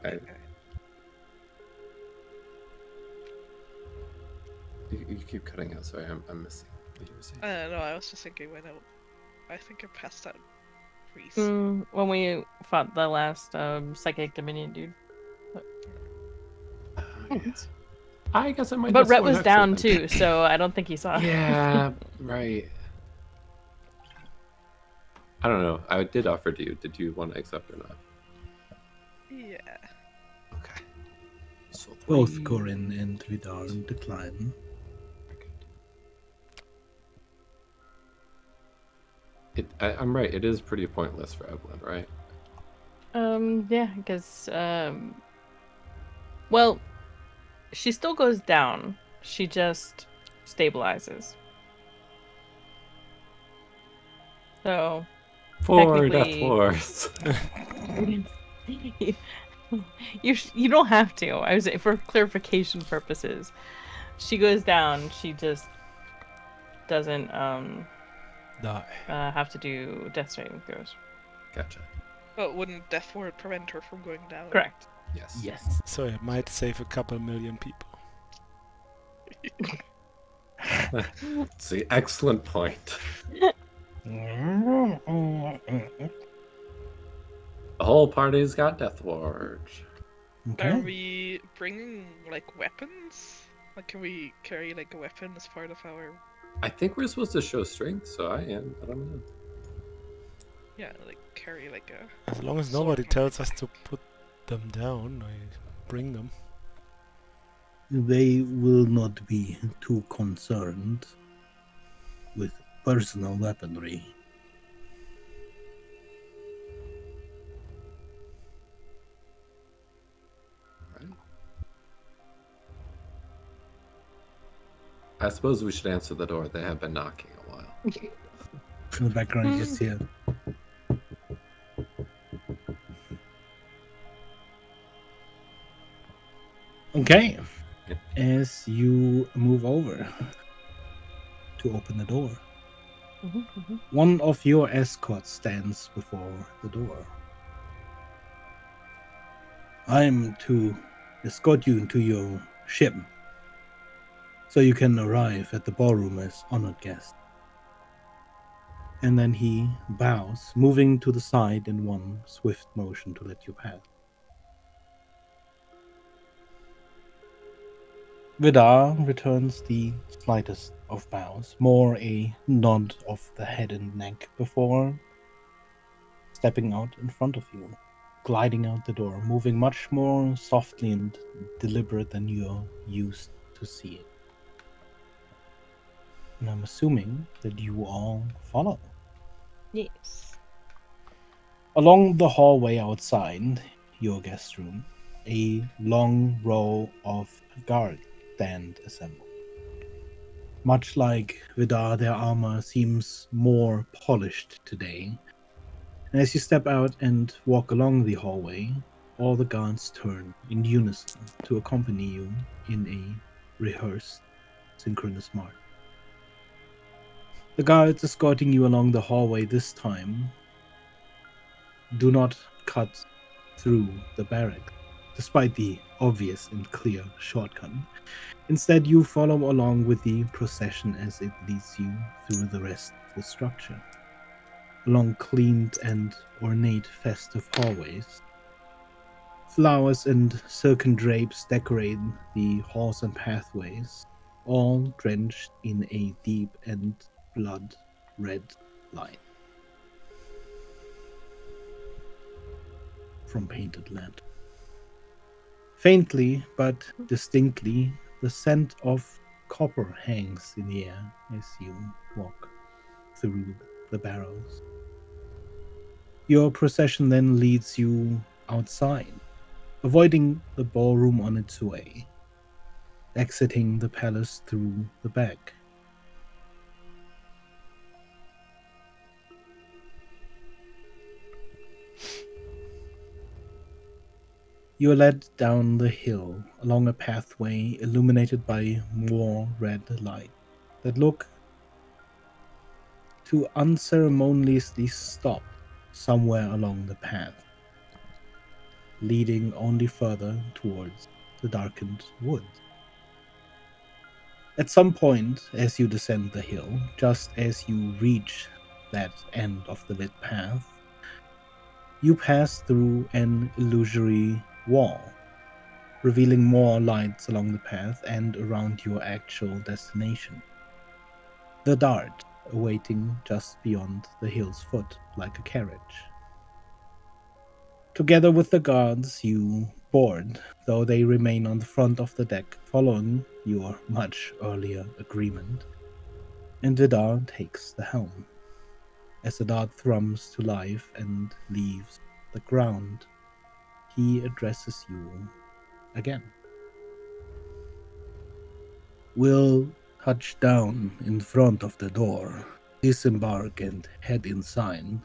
you keep cutting out. Sorry, I'm missing what you were saying. No, I was just thinking I think I passed out Reese. When we fought the last psychic dominion dude. I guess I might. But just Rhett go was Huxley down then. too, so I don't think he saw. Yeah, right. I don't know. I did offer to you. Did you want to accept or not? Yeah. Okay. So Both Corinne and Vidar decline. I'm right. It is pretty pointless for Evelyn, right? Yeah, because well, she still goes down. She just stabilizes. So 4 death technically- wars. you don't have to. I was for clarification purposes. She goes down. She just doesn't Die. have to do death saving throws. Gotcha. But wouldn't Death Ward prevent her from going down? Correct. Yes. Yes. So it might save a couple million people. See, excellent point. The whole party's got Death Ward. Are Okay. we bringing like weapons? Like, can we carry like a weapon as part of our? I think we're supposed to show strength, so I am. I don't know. Yeah, like carry like a. As long as Sword nobody on my tells us back. to put them down, I bring them. They will not be too concerned with personal weaponry. Right? I suppose we should answer the door. They have been knocking a while. In the background, you just hear. Okay. As you move over to open the door, one of your escorts stands before the door. I'm to escort you into your ship so you can arrive at the ballroom as honored guests. And then he bows, moving to the side in one swift motion to let you pass. Vidar returns the slightest of bows, more a nod of the head and neck before stepping out in front of you, gliding out the door, moving much more softly and deliberate than you're used to seeing. And I'm assuming that you all follow. Yes. Along the hallway outside your guest room, a long row of guards stand assembled. Much like Vidar, their armor seems more polished today. And as you step out and walk along the hallway, all the guards turn in unison to accompany you in a rehearsed synchronous march. The guards escorting you along the hallway this time do not cut through the barracks, despite the obvious and clear shortcut. Instead, you follow along with the procession as it leads you through the rest of the structure, along cleaned and ornate festive hallways. Flowers and silken drapes decorate the halls and pathways, all drenched in a deep and blood red light from painted lanterns. Faintly but distinctly, the scent of copper hangs in the air as you walk through the barrows. Your procession then leads you outside, avoiding the ballroom on its way, exiting the palace through the back. You are led down the hill along a pathway illuminated by more red light that look to unceremoniously stop somewhere along the path, leading only further towards the darkened woods. At some point, as you descend the hill, just as you reach that end of the lit path, you pass through an illusory wall, revealing more lights along the path and around your actual destination. The dart awaiting just beyond the hill's foot like a carriage. Together with the guards, you board, though they remain on the front of the deck following your much earlier agreement, and Vidar takes the helm. As the dart thrums to life and leaves the ground, he addresses you again. We'll touch down in front of the door, disembark and head inside.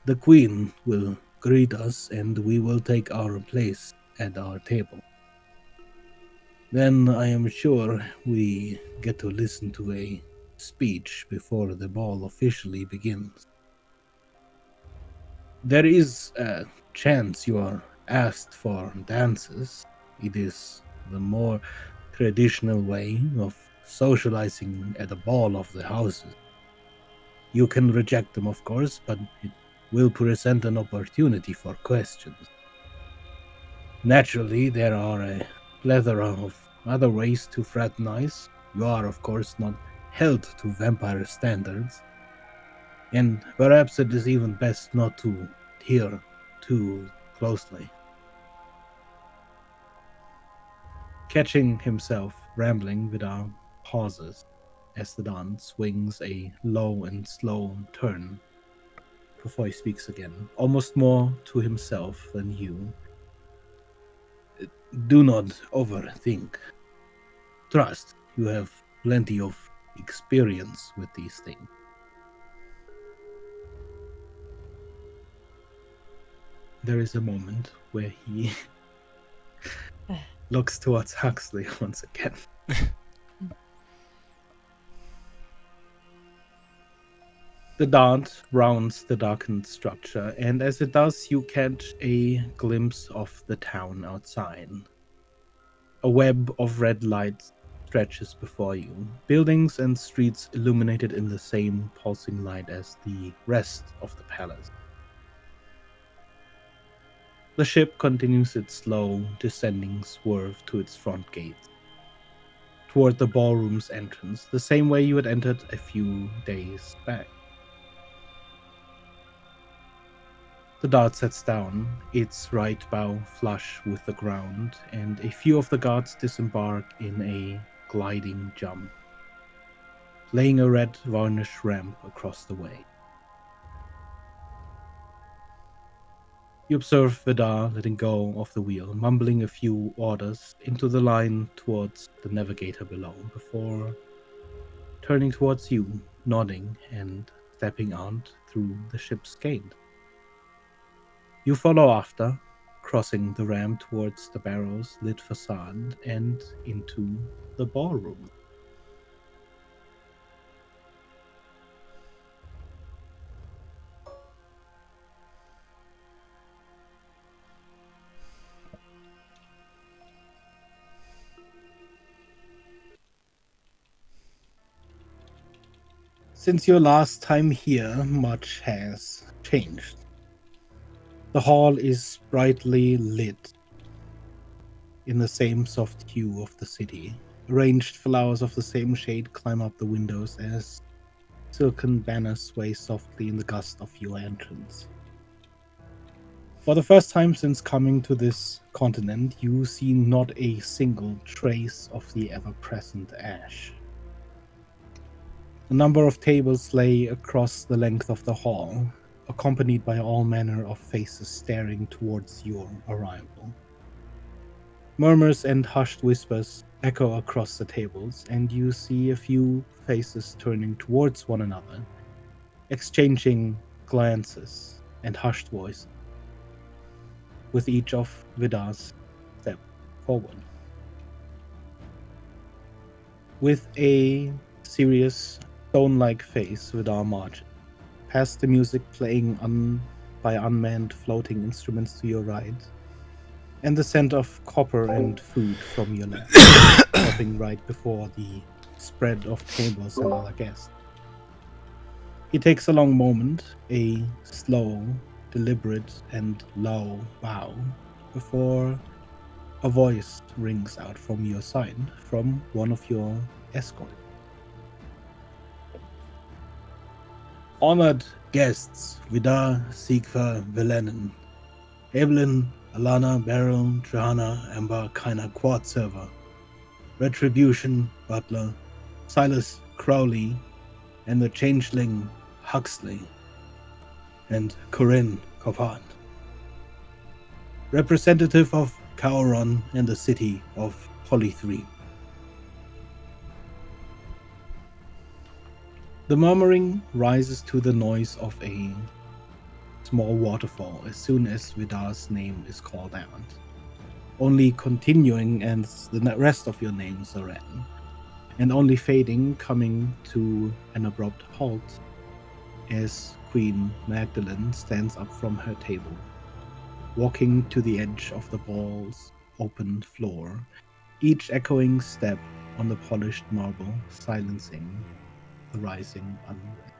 The Queen will greet us and we will take our place at our table. Then I am sure we get to listen to a speech before the ball officially begins. There is a chance you are asked for dances. It is the more traditional way of socializing at a ball of the houses. You can reject them, of course, but it will present an opportunity for questions. Naturally, there are a plethora of other ways to fraternize. You are, of course, not held to vampire standards, and perhaps it is even best not to adhere too closely. Catching himself rambling, Vidar pauses as the dance swings a low and slow turn before he speaks again, almost more to himself than you. Do not overthink. Trust, you have plenty of experience with these things. There is a moment where he looks towards Huxley once again. The dart rounds the darkened structure, and as it does, you catch a glimpse of the town outside. A web of red light stretches before you, buildings and streets illuminated in the same pulsing light as the rest of the palace. The ship continues its slow, descending swerve to its front gates, toward the ballroom's entrance, the same way you had entered a few days back. The dart sets down, its right bow flush with the ground, and a few of the guards disembark in a gliding jump, laying a red varnish ramp across the way. You observe Vidar letting go of the wheel, mumbling a few orders into the line towards the navigator below, before turning towards you, nodding and stepping out through the ship's gate. You follow after, crossing the ramp towards the barrow's lit facade and into the ballroom. Since your last time here, much has changed. The hall is brightly lit in the same soft hue of the city. Arranged flowers of the same shade climb up the windows as silken banners sway softly in the gust of your entrance. For the first time since coming to this continent, you see not a single trace of the ever-present ash. A number of tables lay across the length of the hall, accompanied by all manner of faces staring towards your arrival. Murmurs and hushed whispers echo across the tables, and you see a few faces turning towards one another, exchanging glances and hushed voices, with each of Vidar's step forward. With a serious, stone-like face, Vidar marches past the music playing by unmanned floating instruments to your right, and the scent of copper and food from your left, stopping right before the spread of tables and other guests. He takes a long moment, a slow, deliberate, and low bow, before a voice rings out from your side, from one of your escorts. Honored guests, Vidar, Sigva, Velenin, Evelyn, Alana, Beryl, Johanna, Amber, Kaina, Quad Server, Retribution, Butler, Silas, Crowley, and the changeling Huxley, and Corinne Coppard, representative of Cauron and the city of Polythreme. The murmuring rises to the noise of a small waterfall as soon as Vidar's name is called out, only continuing as the rest of your names are read, and only fading, coming to an abrupt halt as Queen Magdalene stands up from her table, walking to the edge of the ball's open floor, each echoing step on the polished marble silencing the rising unrest.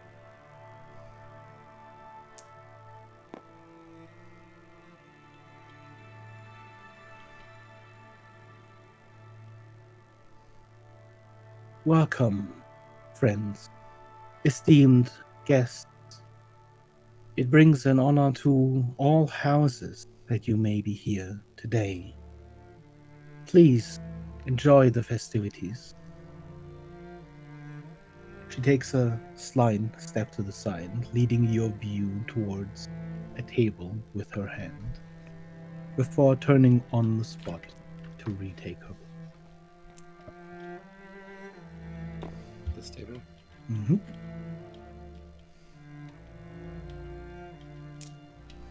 Welcome, friends, esteemed guests. It brings an honor to all houses that you may be here today. Please enjoy the festivities. She takes a slight step to the side, leading your view towards a table with her hand, before turning on the spot to retake her. This table? Mm-hmm.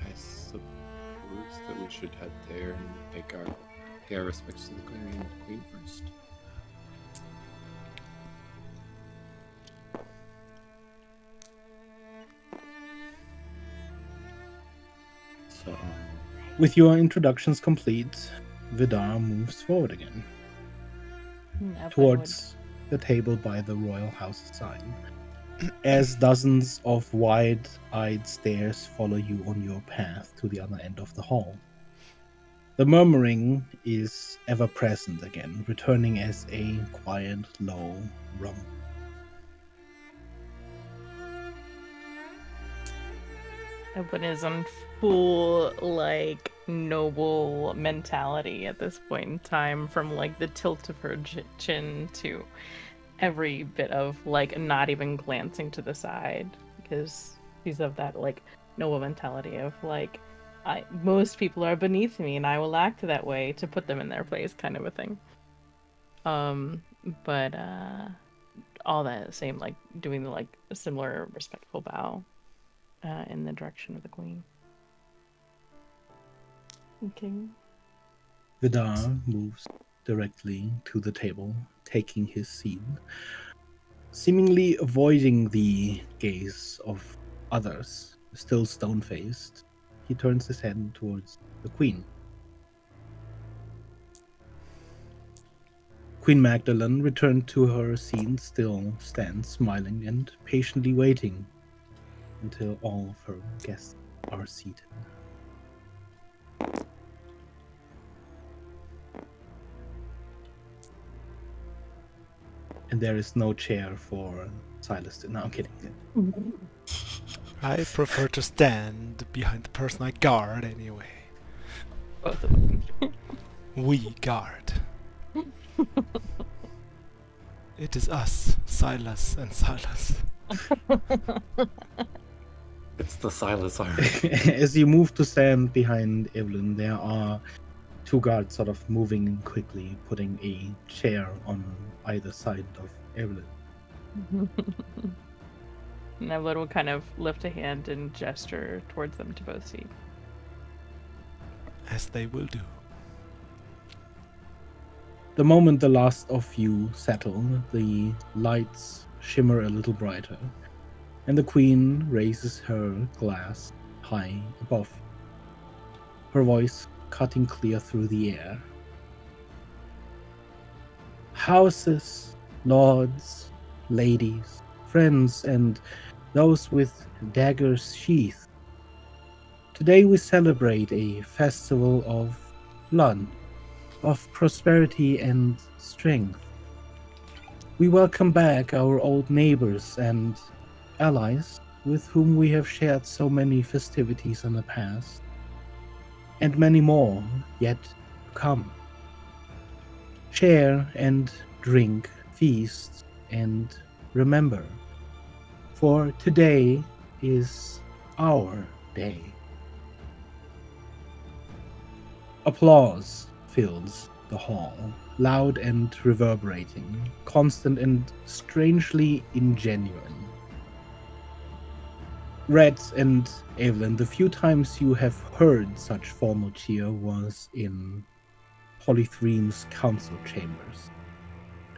I suppose that we should head there and pay our respects to the queen first. So, With your introductions complete, Vidar moves forward again towards the table by the royal house's side, as dozens of wide-eyed stares follow you on your path to the other end of the hall. The murmuring is ever present again, returning as a quiet, low rumble. Evelyn is on full, like, noble mentality at this point in time, from, like, the tilt of her chin to every bit of, like, not even glancing to the side, because she's of that, like, noble mentality of, like, most people are beneath me, and I will act that way to put them in their place, kind of a thing. But, all that same, like, doing the, like, similar respectful bow. In the direction of the queen. Okay. Vidar moves directly to the table, taking his seat, seemingly avoiding the gaze of others, still stone-faced. He turns his head towards the queen. Queen Magdalene, returned to her seat, still stands smiling and patiently waiting until all of her guests are seated. And there is no chair for Silas. No, I'm kidding. I prefer to stand behind the person I guard anyway. Both of them. We guard. It is us, Silas and Silas. it's the Silas army. As you move to stand behind Evelyn, there are two guards sort of moving quickly, putting a chair on either side of Evelyn. And Evelyn will kind of lift a hand and gesture towards them to both seat. As they will do. The moment the last of you settle, the lights shimmer a little brighter, and the queen raises her glass high above, her voice cutting clear through the air. Houses, lords, ladies, friends, and those with daggers sheathed. Today we celebrate a festival of blood, of prosperity and strength. We welcome back our old neighbors and allies with whom we have shared so many festivities in the past, and many more yet to come. Share and drink, feast and remember, for today is our day. Applause fills the hall, loud and reverberating, constant and strangely ingenuine. Red and Evelyn, the few times you have heard such formal cheer was in Polythreme's council chambers.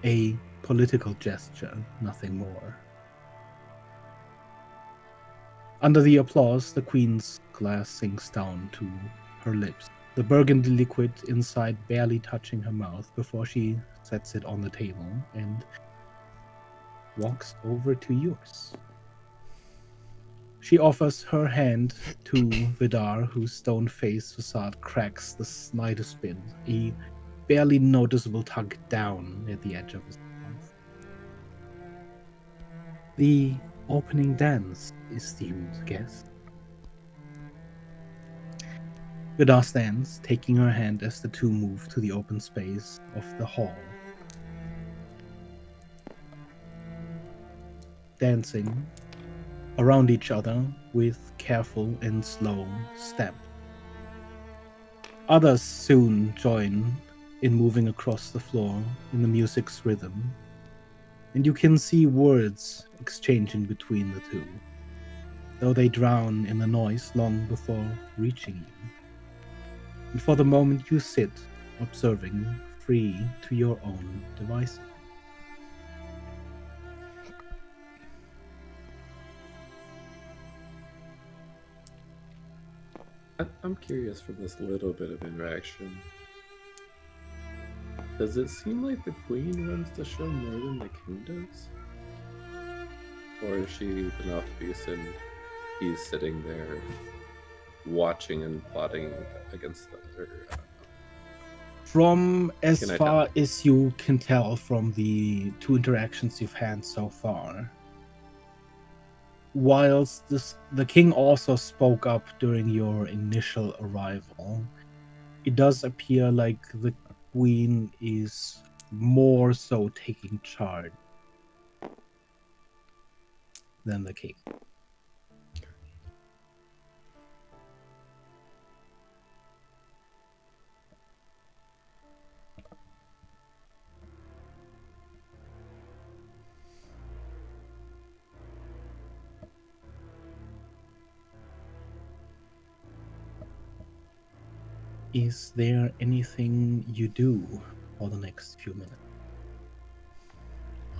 A political gesture, nothing more. Under the applause, the queen's glass sinks down to her lips, the burgundy liquid inside barely touching her mouth before she sets it on the table and walks over to yours. She offers her hand to Vidar, whose stone-faced facade cracks the slightest bit, a barely noticeable tug down at the edge of his mouth. The opening dance, esteemed guest. Vidar stands, taking her hand as the two move to the open space of the hall, dancing around each other with careful and slow steps. Others soon join in moving across the floor in the music's rhythm, and you can see words exchanging between the two, though they drown in the noise long before reaching you. And for the moment you sit, observing, free to your own devices. I'm curious from this little bit of interaction. Does it seem like the queen runs the show more than the king does? Or is she even off base and he's sitting there watching and plotting against the other? From as Can I far tell? as you can tell from the two interactions you've had so far, whilst the king also spoke up during your initial arrival, it does appear like the queen is more so taking charge than the king. Is there anything you do for the next few minutes?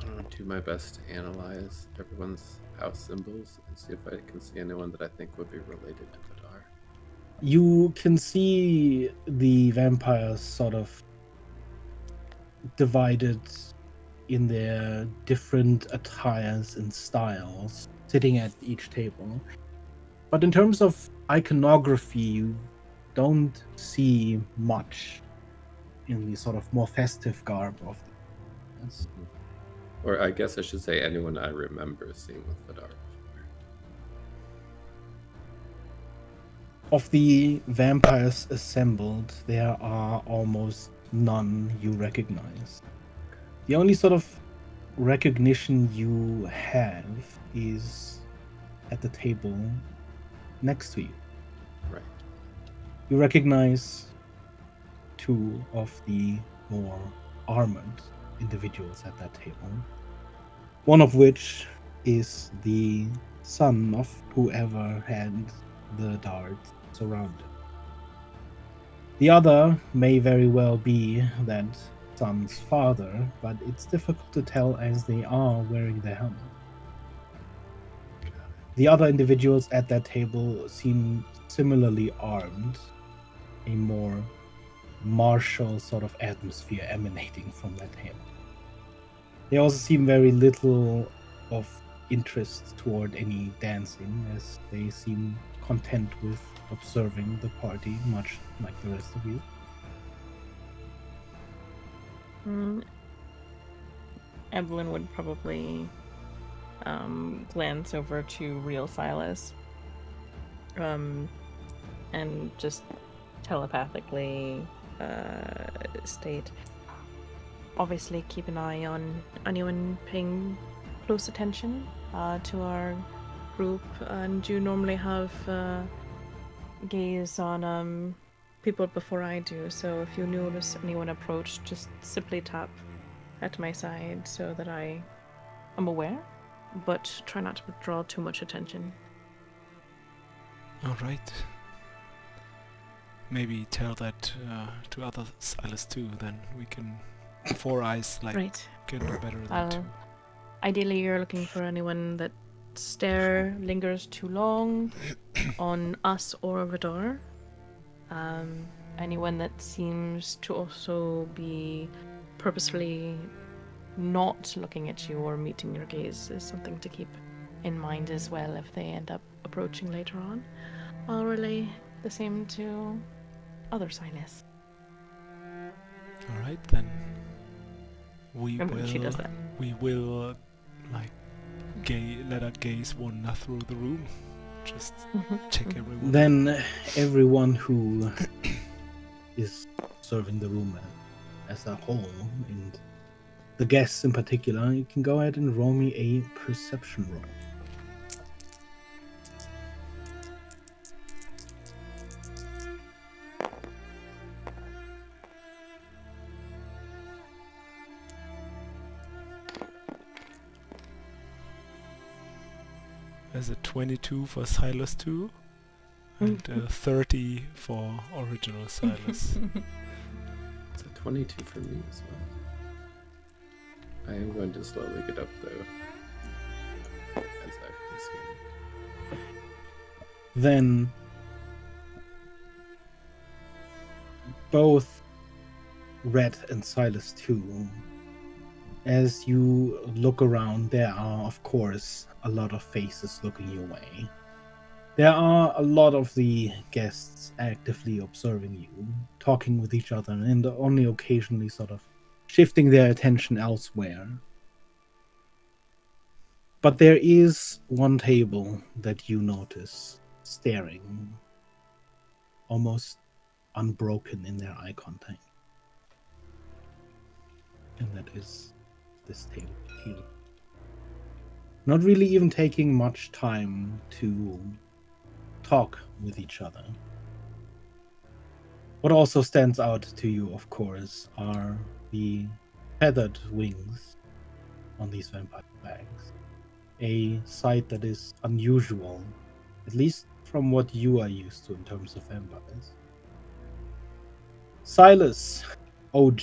I want to do my best to analyze everyone's house symbols and see if I can see anyone that I think would be related to Vidar. You can see the vampires sort of divided in their different attires and styles, sitting at each table. But in terms of iconography, you don't see much in the sort of more festive garb of the vampires. Or I guess I should say anyone I remember seeing with Vidar before. Of the vampires assembled, there are almost none you recognize. The only sort of recognition you have is at the table next to you. Right. You recognize two of the more armored individuals at that table. One of which is the son of whoever had the dart surrounded. The other may very well be that son's father, but it's difficult to tell as they are wearing their helmet. The other individuals at that table seem similarly armed, a more martial sort of atmosphere emanating from that table. They also seem very little of interest toward any dancing, as they seem content with observing the party, much like the rest of you. Evelyn would probably glance over to real Silas and just telepathically state, obviously keep an eye on anyone paying close attention to our group, and you normally have gaze on people before I do, so if you notice anyone approach, just simply tap at my side so that I am aware, but try not to draw too much attention. All right. Maybe tell that to other Silas too, then we can, four eyes, like, Right. can do better than two. Ideally, you're looking for anyone that stare lingers too long on us or Vidar. Anyone that seems to also be purposefully not looking at you or meeting your gaze is something to keep in mind as well if they end up approaching later on. I'll relay the same to other Silas. Alright then. We And when she does will that. we will like let her gaze wander through the room. Just check everyone out. Then everyone who is serving the room as a whole, and the guests in particular, you can go ahead and roll me a perception roll. There's a 22 for Silas 2 and a 30 for original Silas. It's a 22 for me as well. I am going to slowly get up though, as I've consumed. Then both Red and Silas too. As you look around, there are, of course, a lot of faces looking your way. There are a lot of the guests actively observing you, talking with each other, and only occasionally sort of shifting their attention elsewhere. But there is one table that you notice staring, almost unbroken in their eye contact. And that is this table here. Not really even taking much time to talk with each other. What also stands out to you, of course, are the feathered wings on these vampire bags. A sight that is unusual, at least from what you are used to in terms of vampires. Silas, OG.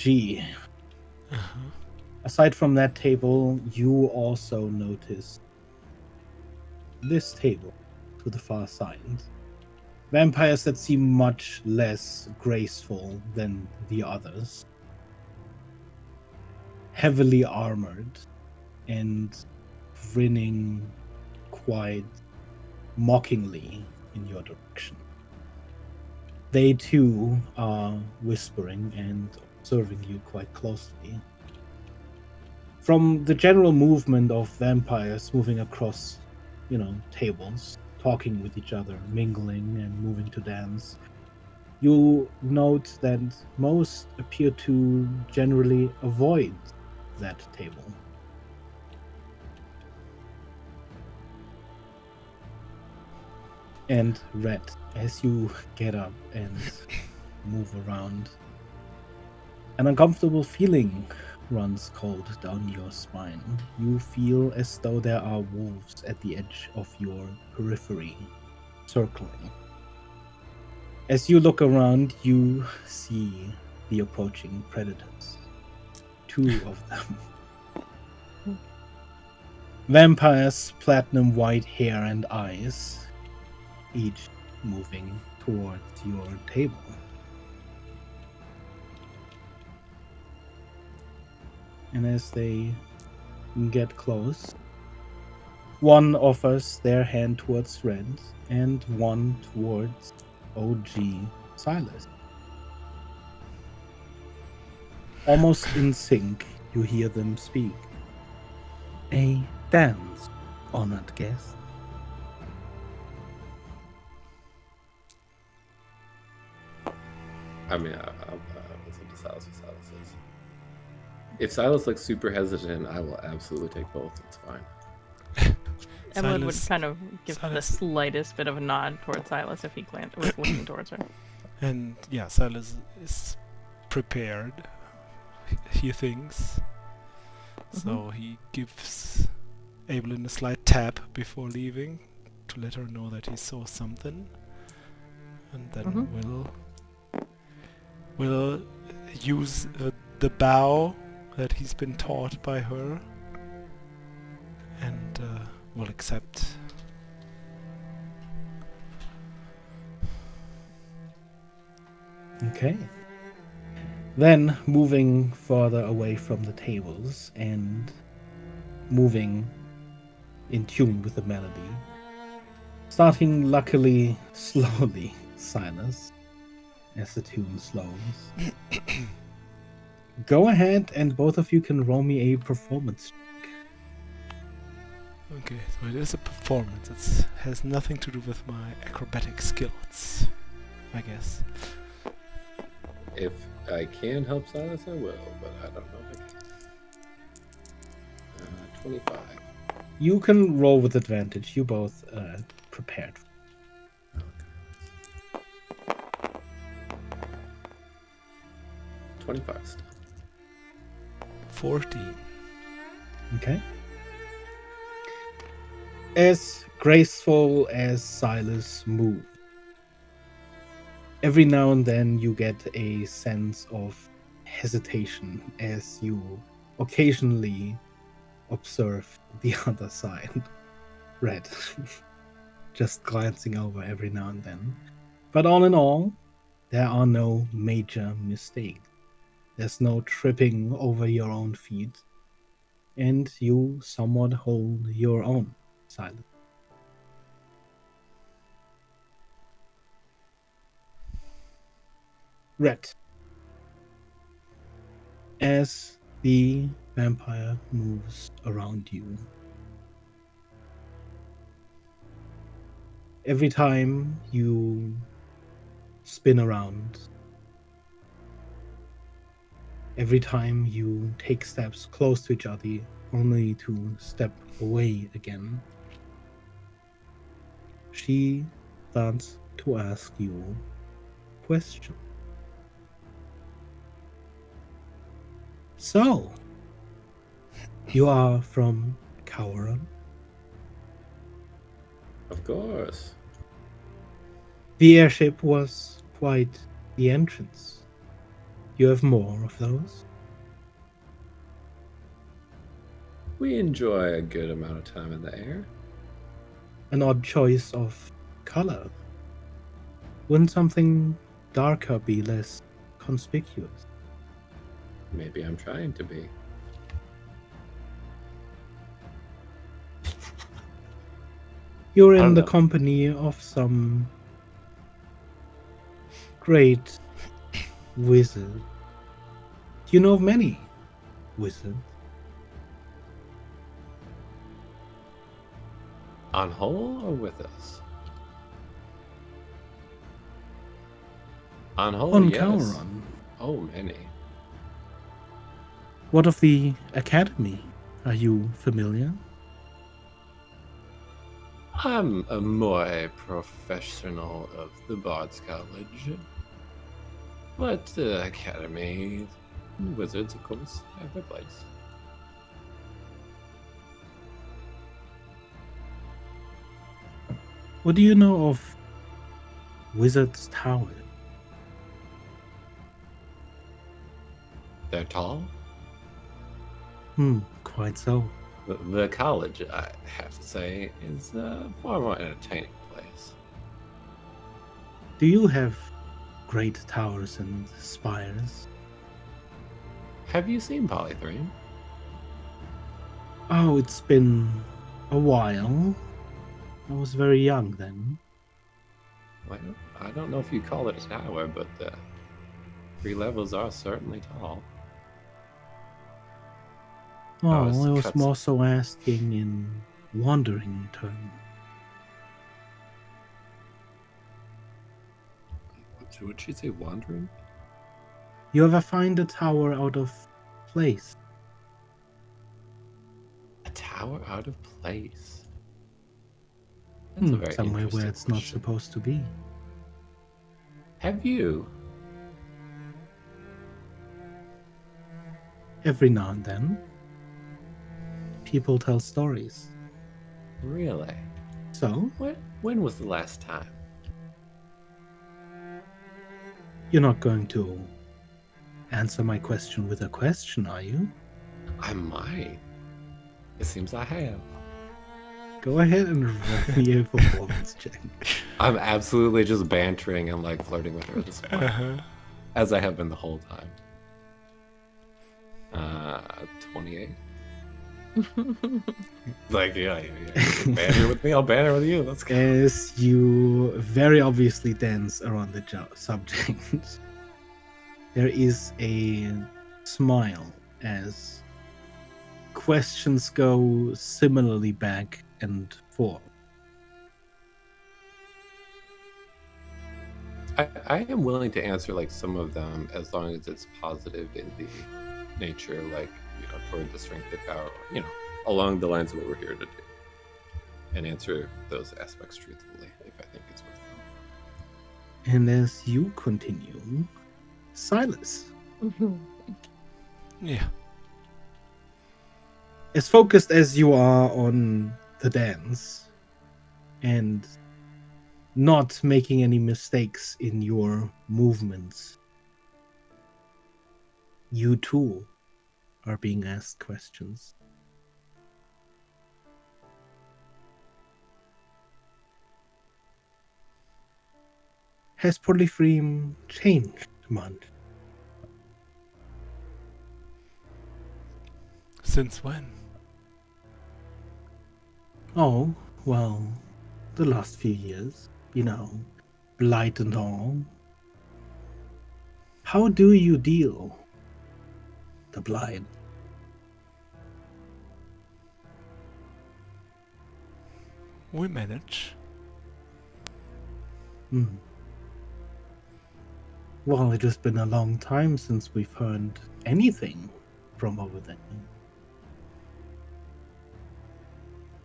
Aside from that table, you also notice this table to the far side. Vampires that seem much less graceful than the others. Heavily armored and grinning quite mockingly in your direction. They too are whispering and observing you quite closely. From the general movement of vampires moving across, tables, talking with each other, mingling and moving to dance, you note that most appear to generally avoid that table. And Red, as you get up and move around, an uncomfortable feeling runs cold down your spine. You feel as though there are wolves at the edge of your periphery, circling. As you look around, you see the approaching predators. 2 of them. Vampires, platinum white hair and eyes, each moving towards your table. And as they get close, one offers their hand towards Red and one towards OG Silas. Almost in sync, you hear them speak. A dance, honored guest. I mean, I'll listen to Silas what Silas says. If Silas looks super hesitant, I will absolutely take both. It's fine. Emily would kind of give the Silas- slightest bit of a nod towards Silas if he was looking towards her. And yeah, Silas is prepared, he thinks. So he gives Evelyn a slight tap before leaving to let her know that he saw something. And then we'll use the bow that he's been taught by her, and we'll accept. Okay. Then moving further away from the tables and moving in tune with the melody. Starting luckily slowly, Silas, as the tune slows. Go ahead and both of you can roll me a performance. Okay, so it is a performance. It has nothing to do with my acrobatic skills, I guess. If I can help Silas, I will, but I don't know if I can. 25. You can roll with advantage. You both prepared. Okay. 25 still. 14. Okay. As graceful as Silas moves, every now and then you get a sense of hesitation as you occasionally observe the other side. Red. Just glancing over every now and then. But all in all, there are no major mistakes. There's no tripping over your own feet. And you somewhat hold your own, Silas. Red. As the vampire moves around you, every time you spin around, every time you take steps close to each other, only to step away again, she starts to ask you questions. So, you are from Kauron? Of course. The airship was quite the entrance. You have more of those? We enjoy a good amount of time in the air. An odd choice of color. Wouldn't something darker be less conspicuous? Maybe I'm trying to be. You're I in don't the know. company of some great wizard. Do you know of many wizards? On whole or with us? On whole, On yes. Kauron. Oh, many. What of the academy? Are you familiar? I'm more a professional of the Bard's College. But the Academy, wizards, of course, have their place. What do you know of Wizard's Tower? They're tall. Quite so. The college, I have to say, is a far more entertaining place. Do you have great towers and spires? Have you seen Polythreme? Oh, it's been a while. I was very young then. Well, I don't know if you call it a tower, but the 3 levels are certainly tall. Oh, I was cuts- more so asking in wandering terms. Would she say wandering? You ever find a tower out of place? A tower out of place. That's a very Somewhere interesting where it's not question. supposed to be. Have you? Every now and then, people tell stories. Really? So, When was the last time? you're not going to answer my question with a question, are you? I might. It seems I have. Go ahead and roll me a performance check. I'm absolutely just bantering and like flirting with her at this point. As I have been the whole time. 28. Like, yeah. Banter with me, I'll banter with you. Let's go. As you very obviously dance around the subject, there is a smile as questions go similarly back and forth. I am willing to answer like some of them as long as it's positive in the nature, like, toward the strength of power, along the lines of what we're here to do, and answer those aspects truthfully if I think it's worthwhile. And as you continue, Silas, Yeah. as focused as you are on the dance and not making any mistakes in your movements, you too are being asked questions. Has Polythreme changed much? Since when? Oh, well, the last few years, blight and all. How do you deal the blight? We manage. Well, it has been a long time since we've heard anything from over there.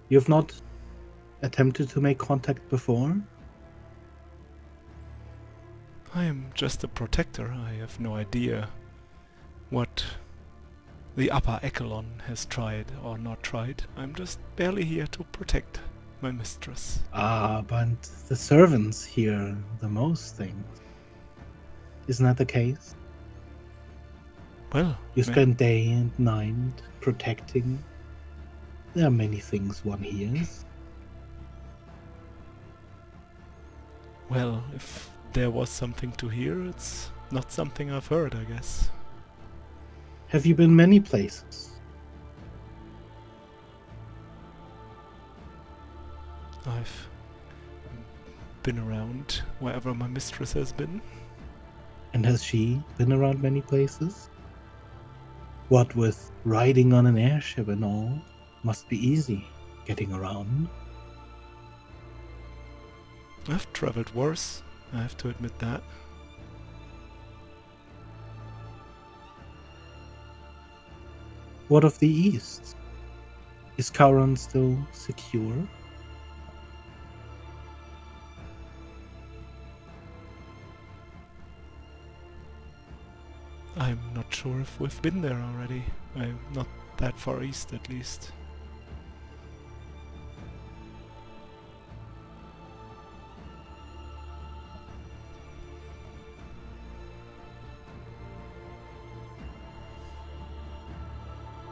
You've not attempted to make contact before? I am just a protector. I have no idea what the upper echelon has tried or not tried. I'm just barely here to protect my mistress. Ah, but the servants hear the most things. Isn't that the case? Well, You spend day and night protecting. There are many things one hears. well, if there was something to hear, it's not something I've heard, I guess. Have you been many places? I've been around wherever my mistress has been. And has she been around many places? What with riding on an airship and all, must be easy getting around. I've traveled worse, I have to admit that. What of the east? Is Kauron still secure? I'm not sure if we've been there already. I'm not that far east, at least.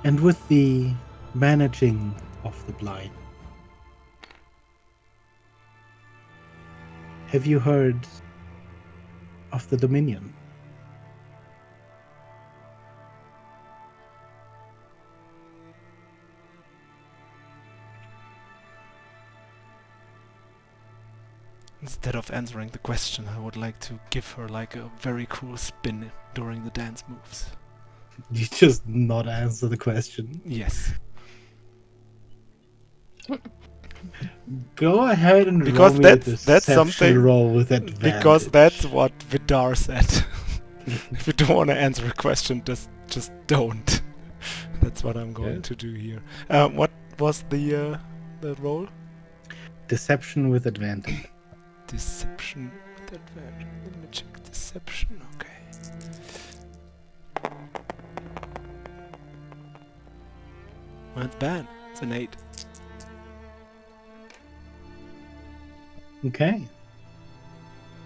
And with the managing of the blind, have you heard of the Dominion? Instead of answering the question, I would like to give her like a very cool spin during the dance moves. You just not answer the question. Yes. Go ahead and Because roll me a that's deception something- roll with advantage. Because that's what Vidar said. If you don't want to answer a question, just don't. That's what I'm going to do here. What was the roll? Deception with advantage. Deception with advantage. Let me check deception. Okay. Well, it's bad. It's an 8. Okay.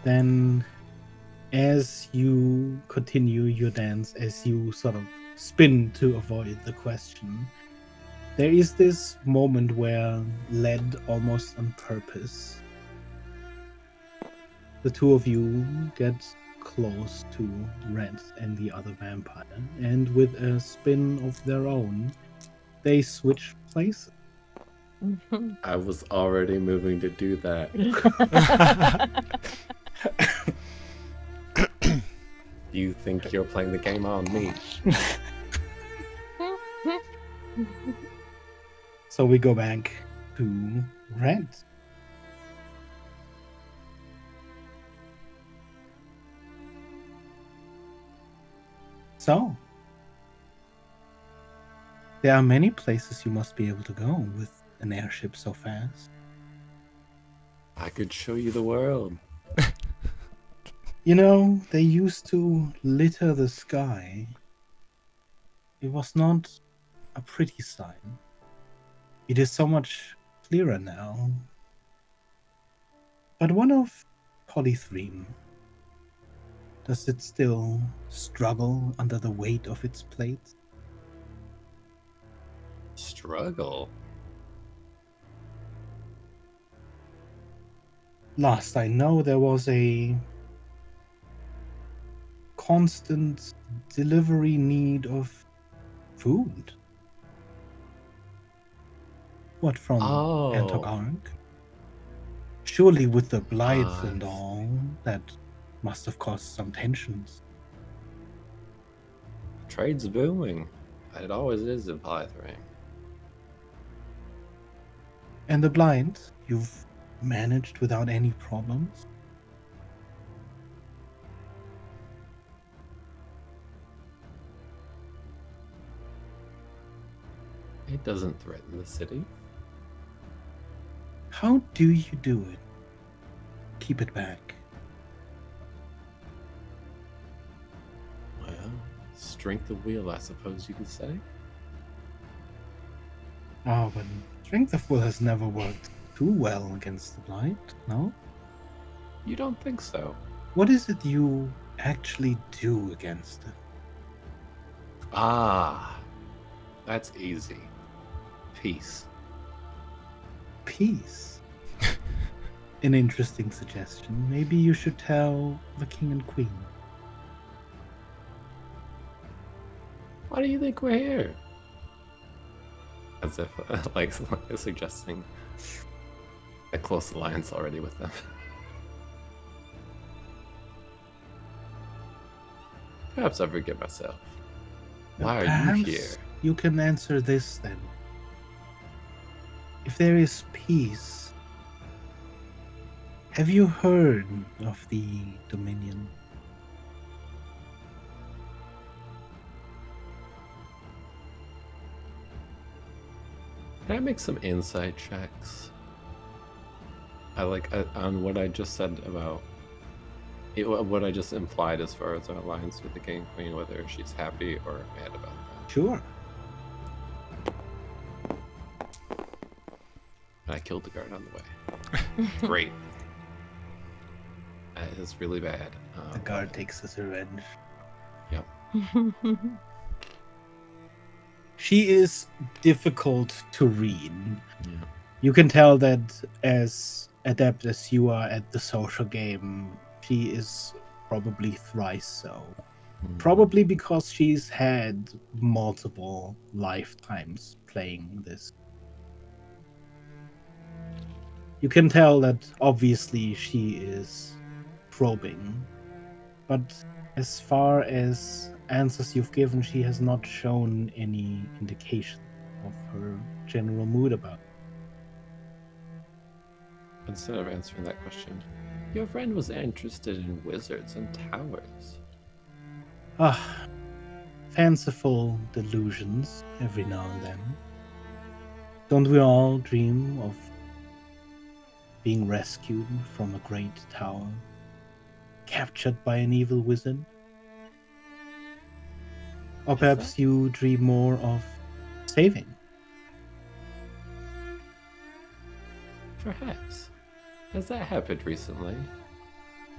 Then, as you continue your dance, as you sort of spin to avoid the question, there is this moment where, led almost on purpose, the two of you get close to Red and the other vampire, and with a spin of their own, they switch places. I was already moving to do that. You think you're playing the game on me? So we go back to Red. So, there are many places you must be able to go with an airship so fast. I could show you the world. You know, they used to litter the sky. It was not a pretty sight. It is so much clearer now. But what of Polythreme? Does it still struggle under the weight of its plate? Struggle? Last I know, there was a constant delivery need of food. What from Oh. Antoghark? Surely with the blights I and see. all, that must have caused some tensions. Trade's booming. It always is in Polythreme. And the blind, you've managed without any problems? It doesn't threaten the city. How do you do it? Keep it back. Well, strength of will, I suppose you could say. Oh, but Strength of Will has never worked too well against the blind, no? You don't think so? What is it you actually do against it? Ah, that's easy. Peace. Peace. An interesting suggestion. Maybe you should tell the king and queen. Why do you think we're here? As if, like suggesting a close alliance already with them. Perhaps I forget myself. Why are you Perhaps here? you can answer this then. If there is peace, have you heard of the Dominion? Can I make some insight checks? On what I just said about what I just implied as far as our alliance with the king and queen, whether she's happy or mad about that. Sure. And I killed the guard on the way. Great. That is really bad. The guard takes his revenge. Yep. She is difficult to read. Yeah. You can tell that as adept as you are at the social game, she is probably thrice so. Probably because she's had multiple lifetimes playing this. You can tell that obviously she is probing, but as far as answers you've given, she has not shown any indication of her general mood about it. Instead of answering that question, your friend was interested in wizards and towers. Ah, fanciful delusions every now and then. Don't we all dream of being rescued from a great tower, captured by an evil wizard? Or Is perhaps that- you dream more of saving. Perhaps. Has that happened recently?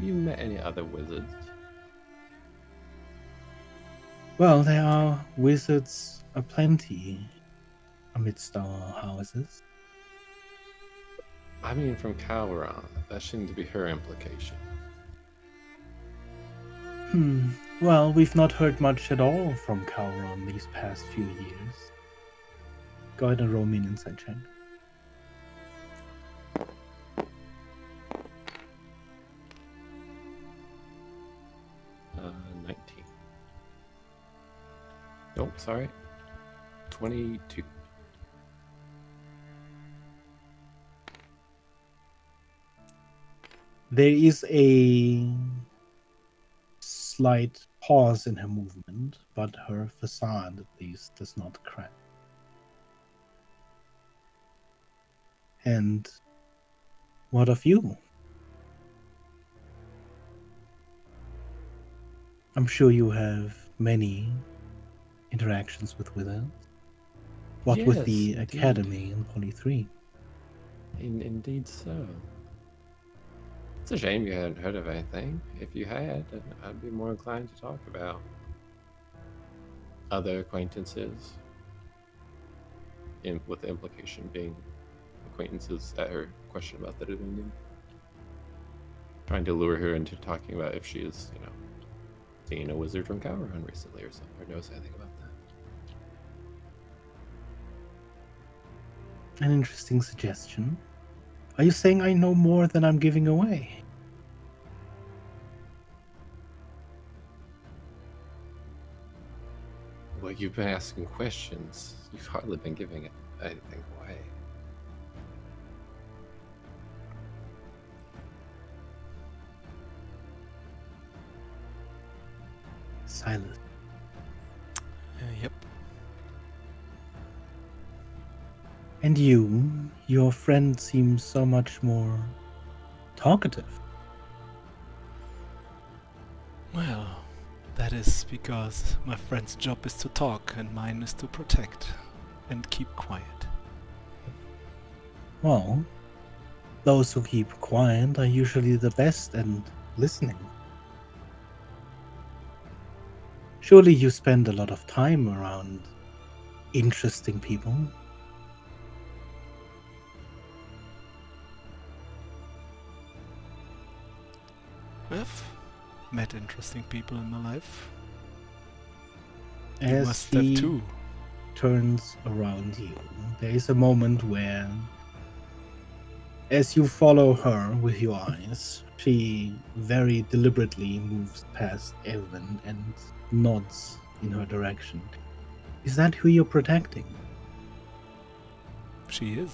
You met any other wizards? Well, there are wizards aplenty amidst our houses. I mean, from Calderon. That seemed to be her implication. Well, we've not heard much at all from Kauron these past few years. Go ahead and roll me an insight check. Uh, 19. Oh, sorry. 22. There is a slight pause in her movement, but her facade, at least, does not crack. And what of you? I'm sure you have many interactions with wizards. What with Yes, the indeed. academy and Polythreme? Indeed so. It's a shame you hadn't heard of anything. If you had, then I'd be more inclined to talk about other acquaintances. With the implication being acquaintances at her question about the divinity. Trying to lure her into talking about if she is, seeing a wizard from Cowrun recently or something, or knows anything about that. An interesting suggestion. Are you saying I know more than I'm giving away? Well, you've been asking questions. You've hardly been giving anything away. Silence. Yep. And your friend seems so much more talkative. Well, that is because my friend's job is to talk and mine is to protect and keep quiet. Well, those who keep quiet are usually the best at listening. Surely you spend a lot of time around interesting people. I've met interesting people in my life. You As must have she too. turns around you, there is a moment where, as you follow her with your eyes, she very deliberately moves past Evan and nods in her direction. Is that who you're protecting? She is.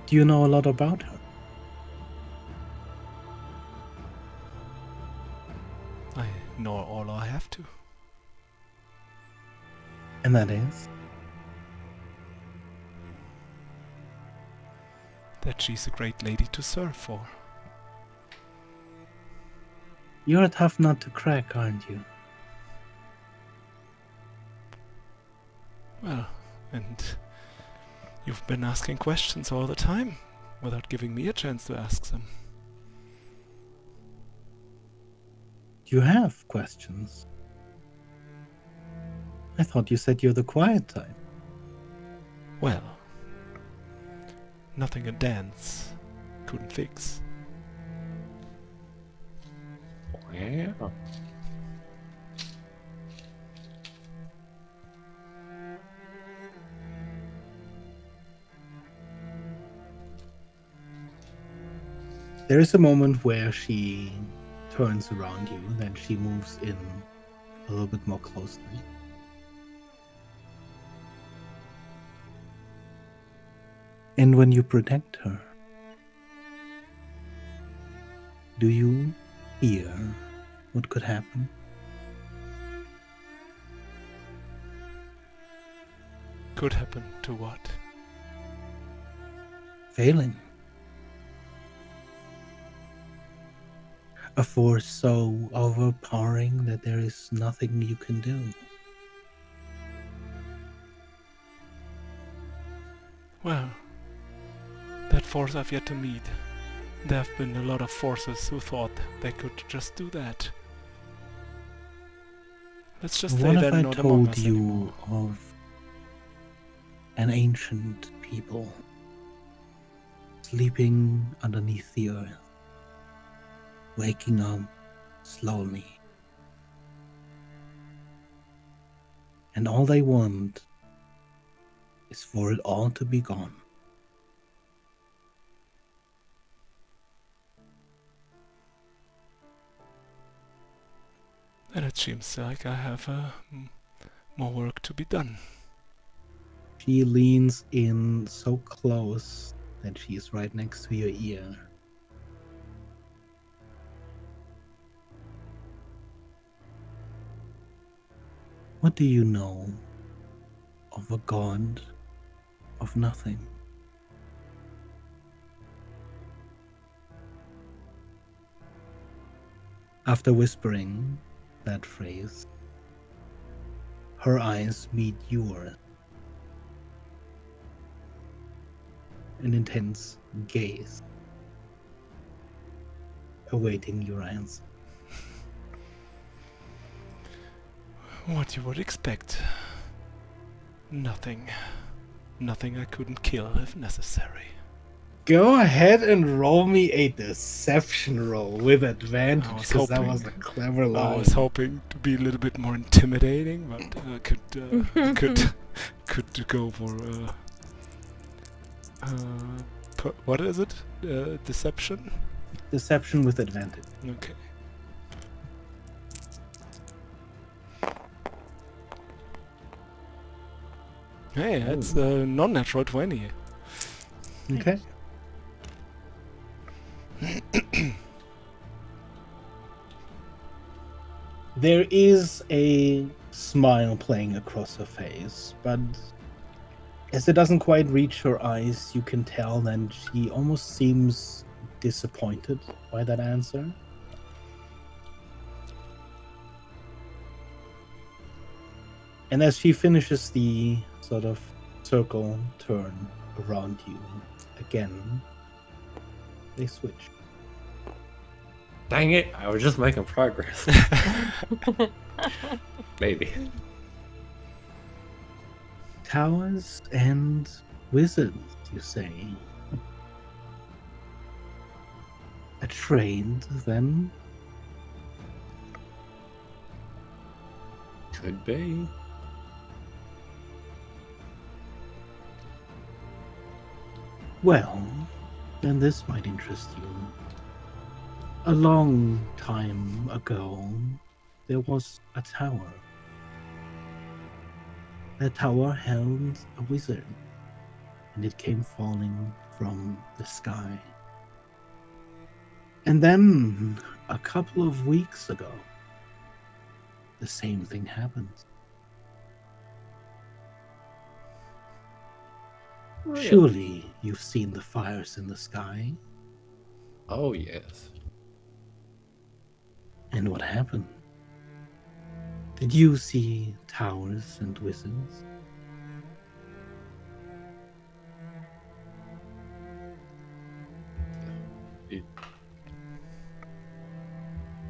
Do you know a lot about her? I know all I have to. And that is? That she's a great lady to serve for. You're a tough nut to crack, aren't you? Well, and you've been asking questions all the time without giving me a chance to ask them. You have questions. I thought you said you're the quiet type. Well, nothing a dance couldn't fix. Yeah. There is a moment where she turns around you, then she moves in a little bit more closely. And when you protect her, do you fear what could happen? Could happen to what? Failing. A force so overpowering that there is nothing you can do. Well, that force I've yet to meet. There have been a lot of forces who thought they could just do that. Let's just say What if they're I not among told us you anymore. of an ancient people, sleeping underneath the earth, waking up slowly. And all they want is for it all to be gone. And it seems like I have more work to be done. She leans in so close that she is right next to your ear. What do you know of a god of nothing? After whispering that phrase, her eyes meet yours. An intense gaze, awaiting your answer. What you would expect. Nothing. Nothing I couldn't kill if necessary. Go ahead and roll me a deception roll with advantage, I was because that hoping- was a clever line. I was hoping to be a little bit more intimidating, but could go for what is it? Deception? Deception with advantage. Okay. Hey, that's a non-natural 20. Okay. There is a smile playing across her face, but as it doesn't quite reach her eyes, you can tell that she almost seems disappointed by that answer. And as she finishes the sort of circle turn around you again, they switch. Dang it! I was just making progress. Maybe. Towers and wizards, you say? A trade, then? Could be. Well, then this might interest you. A long time ago, there was a tower. That tower held a wizard, and it came falling from the sky. And then, a couple of weeks ago, the same thing happened. Really? Surely you've seen the fires in the sky. Oh, yes. And what happened? Did you see towers and wizards?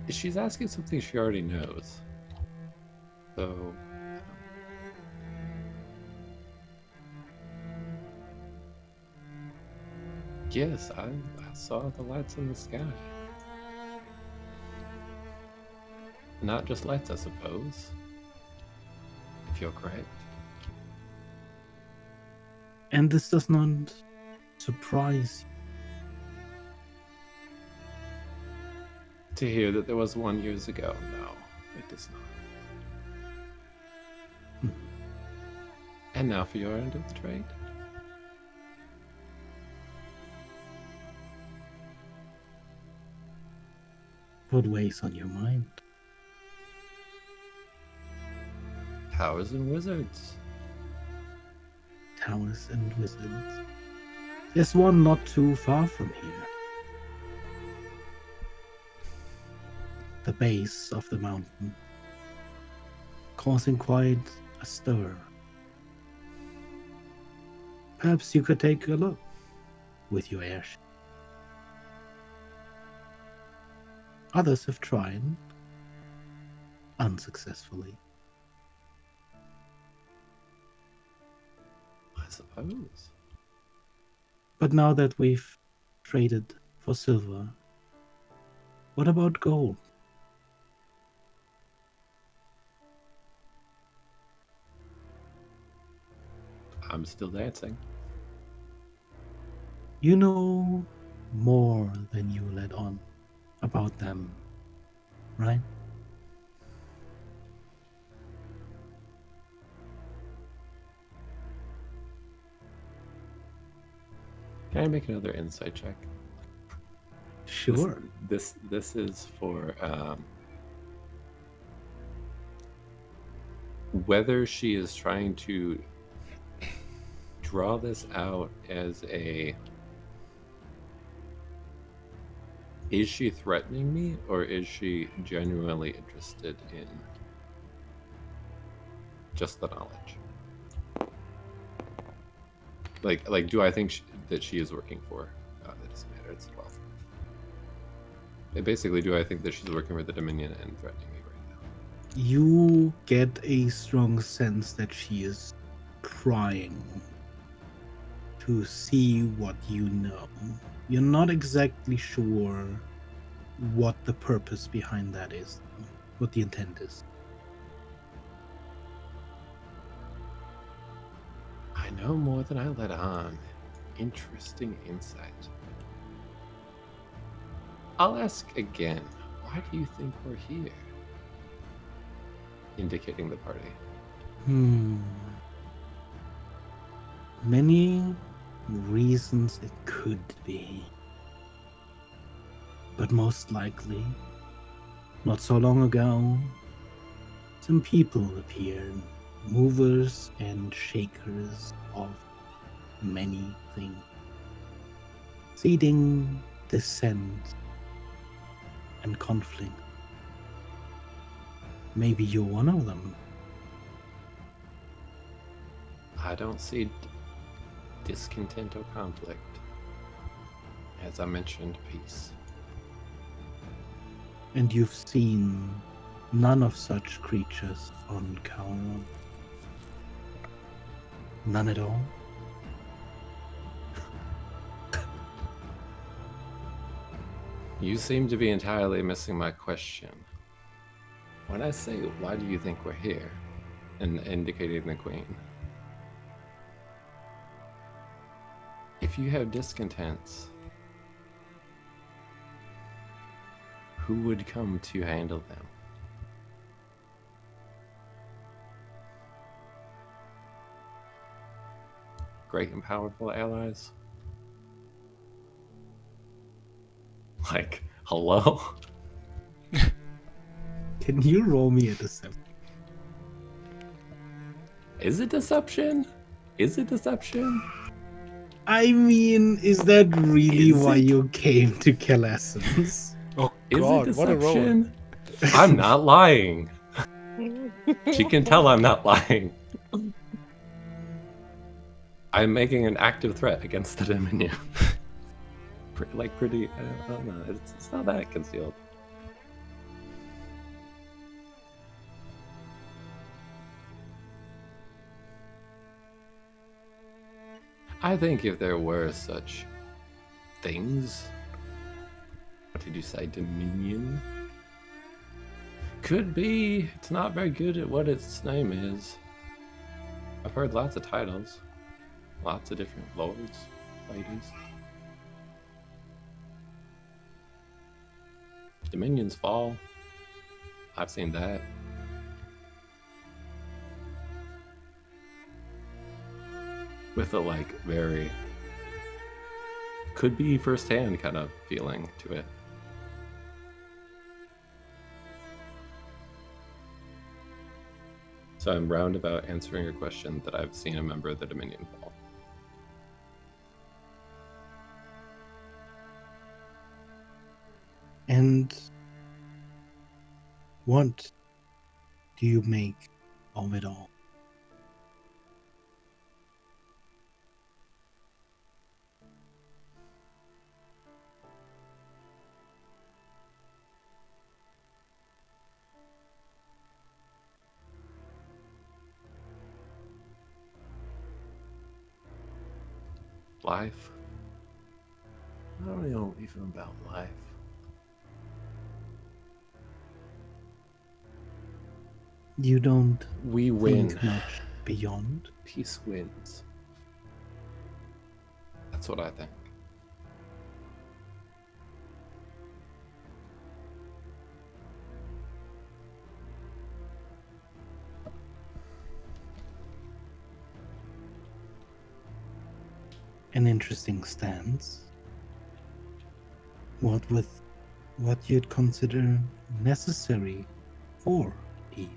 She's asking something she already knows. So. Yes, I saw the lights in the sky. Not just lights, I suppose. If you're correct. And this does not surprise To hear that there was one years ago, no, it does not. you. And now for your end of the trade. What weighs on your mind? Towers and wizards. Towers and wizards. There's one not too far from here. The base of the mountain, causing quite a stir. Perhaps you could take a look with your airship. Others have tried, unsuccessfully. I suppose. But now that we've traded for silver. What about gold? I'm still dancing. You know more than you let on about them, right? Can I make another insight check? Sure. This is for whether she is trying to draw this out as a, is she threatening me, or is she genuinely interested in just the knowledge? Like, do I think that she is working for? That doesn't matter. It's 12. Basically, do I think that she's working for the Dominion and threatening me right now? You get a strong sense that she is prying to see what you know. You're not exactly sure what the purpose behind that is, what the intent is. I know more than I let on. Interesting insight. I'll ask again. Why do you think we're here? Indicating the party. Many reasons it could be. But most likely, not so long ago, some people appeared, movers and shakers of many things, seeding dissent and conflict. Maybe you're one of them. I don't see discontent or conflict. As I mentioned, peace. And you've seen none of such creatures on Kauron. None at all? You seem to be entirely missing my question. When I say, why do you think we're here? And indicating the Queen. If you have discontents, who would come to handle them? Great and powerful allies? Like, hello? Can you roll me a deception? Is it deception? Is it deception? I mean, is that really Is why it? you came to Kelessons? Oh Is god, it what a roll. deception? I'm not lying. She can tell I'm not lying. I'm making an active threat against the Dominion. Pretty, I don't know, it's not that concealed. I think if there were such things, what did you say, Dominion? Could be. It's not very good at what its name is. I've heard lots of titles. Lots of different lords, ladies. Dominions fall. I've seen that. With a, like, very... could be firsthand kind of feeling to it. So I'm roundabout answering your question that I've seen a member of the Dominion fall. And what do you make of it all? Life. I don't know even about life. You don't We win. think much beyond? Peace wins. That's what I think. An interesting stance. What with what you'd consider necessary for peace?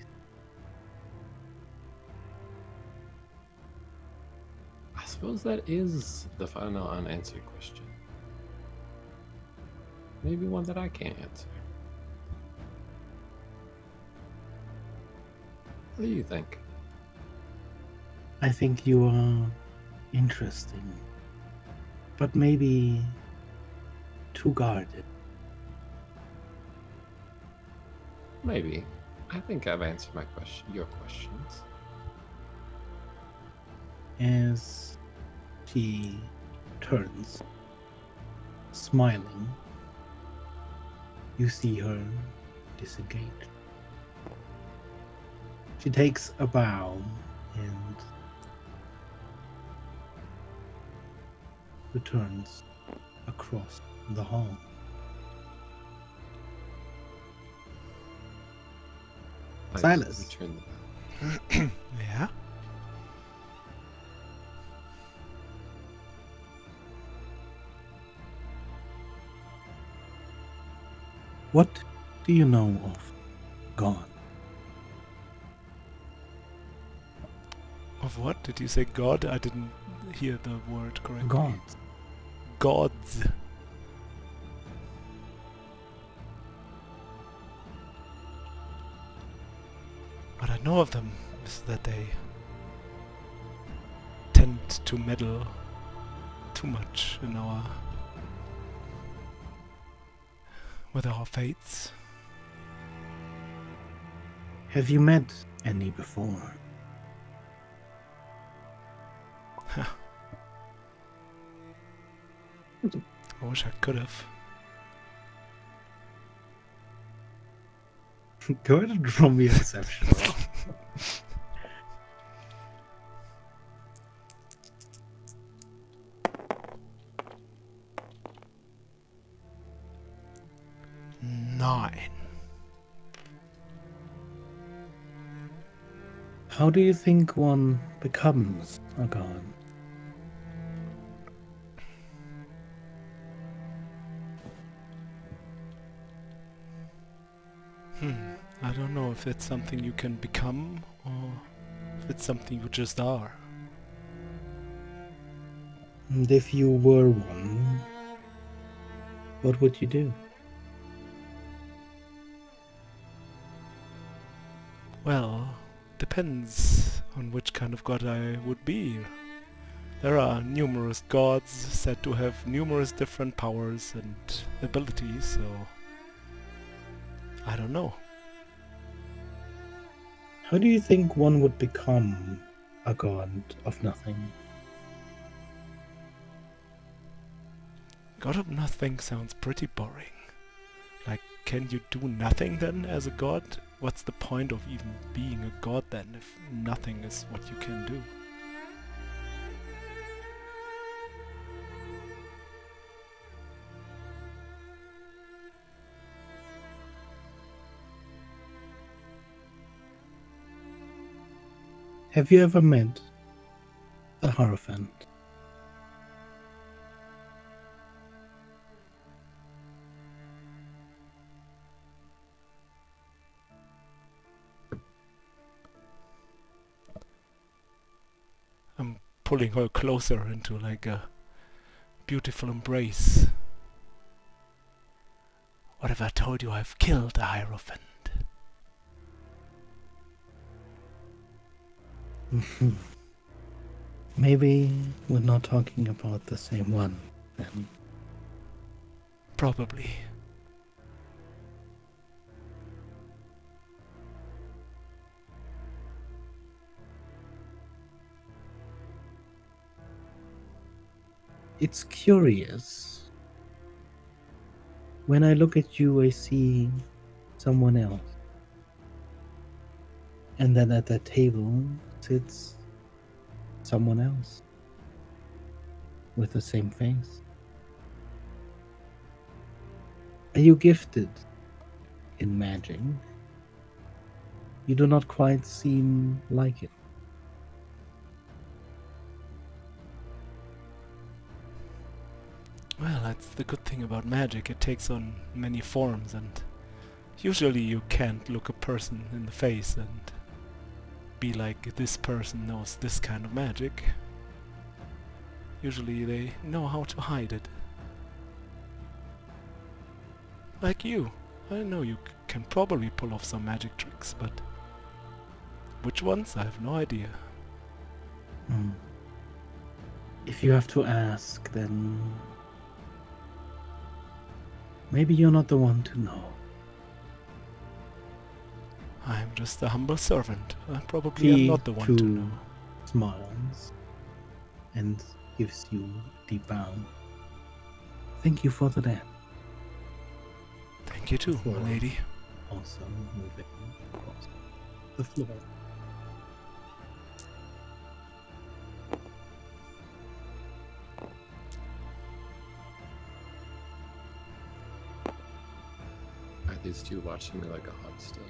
I suppose that is the final unanswered question. Maybe one that I can't answer. What do you think? I think you are interesting, but maybe too guarded. Maybe. I think I've answered your questions. As she turns, smiling, you see her disengage. She takes a bow and returns across the hall. I Silas. return the bell. Yeah? What do you know of God? Of what? Did you say God? I didn't hear the word correctly. Gods. Gods. What I know of them is that they tend to meddle too much in with our fates. Have you met any before? I wish I could have. Go ahead and roll me a deception roll. Nine. How do you think one becomes a god? I don't know if it's something you can become or if it's something you just are. And if you were one, what would you do? Well, depends on which kind of god I would be. There are numerous gods said to have numerous different powers and abilities, so I don't know. How do you think one would become a god of nothing? God of nothing sounds pretty boring. Like, can you do nothing then as a god? What's the point of even being a god then if nothing is what you can do? Have you ever met the Hierophant? I'm pulling her closer into like a beautiful embrace. What if I told you I've killed a Hierophant? Maybe we're not talking about the same one, then. Probably. It's curious When I look at you, I see someone else. And then at that table sits someone else with the same face. Are you gifted in magic? You do not quite seem like it. Well, that's the good thing about magic. It takes on many forms, and usually you can't look a person in the face and be like, this person knows this kind of magic. Usually they know how to hide it. Like you. I know you can probably pull off some magic tricks, but which ones? I have no idea. If you have to ask, then maybe you're not the one to know. I'm just a humble servant. I probably am not the one to know. Smiles and gives you a deep bow. Thank you for the dance. Thank you too, my lady. Also moving across the floor. Are these two watching me like a hot stick?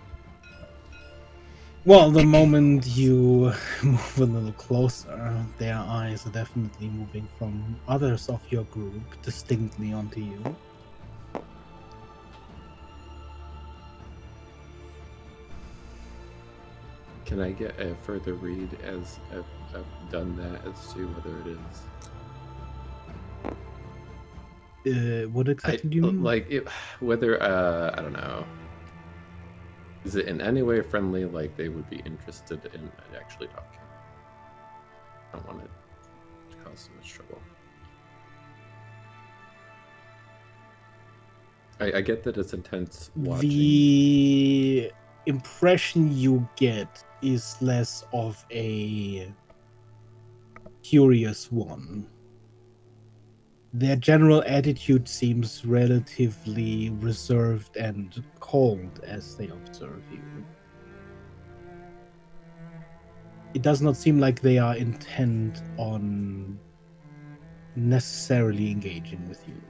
Well, the moment you move a little closer, their eyes are definitely moving from others of your group distinctly onto you. Can I get a further read as I've done that as to whether it is? What exactly do you mean? Like, whether, I don't know. Is it in any way friendly, like they would be interested in actually talking? I don't want it to cause so much trouble. I get that it's intense watching. The impression you get is less of a curious one. Their general attitude seems relatively reserved and cold as they observe you. It does not seem like they are intent on necessarily engaging with you.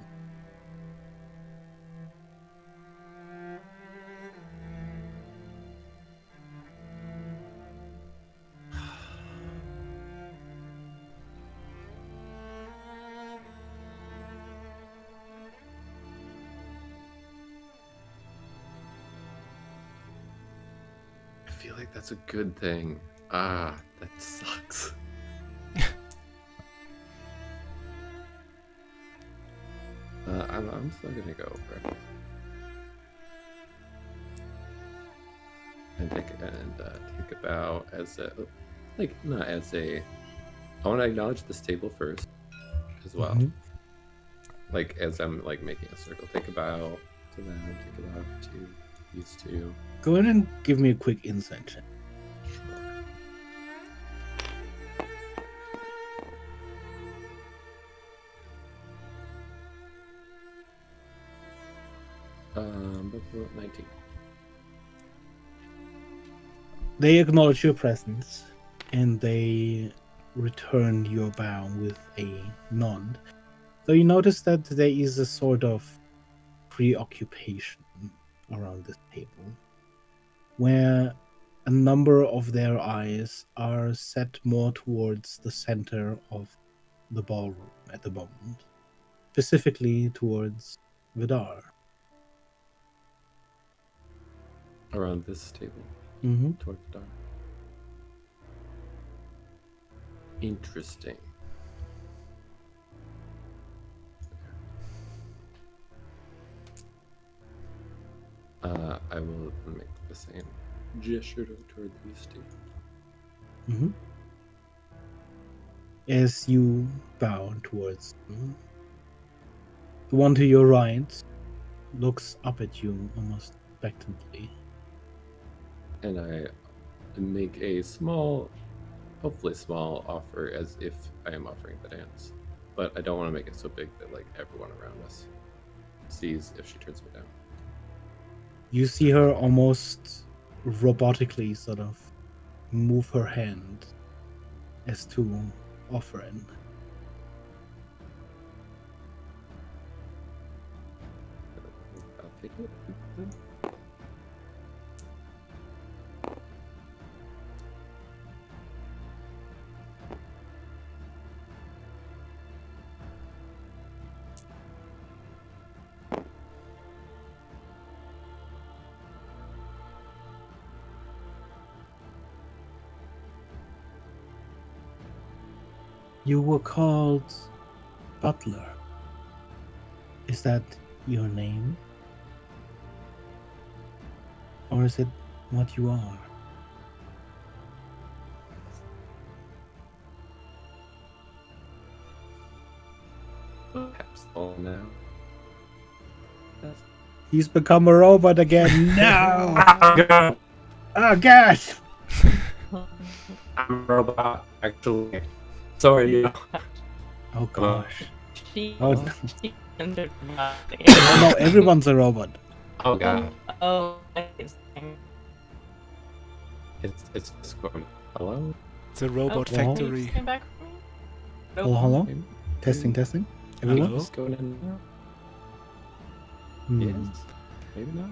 I feel like that's a good thing. Ah, that sucks. I'm still gonna go for it. And take a bow as a, like, not as a. I want to acknowledge this table first, as well. Mhm. Like, as I'm like making a circle, take a bow to them, take a bow to these two. Go ahead and give me a quick insight check. Sure. But we're at 19. They acknowledge your presence and they return your bow with a nod. So you notice that there is a sort of preoccupation around this table, where a number of their eyes are set more towards the center of the ballroom at the moment, specifically towards Vidar. Around this table, toward the dark. Interesting. I will make the same gesture toward these two. As you bow towards them, the one to your right looks up at you almost expectantly. And I make a small, hopefully small offer as if I am offering the dance. But I don't want to make it so big that like everyone around us sees if she turns me down. You see her almost robotically sort of move her hand as to offer in. I'll take it. You were called Butler. Is that your name? Or is it what you are? Perhaps all now. He's become a robot again. No! God. Oh, gosh! I'm a robot, actually. Sorry. Oh, gosh. She, Oh, Hello? she entered my body. oh no, everyone's a robot. Oh god. Oh, it's It's Discord. Hello? It's a robot Hello? factory. Came back from me? Hello, hello? Maybe- Testing, maybe- testing. Everyone? Hello? Just going in now? Hmm. Yes? Maybe not?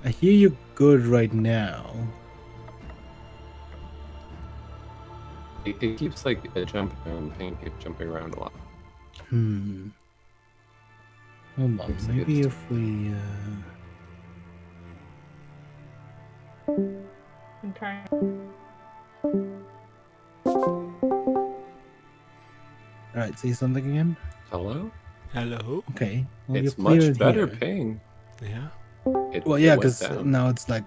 I hear you good right now. It keeps like jumping around, Pain keeps jumping around a lot. Hmm. Hold on. Looks like Maybe it's- if we. I'm trying. Alright, say something again. Hello? Hello? Okay. Well, It's you're cleared much better here. ping. Yeah. Well, It yeah, went because down. now it's like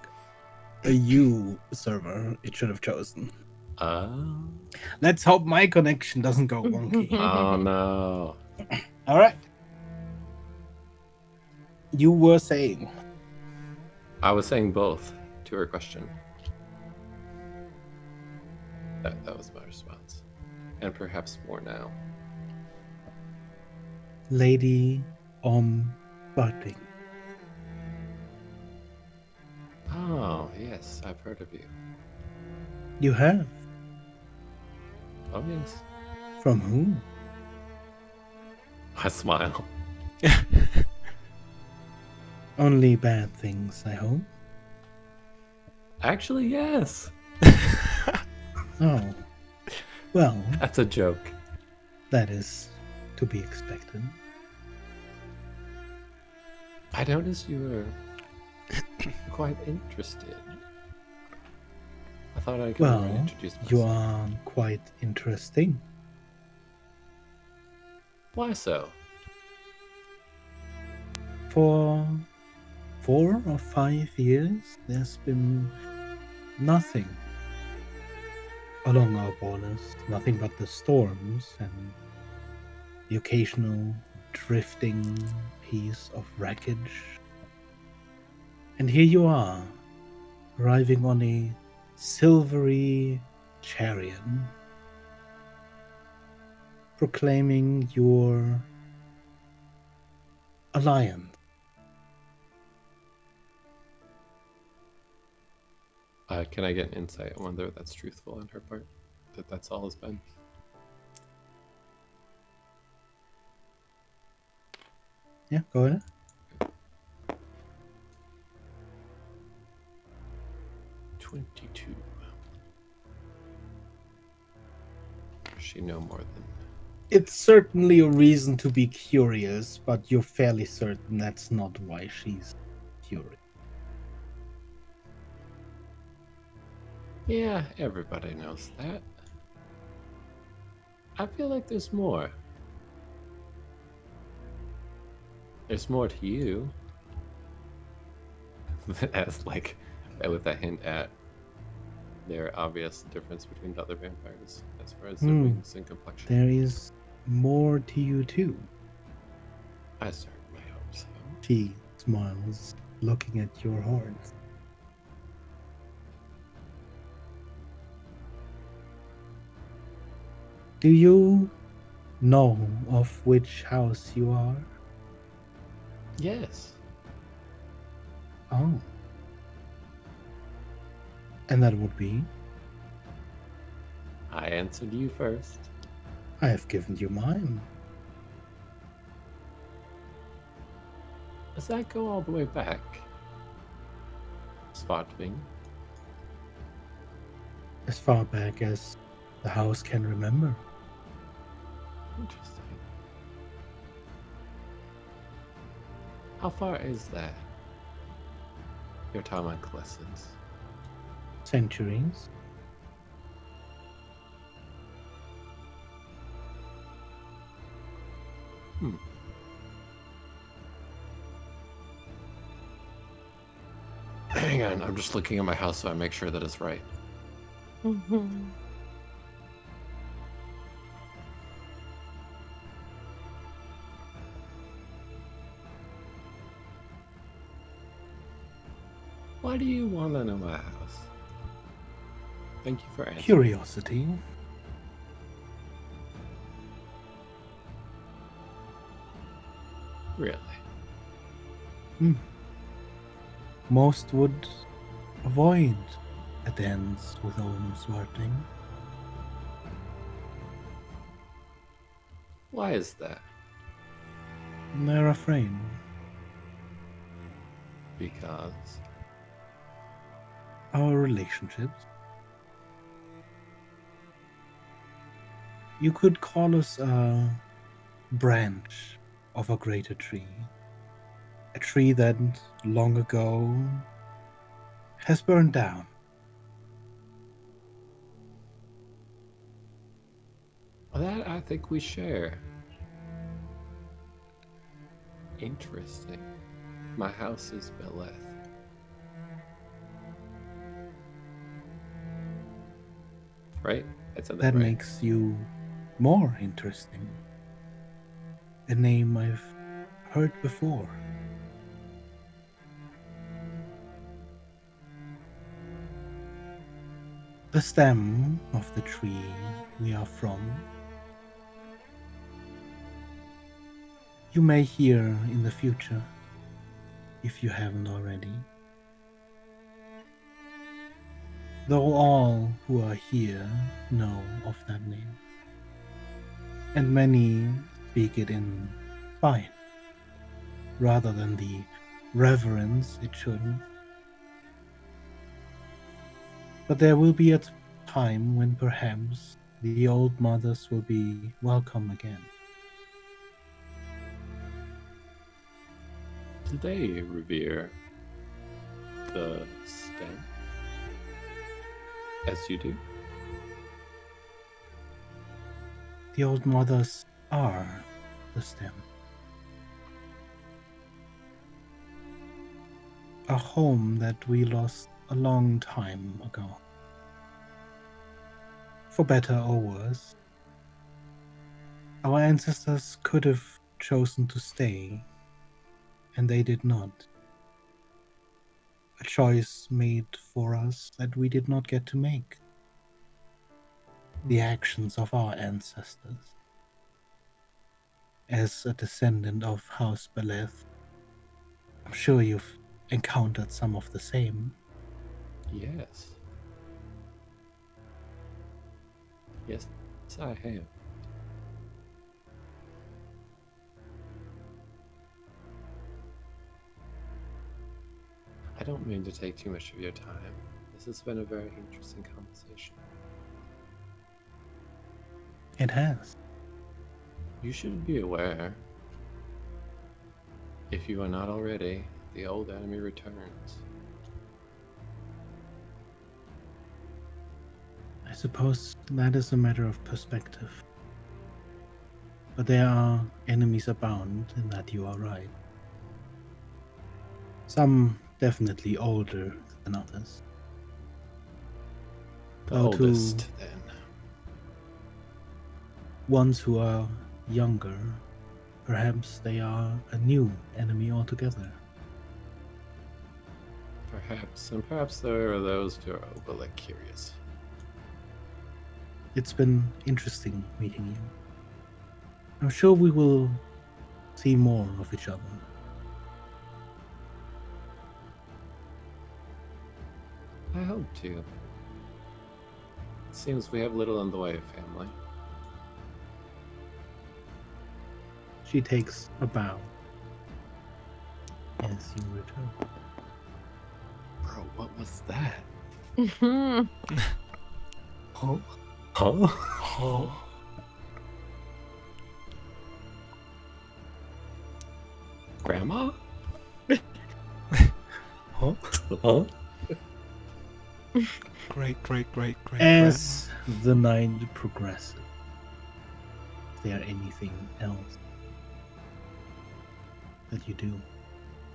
a U server it should have chosen. Oh. Let's hope my connection doesn't go wonky. Oh no. Alright. You were saying. I was saying both to her question. That was my response. And perhaps more now. Lady Budding. Oh, yes, I've heard of you. You have? Oh, yes. From whom? I smile. Only bad things, I hope. Actually, yes. Oh. Well, That's a joke. that is to be expected. I noticed you were quite interested. I thought I could Well, introduce myself. you are quite interesting. Why so? For 4 or 5 years, there's been nothing along our borders, nothing but the storms and the occasional drifting piece of wreckage. And here you are, arriving on a silvery chariot, proclaiming your alliance. Can I get an insight on whether that's truthful on her part? That's all has been? Yeah, go ahead. 22. Does she know more than... It's certainly a reason to be curious, but you're fairly certain that's not why she's curious. Yeah, everybody knows that. I feel like there's more. There's more to you. As like, with a hint at their obvious difference between other vampires as far as their wings and complexion. There is more to you too. I certainly hope so. She smiles, looking at your horns. Do you know of which house you are? Yes. Oh. And that would be? I answered you first. I have given you mine. Does that go all the way back? Svartving? As far back as the house can remember. Interesting. How far is that? Your time on Clessons? Centuries. Hang on, I'm just looking at my house so I make sure that it's right. Why do you want to know my house? Thank you for answering. Curiosity. Really? Most would avoid a dance with Svarting. Why is that? They're afraid. Because Our relationships. You could call us a branch of a greater tree. A tree that long ago has burned down. that I think we share. Interesting. My house is Beleth. Right? I said that That right. makes you more interesting. A name I've heard before. The stem of the tree we are from. You may hear in the future, if you haven't already. Though all who are here know of that name. And many speak it in spite, rather than the reverence it should. But there will be a time when perhaps the old mothers will be welcome again. Do they revere the stem as you do? The old mothers are the stem. A home that we lost a long time ago. For better or worse, our ancestors could have chosen to stay, and they did not. A choice made for us that we did not get to make. The actions of our ancestors. As a descendant of House Beleth, I'm sure you've encountered some of the same. Yes. Yes, I have. I don't mean to take too much of your time. This has been a very interesting conversation. It has. You should be aware, if you are not already, the old enemy returns. I suppose that is a matter of perspective. But there are enemies abound, in that you are right. Some definitely older than others. The Though to oldest, then. ones who are younger, perhaps they are a new enemy altogether. Perhaps, and perhaps there are those who are overly curious. It's been interesting meeting you. I'm sure we will see more of each other. proud to. It seems we have little in the way of family. She takes a bow as you return. Bro, what was that? Mhm. Huh? Huh? Oh. Grandma? Huh? Huh? Great, great, great, great. As the night progresses, is there anything else that you do?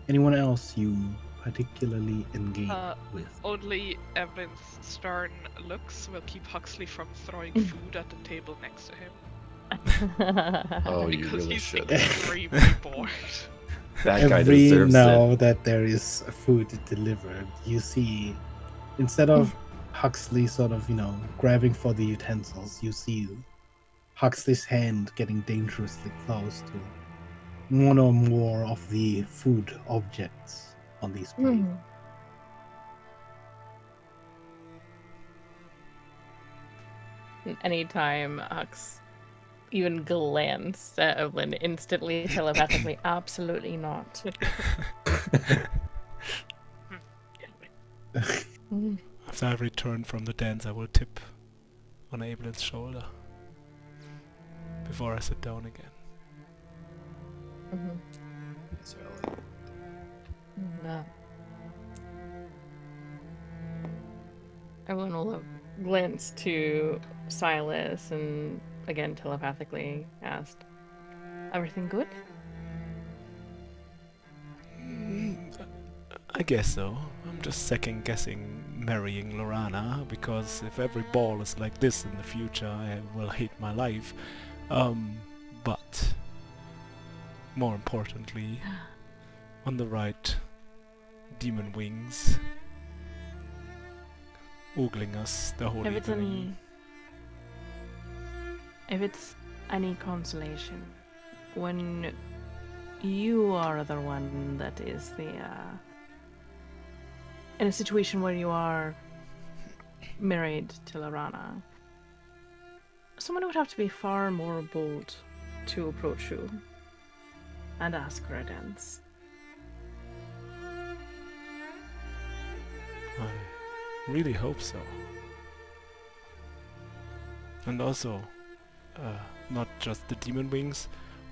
Anyone else you particularly engage with? Only Evelyn's stern looks will keep Huxley from throwing food at the table next to him. Oh, you Because really he's should. extremely bored. That guy Every deserves now it. that there is food delivered, you see, instead of Huxley sort of, grabbing for the utensils, you see Huxley's hand getting dangerously close to one or more of the food objects on these plates. Anytime Hux even glanced at Evelyn, instantly telepathically, absolutely not. After I return from the dance, I will tip on Evelyn's shoulder before I sit down again. It's early. No. Evelyn will glance to Silas and again telepathically asked, "Everything good?" I guess so. I'm just second guessing marrying Lorana, because if every ball is like this in the future, I will hate my life. But more importantly, on the right, demon wings ogling us the whole evening. If it's any consolation, when you are the one that is in a situation where you are married to Lorana, someone would have to be far more bold to approach you and ask for a dance. I really hope so. And also, not just the demon wings,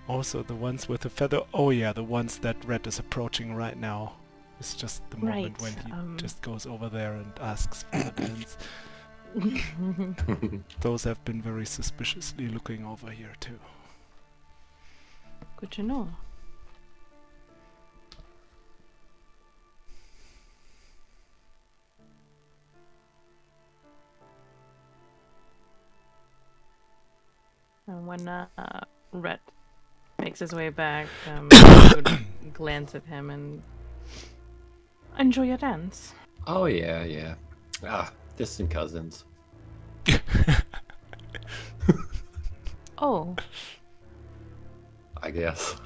also the ones with the feather. Oh yeah, the ones that Red is approaching right now. It's just the moment Right, when he just goes over there and asks for the dance. Those have been very suspiciously looking over here too. Good to know. And when Red makes his way back, I would glance at him and enjoy your dance. Oh, yeah, yeah. Ah, distant cousins. Oh, I guess.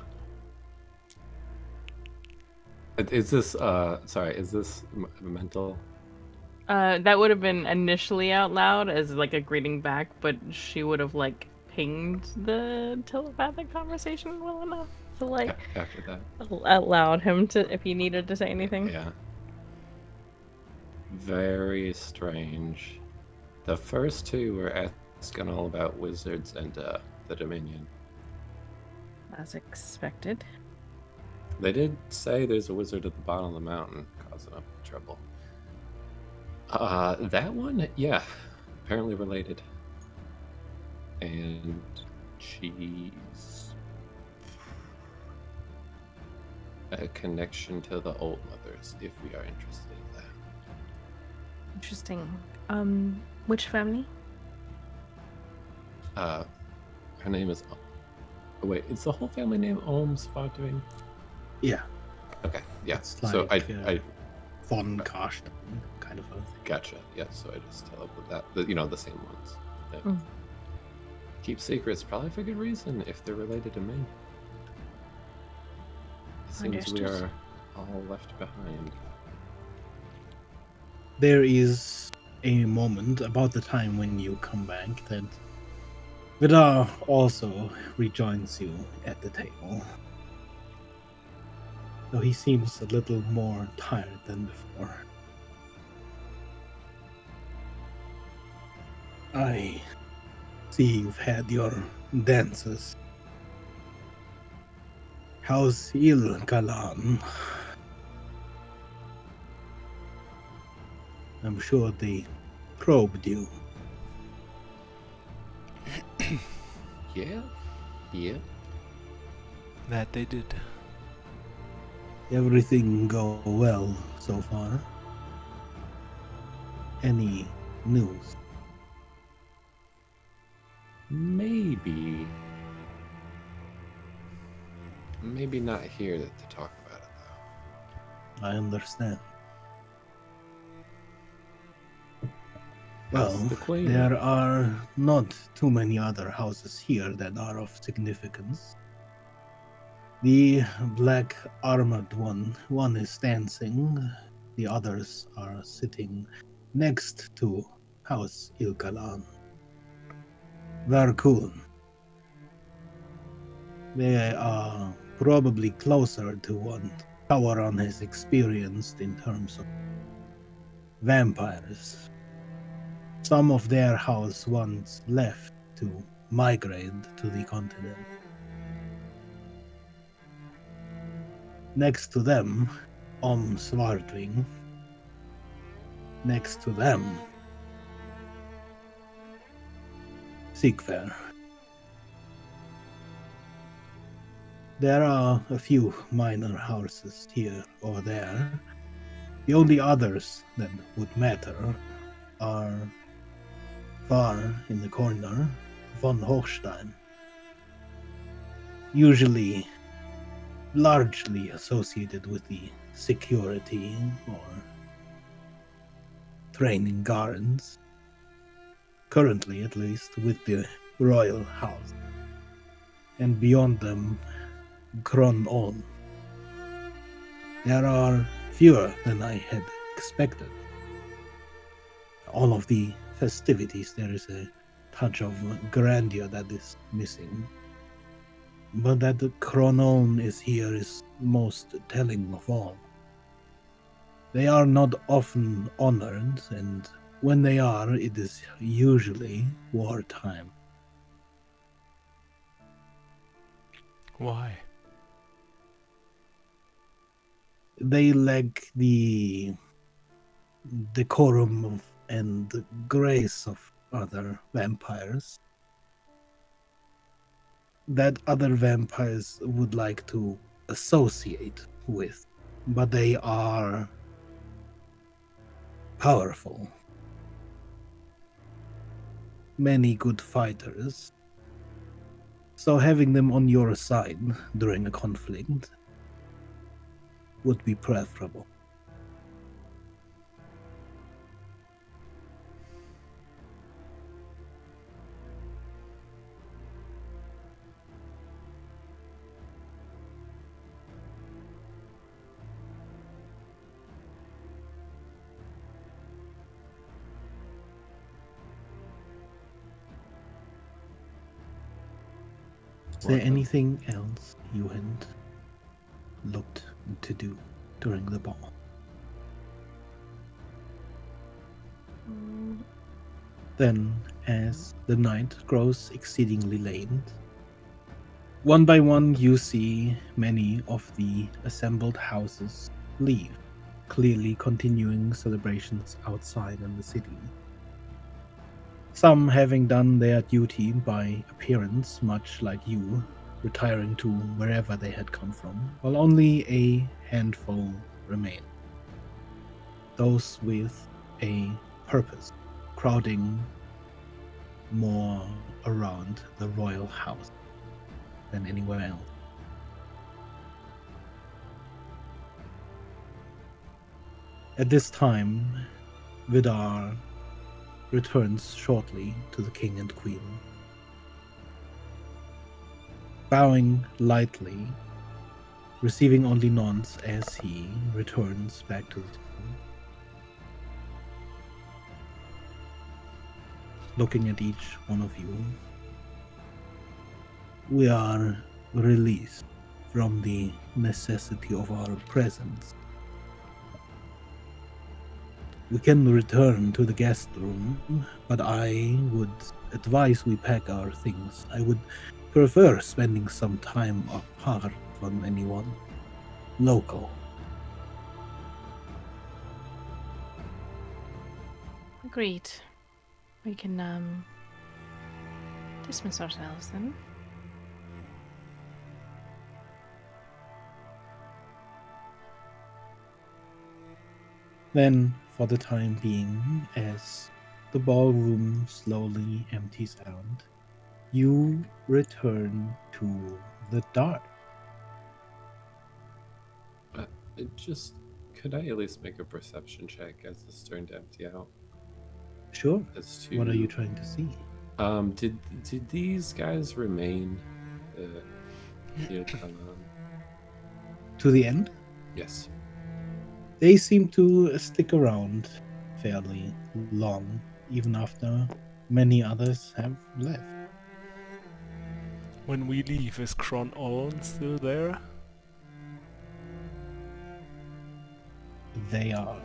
Is this, sorry, is this mental? that would have been initially out loud as like a greeting back, but she would have like pinged the telepathic conversation well enough to like After that? allowed him to if he needed to say anything. Yeah. Very strange. The first two were asking all about wizards and the Dominion. As expected. They did say there's a wizard at the bottom of the mountain causing up trouble. That one, yeah, apparently related. And she's a connection to the old mothers, if we are interested in that. Interesting. Which family? Her name is. Oh, wait, is the whole family name Ohms Fontering? Yeah, Okay, yeah. it's So like I von Karsten kind of a thing. gotcha. Yeah, so I just tell up with that. The same ones. That Mm. keep secrets, probably for good reason, if they're related to me. It seems we Understood. are all left behind. there is a moment about the time when you come back that Vidar also rejoins you at the table. Though he seems a little more tired than before. I see you've had your dances. How's Il Galan? I'm sure they probed you. Yeah? Yeah. That they did. Everything go well so far? Any news? Maybe. Maybe not here to talk about it, though. I understand. How's Well, the Queen? there are not too many other houses here that are of significance. The black armored one is dancing, the others are sitting next to House Ilkalan. Varkun. They are probably closer to what Tawaran has experienced in terms of vampires. Some of their house once left to migrate to the continent. Next to them, Svartwing. Next to them, Sigver. There are a few minor houses here or there. The only others that would matter are far in the corner, von Hochstein. Usually largely associated with the security or training guards. Currently, at least, with the royal house. And beyond them, Kron On. There are fewer than I had expected. All of the festivities, there is a touch of grandeur that is missing. But that the Kronon is here is most telling of all. They are not often honored, and when they are, it is usually wartime. Why? They lack the decorum and grace of other vampires that other vampires would like to associate with, but they are powerful. Many good fighters. So having them on your side during a conflict would be preferable. Is there What, anything else you had looked to do during the ball? Then, as the night grows exceedingly late, one by one you see many of the assembled houses leave, clearly continuing celebrations outside in the city. Some having done their duty by appearance, much like you, retiring to wherever they had come from, while only a handful remain. Those with a purpose, crowding more around the royal house than anywhere else. At this time, Vidar returns shortly to the king and queen. Bowing lightly, receiving only nods as he returns back to the table. looking at each one of you. We are released from the necessity of our presence. We can return to the guest room, but I would advise we pack our things. I would prefer spending some time apart from anyone local. Agreed. We can dismiss ourselves then. Then, for the time being, as the ballroom slowly empties out, you return to the dark. Could I at least make a perception check as it's starting to empty out? Sure. As to What are you trying to see? did these guys remain near Kalan? To the end? Yes. They seem to stick around fairly long, even after many others have left. When we leave, is Kron Oln still there? They are.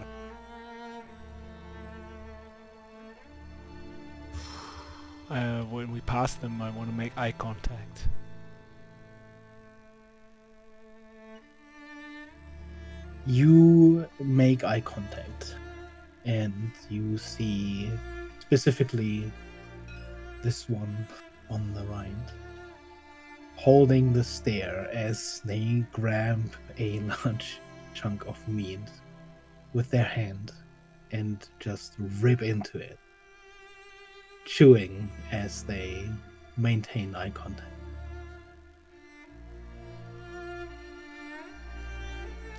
When we pass them, I want to make eye contact. You make eye contact, and you see specifically this one on the right holding the stare as they grab a large chunk of meat with their hand and just rip into it, chewing as they maintain eye contact.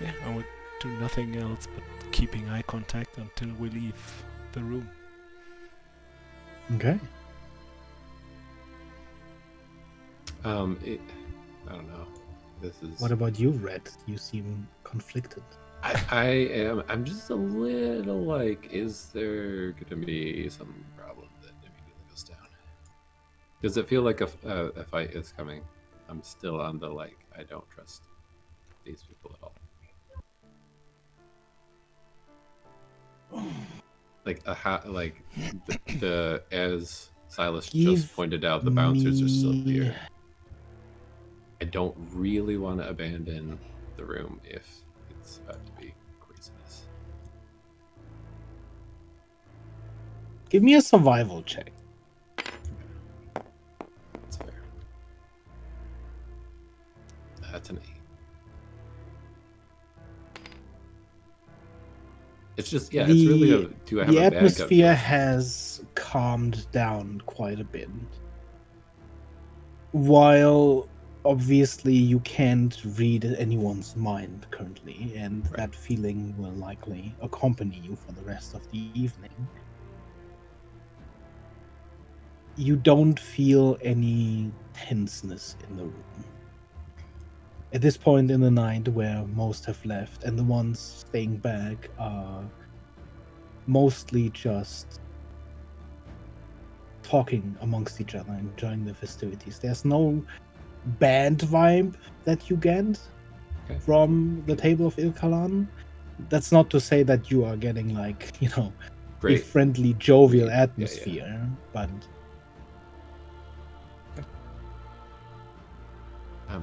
Yeah, I would do nothing else but keeping eye contact until we leave the room. Okay. I don't know. This is. What about you, Red? You seem conflicted. I'm just a little like, is there gonna be some problem that immediately goes down? Does it feel like a fight is coming? I'm still on the like, I don't trust these people at all. Like the as Silas just pointed out, the bouncers are still here. I don't really want to abandon the room if it's about to be craziness. Give me a survival check. That's fair. That's an 8. It's just, yeah, it's really a, do I have the a bad gut atmosphere feeling? has calmed down quite a bit. While obviously you can't read anyone's mind currently, and Right. that feeling will likely accompany you for the rest of the evening, you don't feel any tenseness in the room. At this point in the night where most have left and the ones staying back are mostly just talking amongst each other, enjoying the festivities. There's no band vibe that you get from the table of Ilkalan. That's not to say that you are getting like, a friendly, jovial atmosphere, but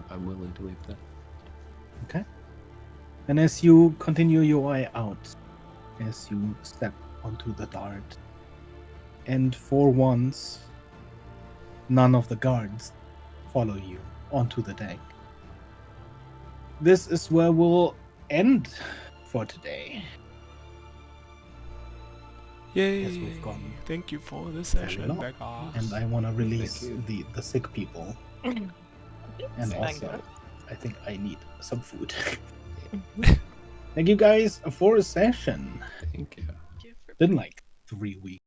I'm willing to leave that. okay. And as you continue your way out, as you step onto the dart, and for once, none of the guards follow you onto the deck. This is where we'll end for today. Yay! As we've gone. Thank you for the session, long. Becca. And I want to release the sick people. And also, I think I need some food. Thank you guys for a session. Thank you. Been like 3 weeks.